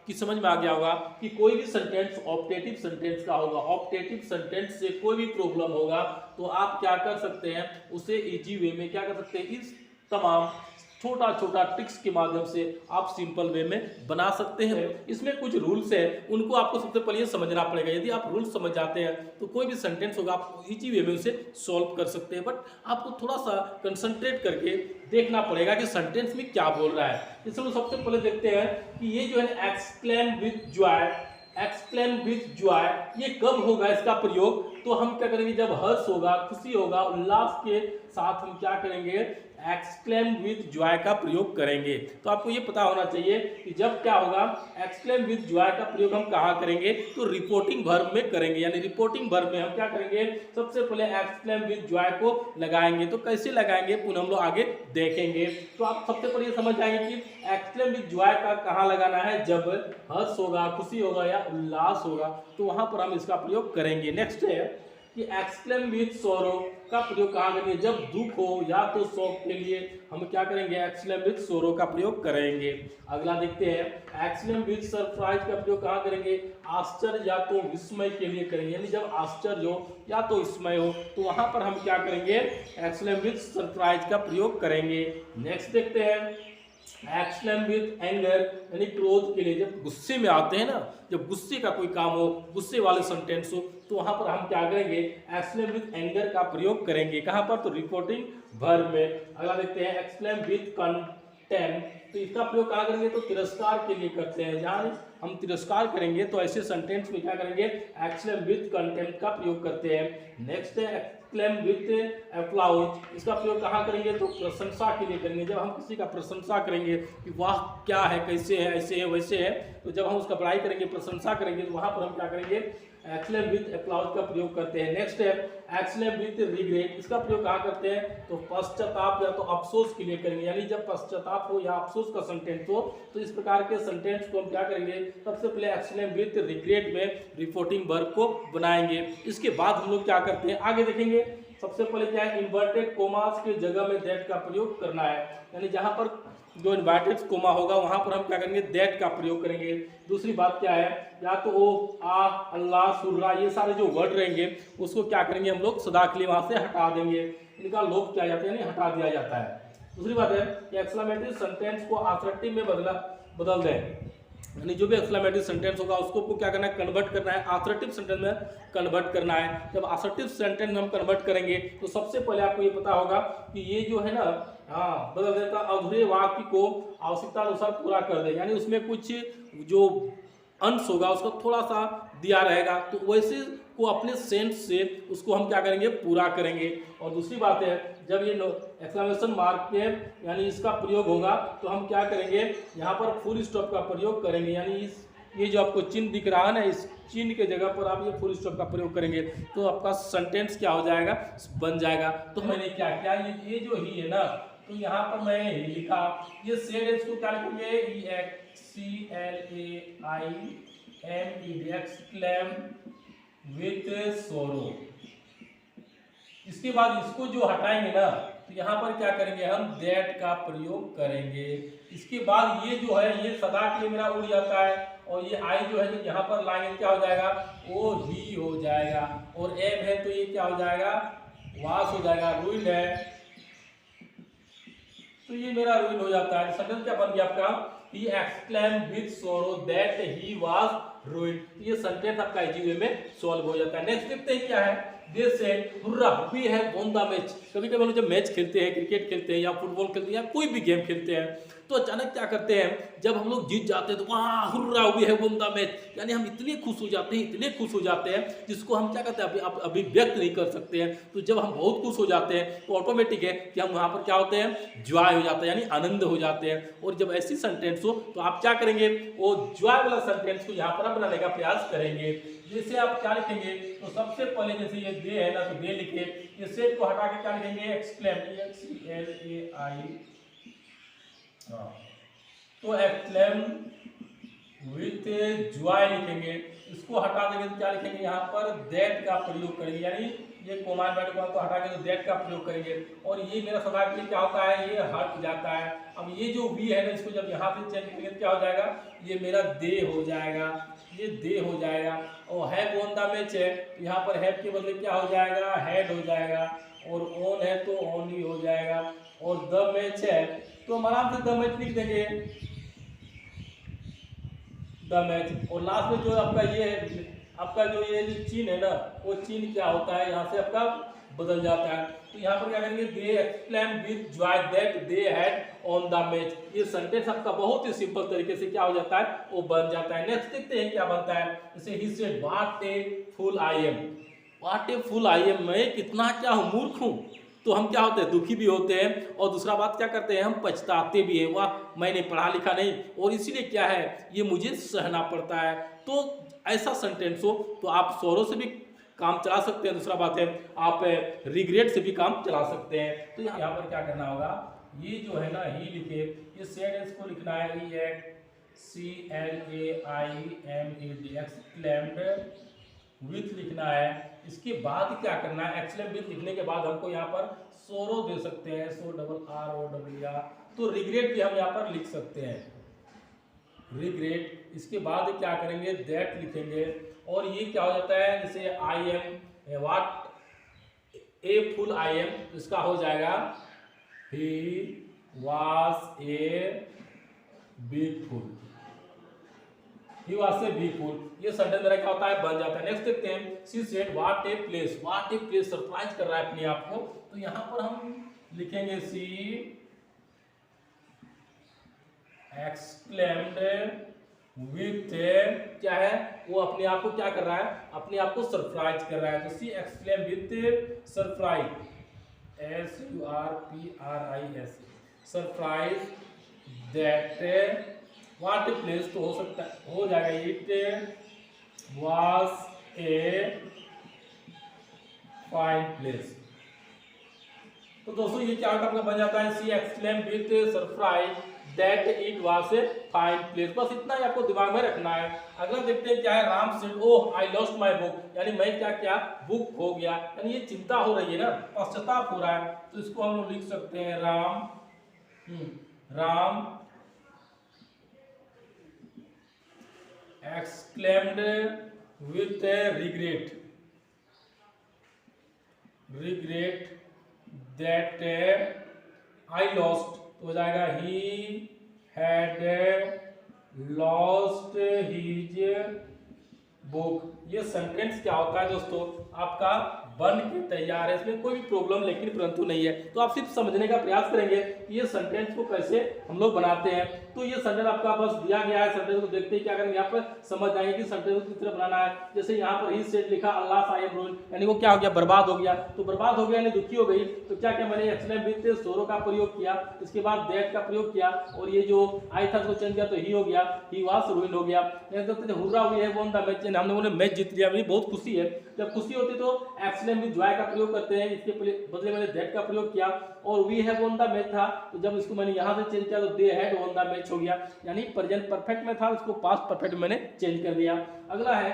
S1: कि समझ में आ गया होगा कि कोई भी सेंटेंस ऑप्टेटिव सेंटेंस का होगा, ऑप्टेटिव सेंटेंस से कोई भी प्रॉब्लम होगा तो आप क्या कर सकते हैं, उसे इजी वे में क्या कर सकते हैं, इस तमाम छोटा छोटा ट्रिक्स के माध्यम से आप सिंपल वे में बना सकते हैं। इसमें कुछ रूल्स है, उनको आपको सबसे पहले समझना पड़ेगा। यदि आप रूल्स समझ जाते हैं तो कोई भी सेंटेंस होगा आप इजी वे में उसे सॉल्व कर सकते हैं। बट आपको थोड़ा सा कंसंट्रेट करके देखना पड़ेगा कि सेंटेंस में क्या बोल रहा है। इसलिए सबसे पहले देखते हैं कि ये जो है exclaim with Joy, exclaim with Joy ये कब होगा इसका प्रयोग, तो हम क्या करेंगे, जब हर्ष होगा, खुशी होगा, उल्लास के साथ हम क्या करेंगे, एक्सक्लेम विद जॉय का प्रयोग करेंगे। तो आपको ये पता होना चाहिए कि जब क्या होगा, एक्सक्लेम विद जॉय का प्रयोग हम कहाँ करेंगे, तो रिपोर्टिंग वर्ब में करेंगे। यानी रिपोर्टिंग वर्ब में हम क्या करेंगे, सबसे पहले एक्सक्लेम विद जॉय को लगाएंगे। तो कैसे लगाएंगे पुनः हम लोग आगे देखेंगे। तो आप सबसे पहले समझ जाएंगे कि एक्सक्लेम विद जॉय का कहाँ लगाना है, जब हर्ष होगा, खुशी होगा या उल्लास होगा तो वहां पर हम इसका प्रयोग करेंगे। नेक्स्ट है कि एक्सक्लेम विद सोरो का प्रयोग कहाँ करेंगे, जब दुख हो या तो शोक के लिए हम क्या करेंगे, एक्सक्लेम विद सोरो का प्रयोग करेंगे। अगला देखते हैं, एक्सक्लेम विद सरप्राइज का प्रयोग कहाँ करेंगे, आश्चर्य या तो विस्मय के लिए करेंगे। यानी जब आश्चर्य हो या तो विस्मय हो तो वहां पर हम क्या करेंगे, एक्सक्लेम विद सरप्राइज का प्रयोग करेंगे। नेक्स्ट देखते हैं, एक्सक्लेम विद एंगर यानी क्रोध के लिए, जब गुस्से में आते हैं ना, जब गुस्से का कोई काम हो, गुस्से वाले सेंटेंस हो तो वहां पर हम क्या करेंगे, एक्सक्लेम विद एंगर का प्रयोग करेंगे। कहां पर, तो रिपोर्टिंग वर्ब में। अगला देखते हैं, एक्सक्लेम विद कंटेम्प्ट, तो इसका प्रयोग कहां करेंगे, तो तिरस्कार के लिए करते हैं। जहां हम तिरस्कार करेंगे तो ऐसे सेंटेंस में क्या करेंगे, एक्सक्लेम विद कंटेम्प्ट का प्रयोग करते हैं। नेक्स्ट है एक्सक्लेम विद अप्लाउज, इसका प्रयोग कहाँ करेंगे, तो प्रशंसा के लिए करेंगे। जब हम किसी का प्रशंसा करेंगे कि वाह क्या है, कैसे है, ऐसे है, वैसे है, तो जब हम उसका बड़ाई करेंगे, प्रशंसा करेंगे तो वहां पर हम क्या करेंगे, एक्सक्लेम विद अप्लाउज का प्रयोग करते हैं। नेक्स्ट है एक्सक्लेम विद रिग्रेट, इसका प्रयोग कहाँ करते हैं, तो पश्चाताप या तो अफसोस के लिए करेंगे। यानी जब पश्चाताप हो या अफसोस का सेंटेंस हो तो इस प्रकार के सेंटेंस को हम क्या करेंगे, सबसे पहले एक्सक्लेम विद रिग्रेट में रिपोर्टिंग वर्ब को बनाएंगे। इसके बाद हम लोग क्या करते हैं, आगे देखेंगे। सबसे पहले क्या है, इन्वर्टेड कोमास की जगह में दैट का प्रयोग करना है। यानी जहां पर जो इन्वर्टेड कोमा होगा वहां पर हम क्या करेंगे, दैट का प्रयोग करेंगे। दूसरी बात क्या है, या तो ओ, आ, अल्लाह, सुर्रा, ये सारे जो वर्ड रहेंगे उसको क्या करेंगे, हम लोग सदा के लिए वहां से हटा देंगे, इनका लोप किया जाता है, यानी हटा दिया जाता है। दूसरी बात है कि एक्सक्लेमेटरी सेंटेंस को आसर्टिव में बदल दें। यानी जो भी एक्सक्लेमेटरी सेंटेंस होगा उसको क्या करना है, कन्वर्ट करना है, आसर्टिव सेंटेंस में कन्वर्ट करना है। जब आसर्टिव सेंटेंस में हम कन्वर्ट करेंगे तो सबसे पहले आपको ये पता होगा कि ये जो है ना, बदल देता अधूरे वाक्य को आवश्यकता अनुसार पूरा कर दे। यानी उसमें कुछ जो अंश होगा उसको थोड़ा सा दिया रहेगा तो वैसे को अपने सेंस से उसको हम क्या करेंगे, पूरा करेंगे। और दूसरी बात है, जब ये एक्सक्लेमेशन मार्क के यानी इसका प्रयोग होगा तो हम क्या करेंगे, यहाँ पर फुल स्टॉप का प्रयोग करेंगे। यानी ये जो आपको चिन्ह दिख रहा है ना, इस चिन्ह के जगह पर आप ये फुल स्टॉप का प्रयोग करेंगे तो आपका सेंटेंस क्या हो जाएगा, बन जाएगा। तो मैंने क्या किया, ये जो ही है ना, तो यहाँ पर मैंने ही लिखा, ये सेड इसको क्या लिखेंगे, EXCLAIM, एक्सक्लेम विद सोरो। इसके बाद इसको जो हटाएंगे ना तो यहाँ पर क्या करेंगे, हम दैट का प्रयोग करेंगे। इसके बाद ये जो है ये सदा के लिए मेरा उड़ जाता है और ये आई जो है तो यहाँ पर लाएंगे क्या हो जाएगा, ओ ही हो जाएगा। और एम है तो ये क्या हो जाएगा, वास हो जाएगा। रुइन है तो ये मेरा रुइन हो जाता है। सेंटेंस क्या बन गया आपका, he exclaimed with sorrow that he was ruined। ये सेंटेंस आपका इजी वे में सॉल्व हो जाता है। नेक्स्ट देखते हैं क्या है, they said hurrah we have won the match। कभी कभी हम जब मैच खेलते हैं, क्रिकेट खेलते हैं या फुटबॉल खेलते हैं या कोई भी गेम खेलते हैं तो अचानक क्या करते हैं, जब हम लोग जीत जाते हैं तो वाह hurrah we have won the match, यानी हम इतने खुश हो जाते हैं, इतने खुश हो जाते हैं जिसको हम क्या कहते हैं अभी व्यक्त नहीं कर सकते हैं। तो जब हम बहुत खुश हो जाते हैं तो ऑटोमेटिक है कि हम वहाँ पर क्या होते हैं, जॉय हो जाता है, यानी आनंद हो जाते हैं। और जब ऐसी सेंटेंस हो तो आप क्या करेंगे, वो जॉय वाला सेंटेंस को यहाँ पर आप बनाने का प्रयास करेंगे। जैसे आप क्या लिखेंगे, तो सबसे पहले जैसे ये दे है ना तो दे लिखे, ये सेट को हटा के क्या लिखेंगे, एक्सक्लेम, EXCLAI, तो एक्सक्लेम विथ जॉय लिखेंगे। इसको हटा देंगे तो क्या लिखेंगे, यहाँ पर दैट का प्रयोग करेंगे। यानी ये कोमा इन्वर्टेड को हटा के तो दैट का प्रयोग करेंगे, और ये मेरा स्वाभाविक क्या होता है, ये हट जाता है। अब ये जो वी है ना, इसको जब यहाँ पे चेंज करेंगे क्या हो जाएगा, ये मेरा दे हो जाएगा, ये दे हो जाएगा। और हैव ऑन द मैच है, यहाँ पर हैव के बदले क्या हो जाएगा, हैड हो जाएगा, और ऑन है तो ऑन ही हो जाएगा, और द मैच है तो हम आराम से द मैच लिख देंगे, द मैच। और लास्ट में जो आपका ये है, आपका जो ये चिन्ह है ना, वो चिन्ह क्या होता है, यहाँ से आपका बदल जाता है। तो यहाँ पर क्या करेंगे, they exclaim with joy that they had on the match. ये सेंटेंस आपका बहुत ही सिंपल तरीके से क्या हो जाता है, वो बन जाता है। नेक्स्ट देखते हैं क्या बनता है। जैसे he said what a fool I am, what a fool I am, मैं कितना क्या हूँ, मूर्ख हूँ। तो हम क्या होते हैं, दुखी भी होते हैं, और दूसरा बात क्या करते हैं, हम पछताते भी हैं, वाह मैंने पढ़ा लिखा नहीं और इसीलिए क्या है, ये मुझे सहना पड़ता है। तो ऐसा सेंटेंस हो तो आप सौरों से भी काम चला सकते हैं। दूसरा बात है, आप रिग्रेट से भी काम चला सकते हैं। तो यहाँ पर क्या करना होगा, ये जो है ना, ही लिखे, ये सैड को लिखना है, ई एड CLAIMED, एक्सक्लेम्ड विथ लिखना है। इसके बाद क्या करना है, एक्सक्लेम विथ लिखने के बाद हमको यहाँ पर सोरो दे सकते हैं, SORROW, तो रिग्रेट भी हम यहाँ पर लिख सकते हैं, रिग्रेट। इसके बाद क्या करेंगे, दैट लिखेंगे, और ये क्या हो जाता है, जैसे आई am, what a full I am, इसका हो जाएगा ही was a big full, he was a big full. ये सेंटेंस मेरा क्या होता है, बन जाता है। नेक्स्ट देखते हैं, she said what a place, what a place, surprise कर रहा है अपने आप को। तो यहाँ पर हम लिखेंगे शी एक्सक्लेम्ड विथ, क्या है, वो अपने आप को क्या कर रहा है, अपने आप को सरप्राइज कर रहा है। तो she exclaim with surprise, SURPRISE, surprise that what a place, तो हो सकता है, हो जाएगा it was a fine place. तो दोस्तों ये क्या आपका बन जाता है, she exclaim with surprise that it was a fine place. बस इतना ही आपको दिमाग में रखना है। अगला देखते हैं क्या है, Ram said oh I lost my book, यानी मैं क्या क्या बुक हो गया, यानी ये चिंता हो रही है ना, पश्चाताप हो रहा है। तो इसको हम लोग लिख सकते हैं, Ram exclaimed with a regret that I lost, तो हो जाएगा he had lost his book। ये सेंटेंस क्या होता है दोस्तों, आपका बन के तैयार है, इसमें कोई भी प्रॉब्लम लेकिन परंतु नहीं है। तो आप सिर्फ समझने का प्रयास करेंगे कि ये सेंटेंस को कैसे हम लोग बनाते हैं। तो ये सेंटेंस आपका बस दिया गया है, सेंटेंस को देखते ही क्या करेंगे, यहाँ पर समझ जाएंगे कि सेंटेंस को किस तरह बनाना है। जैसे यहाँ पर ही सेड लिखा, अल्लाह आई एम रूइंड, यानी वो क्या हो गया, बर्बाद हो गया। तो बर्बाद हो गया यानी दुखी हो गई। तो क्या क्या मैंने एक्सक्लेम विथ सोरो का प्रयोग किया, इसके बाद दैट का प्रयोग किया, और ये जो आई था उसको चेंज किया तो ही हो गया, ही वाज रूइंड हो गया। हुर्रा हुई है वन द मैच, हमने बोले मैच जीत लिया, मुझे बहुत खुशी है। जब खुशी होती है तो एक्सक्लेम विथ जॉय का प्रयोग करते हैं, इसके बदले मैंने दैट का प्रयोग किया। और we have won the match था, तो जब इसको मैंने यहाँ से चेंज किया तो they had von the match हो गया, यानी प्रेजेंट परफेक्ट में था, उसको पास्ट परफेक्ट में मैंने चेंज कर दिया। अगला है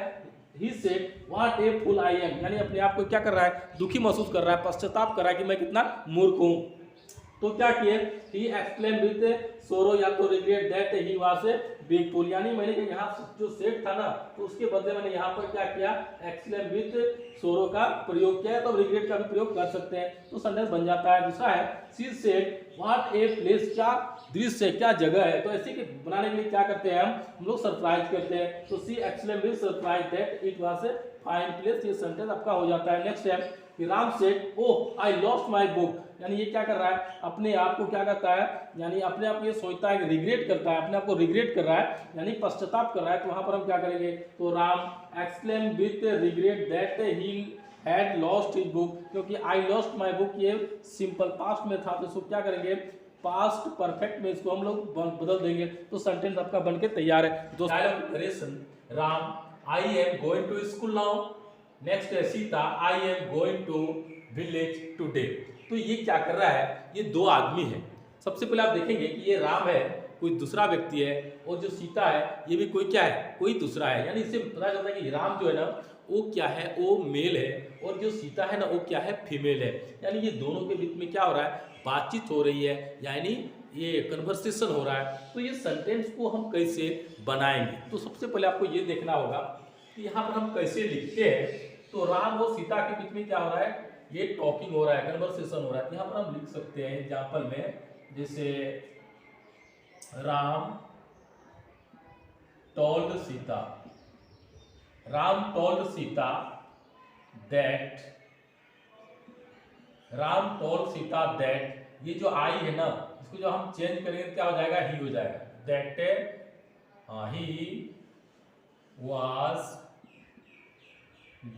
S1: he said what a fool I am, यानी अपने आप को क्या कर रहा है, दुखी महसूस कर रहा है, पश्चाताप कर रहा है कि मैं कितना मूर्ख हूँ। तो क्या किए, ही एक्सक्लेम विथ सोरो, या तो regret that he was a big fool, यानी मैंने यहाँ जो सेट था ना, तो उसके बदले मैंने यहाँ पर क्या किया, एक्सक्लेम विथ सोरो का प्रयोग किया है। तो रिग्रेट का भी प्रयोग कर सकते हैं, तो सेंटेंस बन जाता है। दूसरा है she said what a place, क्या दृश्य, क्या जगह है। तो ऐसे के बनाने के लिए क्या करते हैं, हम लोग सरप्राइज करते हैं। तो she exclaim with surprise that it was a fine place, ये सेंटेंस आपका हो जाता है। नेक्स्ट है Ram said oh I lost my book, यानी ये क्या कर रहा है, अपने आप को क्या करता है, यानी अपने आप ये सोचता है, रिग्रेट करता है, अपने आप को रिग्रेट कर रहा है, यानी पश्चाताप कर रहा है। तो वहां पर हम क्या करेंगे, तो Ram exclaim with regret that he had lost his book, क्योंकि आई लॉस्ट माय बुक ये सिंपल पास्ट में था, तो इसको क्या करेंगे, पास्ट परफेक्ट में इसको हम लोग बदल देंगे, तो सेंटेंस आपका बनके तैयार है। Dialogue narration, Ram I am going to school now. Next है Sita, I am going to village today. तो ये क्या कर रहा है, ये दो आदमी है। सबसे पहले आप देखेंगे कि ये राम है, कोई दूसरा व्यक्ति है, और जो सीता है ये भी कोई क्या है, कोई दूसरा है। यानी इससे पता चलता है कि राम जो है ना, वो क्या है, वो मेल है, और जो सीता है ना वो क्या है, फीमेल है। यानी ये दोनों के बीच में क्या हो रहा है, बातचीत हो रही है, यानी ये कन्वर्सेशन हो रहा है। तो ये सेंटेंस को हम कैसे बनाएंगे, तो सबसे पहले आपको ये देखना होगा कि यहाँ पर हम कैसे लिखते हैं। तो राम और सीता के बीच में क्या हो रहा है, ये टॉकिंग हो रहा है, कन्वर्सेशन हो रहा है। यहाँ पर हम लिख सकते हैं एग्जाम्पल में, जैसे Ram told Sita, Ram told Sita that, Ram told Sita that, ये जो आई है ना इसको जो हम चेंज करेंगे क्या हो जाएगा, ही हो जाएगा। That he was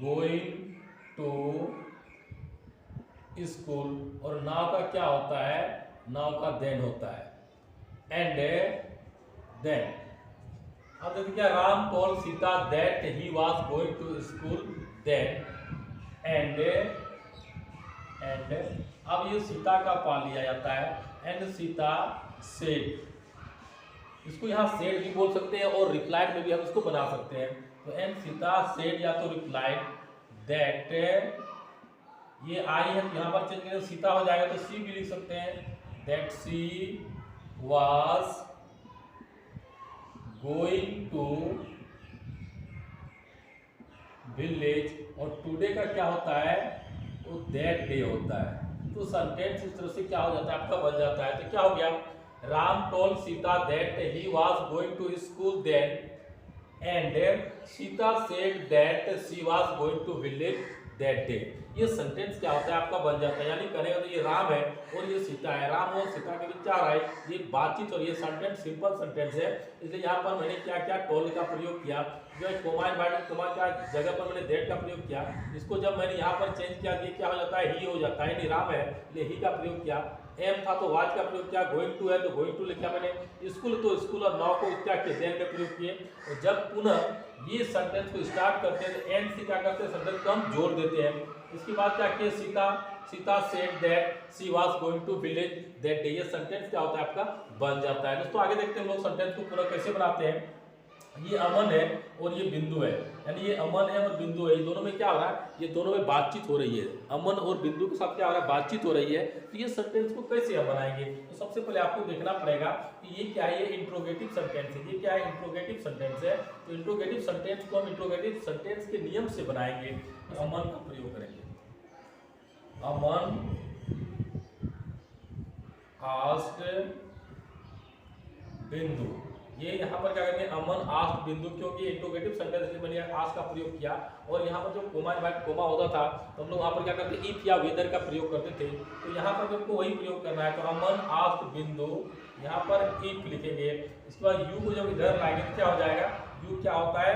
S1: going to school, और नाउ का क्या होता है, नाउ का देन होता है, एंड देन। अब देखिए क्या, Ram told Sita that he was going to school then, and अब ये सीता का पाल लिया जाता है, एंड सीता सेड, इसको यहाँ सेड भी बोल सकते हैं और रिप्लाइड में भी हम इसको बना सकते हैं। तो एंड सीता सेड या तो रिप्लाइड दैट, ये आई है तो यहाँ पर चेंज करें सीता हो जाएगा तो सी भी लिख सकते हैं, that she was going to village, और टुडे का क्या होता है, वो दैट डे होता है। तो सेंटेंस इस तरह से क्या हो जाता है, आपका बन जाता है। तो क्या हो गया, Ram told Sita that he was going to school then, and Sita said that she was going to village that day. ये सेंटेंस क्या होता है, आपका बन जाता है। यानी करेगा तो ये राम है और ये सीता है, राम और सीता के बीच क्या रहा है, ये बातचीत, और ये सेंटेंस सिंपल सेंटेंस है। इसलिए यहाँ पर मैंने क्या क्या टोल्ड का प्रयोग किया, जो है कोमा इन्वर्टेड कोमा का जगह पर मैंने दैट का प्रयोग किया। इसको जब मैंने यहाँ पर चेंज किया ये क्या हो जाता है, ही हो जाता है, यानी राम है इसलिए ही का प्रयोग किया। एम था तो वाज का प्रयोग किया, गोइंग टू है तो गोइंग टू लिखा मैंने, स्कूल तो स्कूल, और नाउ को क्या किया, देन में प्रयोग किए। और जब पुनः ये सेंटेंस को स्टार्ट करते हैं तो एंड से क्या करते हैं, सेंटेंस को हम जोड़ देते हैं। इसके बाद क्या किया, Sita said that she was going to village that day, ये सेंटेंस क्या होता है, आपका बन जाता है। दोस्तों आगे देखते हैं हम लोग सेंटेंस को पूरा कैसे बनाते हैं। ये अमन है और ये बिंदु है, यानी ये अमन है और बिंदु है, ये दोनों में क्या हो रहा है, ये दोनों में बातचीत हो रही है। अमन और बिंदु के साथ क्या हो रहा है, बातचीत हो रही है। तो ये सेंटेंस को कैसे हम बनाएंगे, तो सबसे पहले आपको देखना पड़ेगा कि ये क्या है, ये इंट्रोगेटिव सेंटेंस है। ये क्या है, इंट्रोगेटिव सेंटेंस है। तो इंट्रोगेटिव सेंटेंस को हम इंट्रोगेटिव सेंटेंस के नियम से बनाएंगे। तो अमन का प्रयोग करेंगे, अमन आस्क्ड बिंदु, ये यहाँ पर क्या करेंगे, अमन आस्क्ड बिंदु, क्योंकि इंट्रोगेटिव सेंटेंस इसलिए मैंने आस्क का प्रयोग किया। और यहाँ पर जो कोमा इन्वर्टेड कोमा होता था तो हम लोग वहाँ पर क्या करते, इफ या वेदर का प्रयोग करते थे। तो यहाँ पर हमको वही प्रयोग करना है। तो अमन आस्क्ड बिंदु, यहाँ पर इफ लिखेंगे। इसके बाद यू को जब इधर लाएंगे तो क्या हो जाएगा, यू क्या होता है,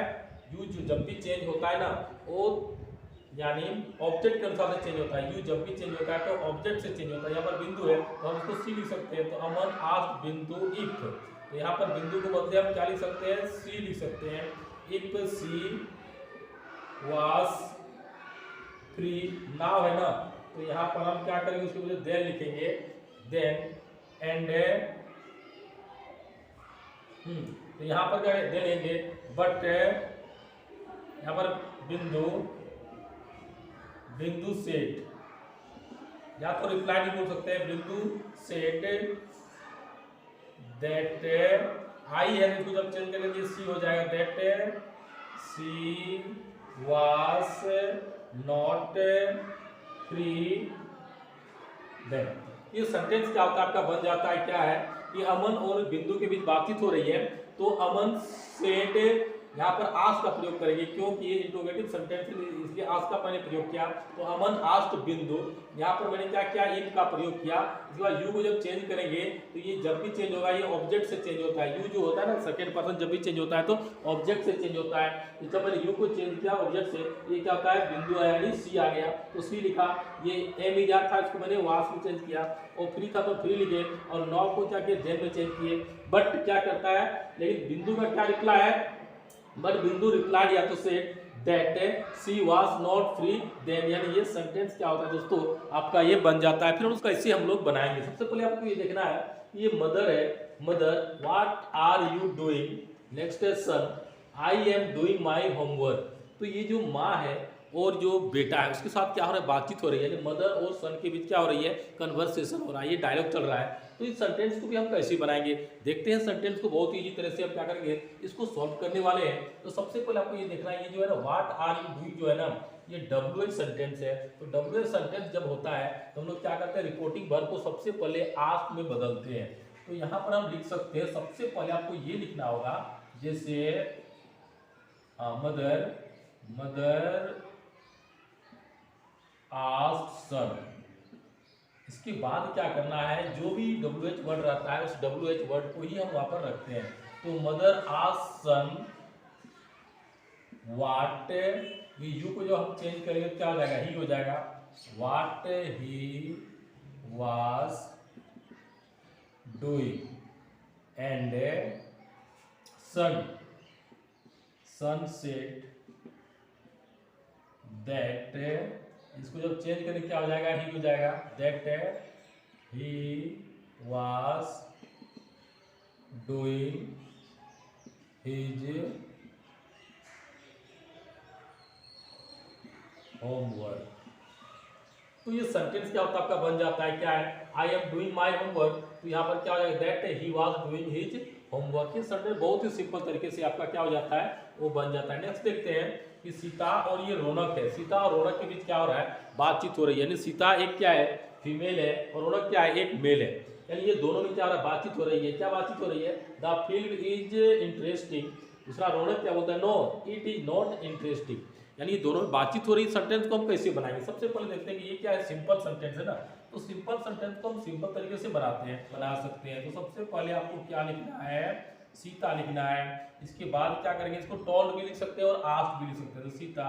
S1: यू जो जब भी चेंज होता है ना वो यानी ऑब्जेक्ट के अनुसार से चेंज होता है। यू जब भी चेंज होता है तो ऑब्जेक्ट से चेंज होता है। यहाँ पर बिंदु है तो हम इसको सी लिख सकते हैं। तो अमन आस्क्ड बिंदु इफ, तो यहाँ पर बिंदु को बदले हम क्या लिख सकते हैं, सी लिख सकते हैं। If she was free now है ना, तो यहाँ पर हम क्या करेंगे, उसके बदले देन लिखेंगे, देन एंड तो यहाँ पर क्या दे लेंगे, बट यहाँ पर बिंदु सेट, या तो रिप्लाई भी बोल सकते हैं, बिंदु सेट दैट आई है, इसको जब चेंज करेंगे सी हो जाएगा, that she was not free then. ये सेंटेंस क्या होता है, आपका बन जाता है। क्या है कि अमन और बिंदु के बीच बातचीत हो रही है, तो अमन सेड यहाँ पर आस्क का प्रयोग करेंगे, क्योंकि ये इंट्रोगेटिव सेंटेंस इसलिए आस्क का मैंने प्रयोग किया। तो अमन आस्क्ड बिंदु, यहाँ पर मैंने क्या किया, इफ का प्रयोग किया। इसके बाद यू को जब चेंज करेंगे तो ये जब भी चेंज होगा ये ऑब्जेक्ट से चेंज होता है। यू जो होता है ना सेकंड पर्सन जब भी चेंज होता है तो ऑब्जेक्ट से चेंज होता है। तो जब मैंने यू को चेंज किया ऑब्जेक्ट से, ये क्या होता है, बिंदु है यानी सी आ गया, तो सी लिखा। ये एम इजार था, इसको मैंने वास में चेंज किया, और फ्री था तो फ्री लिखे, और नॉ को क्या किया, देन में चेंज किए। बट क्या करता है, लेकिन बिंदु का क्या रिप्लाई है, बट बिंदु रिप्लाई या तो said that she was not free then, यानी ये सेंटेंस क्या होता है दोस्तों, आपका ये बन जाता है। फिर उसका इसे हम लोग बनाएंगे। सबसे पहले आपको ये देखना है, ये मदर है, mother what are you doing, next है son I am doing my homework. तो ये जो माँ है और जो बेटा है उसके साथ क्या हो रहा है, बातचीत हो रही है, यानी मदर और सन के बीच क्या हो रही है, कन्वर्सेशन हो रहा है, ये डायलॉग चल रहा है। तो इस सेंटेंस को भी हम कैसे बनाएंगे, देखते हैं सेंटेंस को बहुत ईजी तरह से हम क्या करेंगे, इसको सॉल्व करने वाले हैं। तो सबसे पहले आपको ये देखना है, ये जो है ना व्हाट आर यू डूइंग जो है ना, ये WH सेंटेंस है। तो WH सेंटेंस जब होता है तो हम लोग क्या करते हैं, रिपोर्टिंग वर्ब को सबसे पहले आस्क में बदलते हैं। तो यहाँ पर हम लिख सकते हैं, सबसे पहले आपको ये लिखना होगा, जैसे मदर आस्क सन। इसके बाद क्या करना है, जो भी WH वर्ड रहता है उस WH वर्ड को ही हम वहां पर रखते हैं। तो मदर आस्क सन व्हाट, ये यू को जो हम चेंज करेंगे क्या हो जाएगा, ही हो जाएगा, what he was doing, and son said that, इसको जब चेंज करें क्या हो जाएगा, ही हो जाएगा, that he was doing his homework. तो ये सेंटेंस क्या होता है आपका, बन जाता है, क्या है, आई एम डूइंग माई होमवर्क। तो यहाँ पर क्या हो जाएगा, that he was doing his homework. ये सेंटेंस बहुत ही सिंपल तरीके से आपका क्या हो जाता है, वो बन जाता है। नेक्स्ट देखते हैं कि सीता और ये रौनक है, सीता और रौनक के बीच क्या हो रहा है, बातचीत हो रही है। यानी सीता एक क्या है, फीमेल है, और रौनक क्या है, एक मेल है। यानी ये दोनों में क्या हो रहा है, बातचीत हो रही है। क्या बातचीत हो रही है, द फिल्म इज इंटरेस्टिंग। दूसरा रौनक क्या बोलता है, no it is not interesting. यानी ये दोनों में बातचीत हो रही है। सेंटेंस को हम कैसे बनाएंगे, सबसे पहले देखते हैं कि ये क्या है, सिंपल सेंटेंस है ना। तो सिंपल सेंटेंस को हम सिंपल तरीके से बना सकते हैं। तो सबसे पहले आपको क्या लिखना है, सीता लिखना है। इसके बाद क्या करेंगे, इसको टोल्ड भी लिख सकते हैं और आस्क्ड भी लिख सकते हैं। तो सीता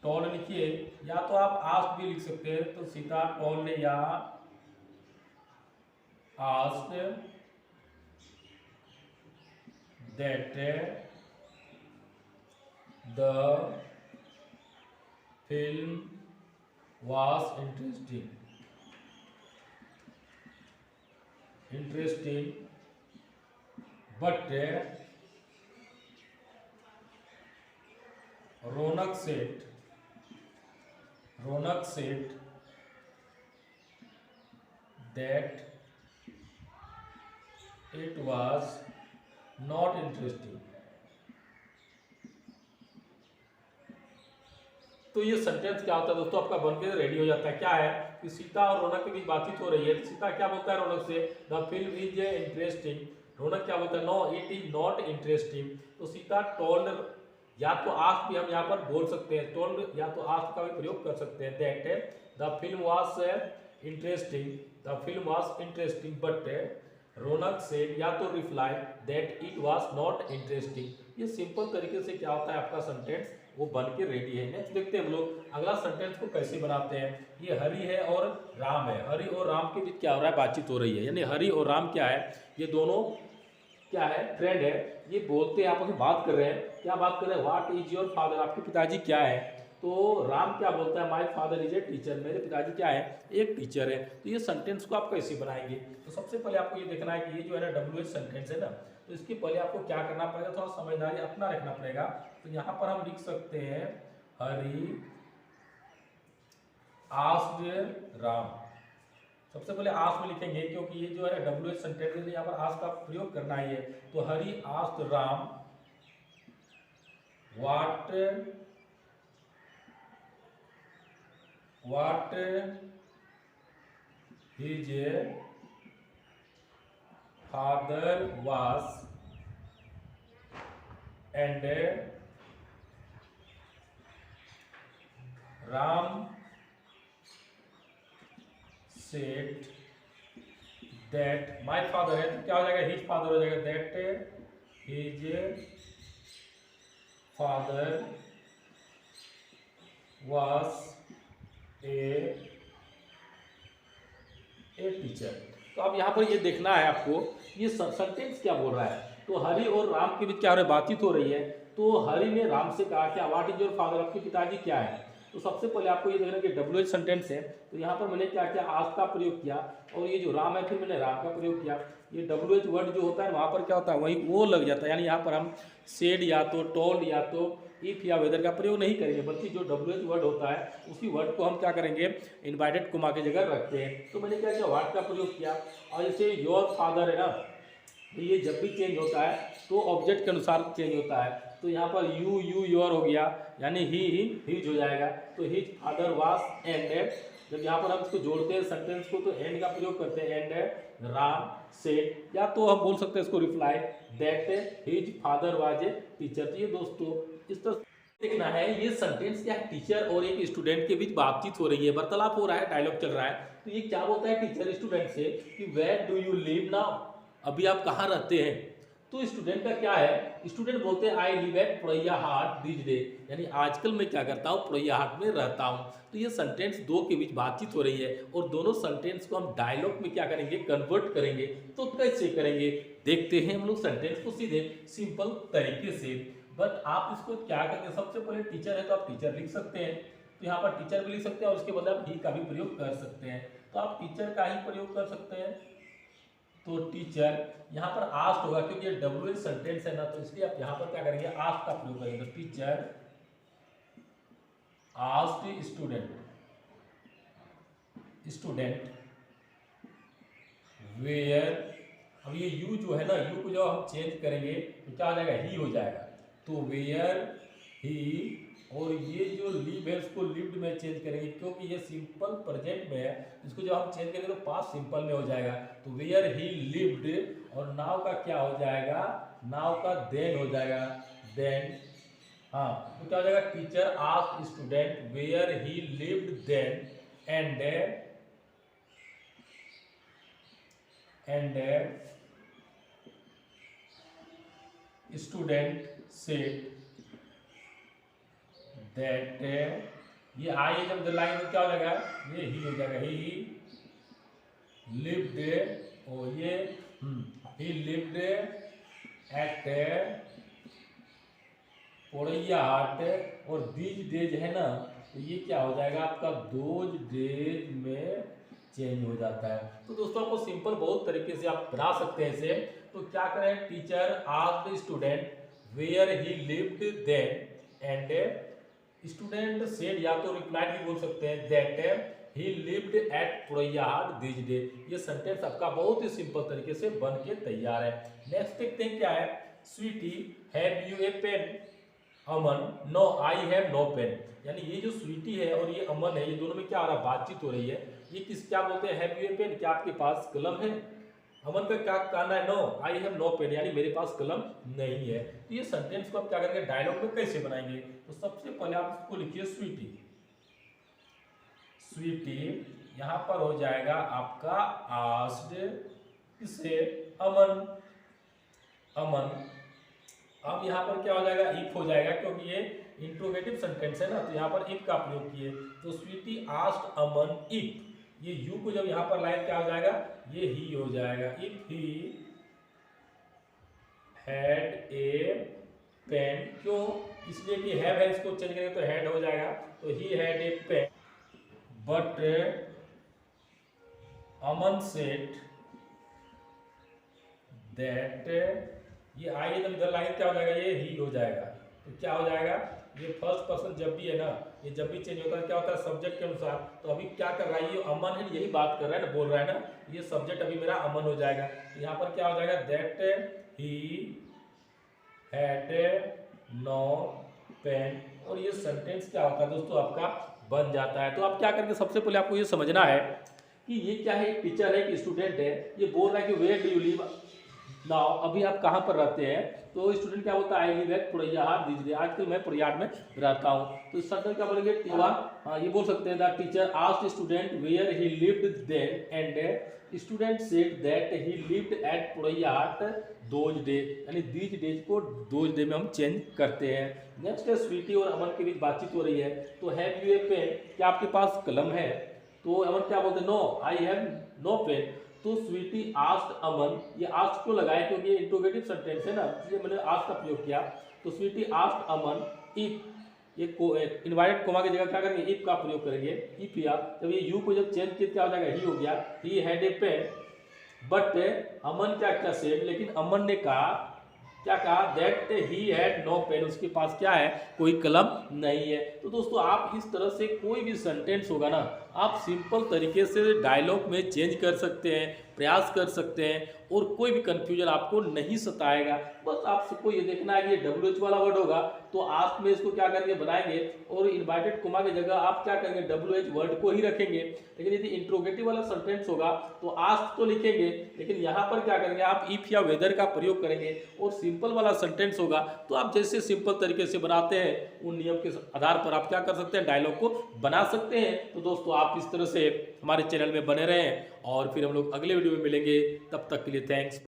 S1: टोल्ड लिखिए, या तो आप आस्क्ड भी लिख सकते हैं। तो सीता टोल्ड या asked that the film was interesting but Ronak said that it was not interesting। तो ये सेंटेंस क्या होता है दोस्तों, आपका बनके रेडी हो जाता है। क्या है कि सीता और रौनक के बीच बातचीत हो रही है। तो सीता क्या बोलता है रौनक से, the film is interesting. Raunak क्या बोलता है, no it is not interesting. तो सीता टोल्ड, या तो आस्क भी हम यहाँ पर बोल सकते हैं, टोल्ड या तो आस्क का भी प्रयोग कर सकते हैं। That the film was interesting but Raunak said, या तो reply that it was not interesting. ये सिंपल तरीके से क्या होता है, आपका सेंटेंस वो बन के रेडी है। नेक्स्ट देखते हैं हम लोग अगला सेंटेंस को कैसे बनाते हैं। ये हरि है और राम है, हरि और राम के बीच क्या हो रहा है, बातचीत हो रही है। यानी हरि और राम क्या है, ये दोनों क्या है, फ्रेंड है। ये बोलते हैं, आपस में बात कर रहे हैं। क्या बात कर रहे हैं, व्हाट इज योर फादर, आपके पिताजी क्या है। तो राम क्या बोलता है, my father is a teacher, मेरे पिताजी क्या है, एक टीचर है। तो ये सेंटेंस को आप कैसे बनाएंगे, तो सबसे पहले आपको ये देखना है कि ये जो है ना WH सेंटेंस है ना, तो इसके पहले आपको क्या करना पड़ेगा, थोड़ा समझदारी अपना रखना पड़ेगा। तो यहाँ पर हम लिख सकते हैं हरि आस्क्ड राम। सबसे पहले आस्क में लिखेंगे क्योंकि ये जो है WH सेंटेंस है, यहाँ पर आस्क का प्रयोग करना ही है। तो Hari asked Ram what his father was, and Ram said that my father है, तो क्या हो जाएगा, his father हो जाएगा, that his father was a teacher. तो अब यहाँ पर ये देखना है आपको, ये सेंटेंस क्या बोल रहा है। तो हरि और राम के बीच क्या हो रहा है, बातचीत हो रही है। तो हरि ने राम से कहा क्या, व्हाट इज योर फादर, आपके पिताजी क्या है। तो सबसे पहले आपको ये देखना कि WH सेंटेंस है, तो यहाँ पर मैंने क्या किया, आज का प्रयोग किया, और ये जो राम है फिर मैंने राम का प्रयोग किया। ये WH वर्ड जो होता है वहाँ पर क्या होता है, वही वो लग जाता है, यानी यहाँ पर हम सेड या तो टोल्ड या तो इफ या वेदर का प्रयोग नहीं करेंगे, बल्कि जो WH वर्ड होता है उसी वर्ड को हम क्या करेंगे, इन्वाइटेड कोमा की जगह रखते हैं। तो मैंने क्या किया, व्हाट का प्रयोग किया। और जैसे योर फादर है ना, तो ये जब भी चेंज होता है तो ऑब्जेक्ट के अनुसार चेंज होता है। तो यहाँ पर यू योर हो गया, यानी ही हिज हो जाएगा। तो हिज फादर वाज एंड, जब यहाँ पर हम इसको जोड़ते हैं सेंटेंस को तो एंड का प्रयोग करते हैं, एंड राम सेड, या तो हम बोल सकते हैं इसको reply that his father was a teacher. तो ये दोस्तों इस तरह देखना है, ये सेंटेंस क्या है, टीचर और एक स्टूडेंट के बीच बातचीत हो रही है, वार्तालाप हो रहा है, डायलॉग चल रहा है। तो ये क्या बोलता है टीचर स्टूडेंट से कि where do you live now, अभी आप कहाँ रहते हैं। तो स्टूडेंट का क्या है, स्टूडेंट बोलते हैं I live at Puraiya Haat this day, यानी आजकल मैं क्या करता हूँ, पुरैया हाट में रहता हूँ। तो ये सेंटेंस दो के बीच बातचीत हो रही है, और दोनों सेंटेंस को हम डायलॉग में क्या करेंगे, कन्वर्ट करेंगे। तो कैसे करेंगे, देखते हैं हम लोग सेंटेंस को सीधे सिंपल तरीके से। बट आप इसको क्या करेंगे, सबसे पहले टीचर है तो आप टीचर लिख सकते हैं, तो यहाँ पर टीचर भी लिख सकते हैं, और उसके बदले आप ही का भी प्रयोग कर सकते हैं। तो आप टीचर का ही प्रयोग कर सकते हैं, तो टीचर यहाँ पर आस्ट होगा, क्योंकि ये WH सेंटेंस है ना, तो इसलिए आप यहाँ पर क्या करेंगे, आस्ट का प्रयोग करेंगे। तो टीचर आस्ट स्टूडेंट वेयर, अब ये यू जो है ना, यू को जब हम चेंज करेंगे तो क्या हो जाएगा, ही हो जाएगा। तो वेयर ही, और ये जो लिव है उसको लिव्ड में चेंज करेंगे, क्योंकि ये सिंपल प्रेजेंट में है, इसको जब हम चेंज करेंगे तो पास्ट सिंपल में हो जाएगा। तो वेयर ही लिव्ड, और नाउ का क्या हो जाएगा, नाउ का देन हो जाएगा, देन। हाँ, तो क्या हो जाएगा, teacher asked student where he lived then, and student said that, ये आई जब लाइन में क्या हो जाएगा, ये ही हो जाएगा, ही लिव्ड, और ये ही लिव्ड एट पुरैया हाट, और दीज डेज है ना, तो ये क्या हो जाएगा आपका, दोज डेज में चेंज हो जाता है। तो दोस्तों आपको सिंपल बहुत तरीके से आप बना सकते हैं इसे। तो क्या करें, teacher asked student where he lived then, and student said, या तो रिप्लाइड भी बोल सकते हैं, that he lived at Puraiya Haat this day. ये सेंटेंस आपका बहुत ही सिंपल तरीके से बन के तैयार है। नेक्स्ट देखते हैं क्या है, Sweety have you a pen, Aman no I have no pen, यानी ये जो स्वीटी है और ये अमन है, ये दोनों में क्या हो रहा है, बातचीत हो रही है। ये किस क्या बोलते हैं, हैव यू ए पेन, क्या आपके पास कलम है। अमन का क्या कहना है, no I have no pen, यानी मेरे पास कलम नहीं है। तो ये सेंटेंस को आप क्या करेंगे, डायलॉग में कैसे बनाएंगे। तो सबसे पहले आप इसको लिखिए स्वीटी, स्वीटी यहाँ पर हो जाएगा आपका आस्क्ड, किसे, अमन, अमन। अब यहाँ पर क्या हो जाएगा, इफ हो जाएगा, क्योंकि ये इंट्रोगेटिव सेंटेंस है ना, तो यहाँ पर इफ का प्रयोग किए। तो स्वीटी आस्क्ड अमन इफ, ये यू को जब यहाँ पर लाइन क्या हो जाएगा, ये ही हो जाएगा, if he had a pen, क्यों, इसलिए कि हैव है, इसको चेंज करेंगे तो हैड हो जाएगा। तो ही had a pen but Aman said that, ये आई जब इधर लाइन क्या हो जाएगा, ये ही हो जाएगा। तो क्या हो जाएगा, ये फर्स्ट पर्सन जब भी है ना, ये जब भी चेंज होता है क्या होता है, सब्जेक्ट के अनुसार। तो अभी क्या कर रहा है, ये अमन है, यही बात कर रहा है ना, बोल रहा है ना, ये सब्जेक्ट अभी मेरा अमन हो जाएगा। तो यहाँ पर क्या हो जाएगा, that he had no pen, और ये सेंटेंस क्या होता है दोस्तों, आपका बन जाता है। तो आप क्या करेंगे, सबसे पहले आपको ये समझना है कि ये क्या है, एक टीचर है, एक स्टूडेंट है, ये बोल रहा है कि where do you live now, अभी आप कहाँ पर रहते हैं। तो स्टूडेंट क्या बोलता है, I live at Puraiya Haat this day, आजकल मैं पुरैया हाट में रहता हूँ। तो इस सेंटेंस क्या बोलेंगे, हाँ ये बोल सकते हैं, the teacher asked student where he lived then, and student said that he lived at Puraiya Haat those day, यानी दीज डेज को दोज डे में हम चेंज करते हैं। नेक्स्ट है, स्वीटी और अमन के बीच बातचीत हो रही है। तो हैव यू ए पेन, क्या आपके पास कलम है। तो अमन क्या बोलते हैं, no I have no pen. तो स्वीटी आस्क्ड अमन, ये आस्क्ड क्यों लगाया, क्योंकि ये इंट्रोगेटिव सेंटेंस है ना, इसलिए मैंने आस्क्ड का प्रयोग किया। तो स्वीटी आस्क्ड अमन इफ ये इनवर्टेड कोमा की जगह क्या करेंगे, इफ का प्रयोग करेंगे। इफ या जब ये यू को जब चेंज किया क्या हो जाएगा, ही हो गया। He had a pen but Aman क्या सेड, लेकिन अमन ने कहा, क्या कहा, that he had no pen, उसके पास क्या है, कोई कलम नहीं है। तो दोस्तों आप इस तरह से कोई भी सेंटेंस होगा ना, आप सिंपल तरीके से डायलॉग में चेंज कर सकते हैं, प्रयास कर सकते हैं और कोई भी कंफ्यूजन आपको नहीं सताएगा। बस आपको ये देखना है कि ये WH वाला वर्ड होगा तो आप में इसको क्या करेंगे, बनाएंगे और इन्वर्टेड कोमा की जगह आप क्या करेंगे, WH वर्ड को ही रखेंगे। लेकिन यदि इंट्रोगेटिव वाला सेंटेंस होगा तो आस्क तो लिखेंगे, लेकिन यहाँ पर क्या करेंगे, आप इफ या वेदर का प्रयोग करेंगे। और सिंपल वाला सेंटेंस होगा तो आप जैसे सिंपल तरीके से बनाते हैं उन नियम के आधार पर आप क्या कर सकते हैं, डायलॉग को बना सकते हैं। तो दोस्तों आप इस तरह से हमारे चैनल में बने रहें और फिर हम लोग अगले वीडियो में मिलेंगे। तब तक के लिए थैंक्स।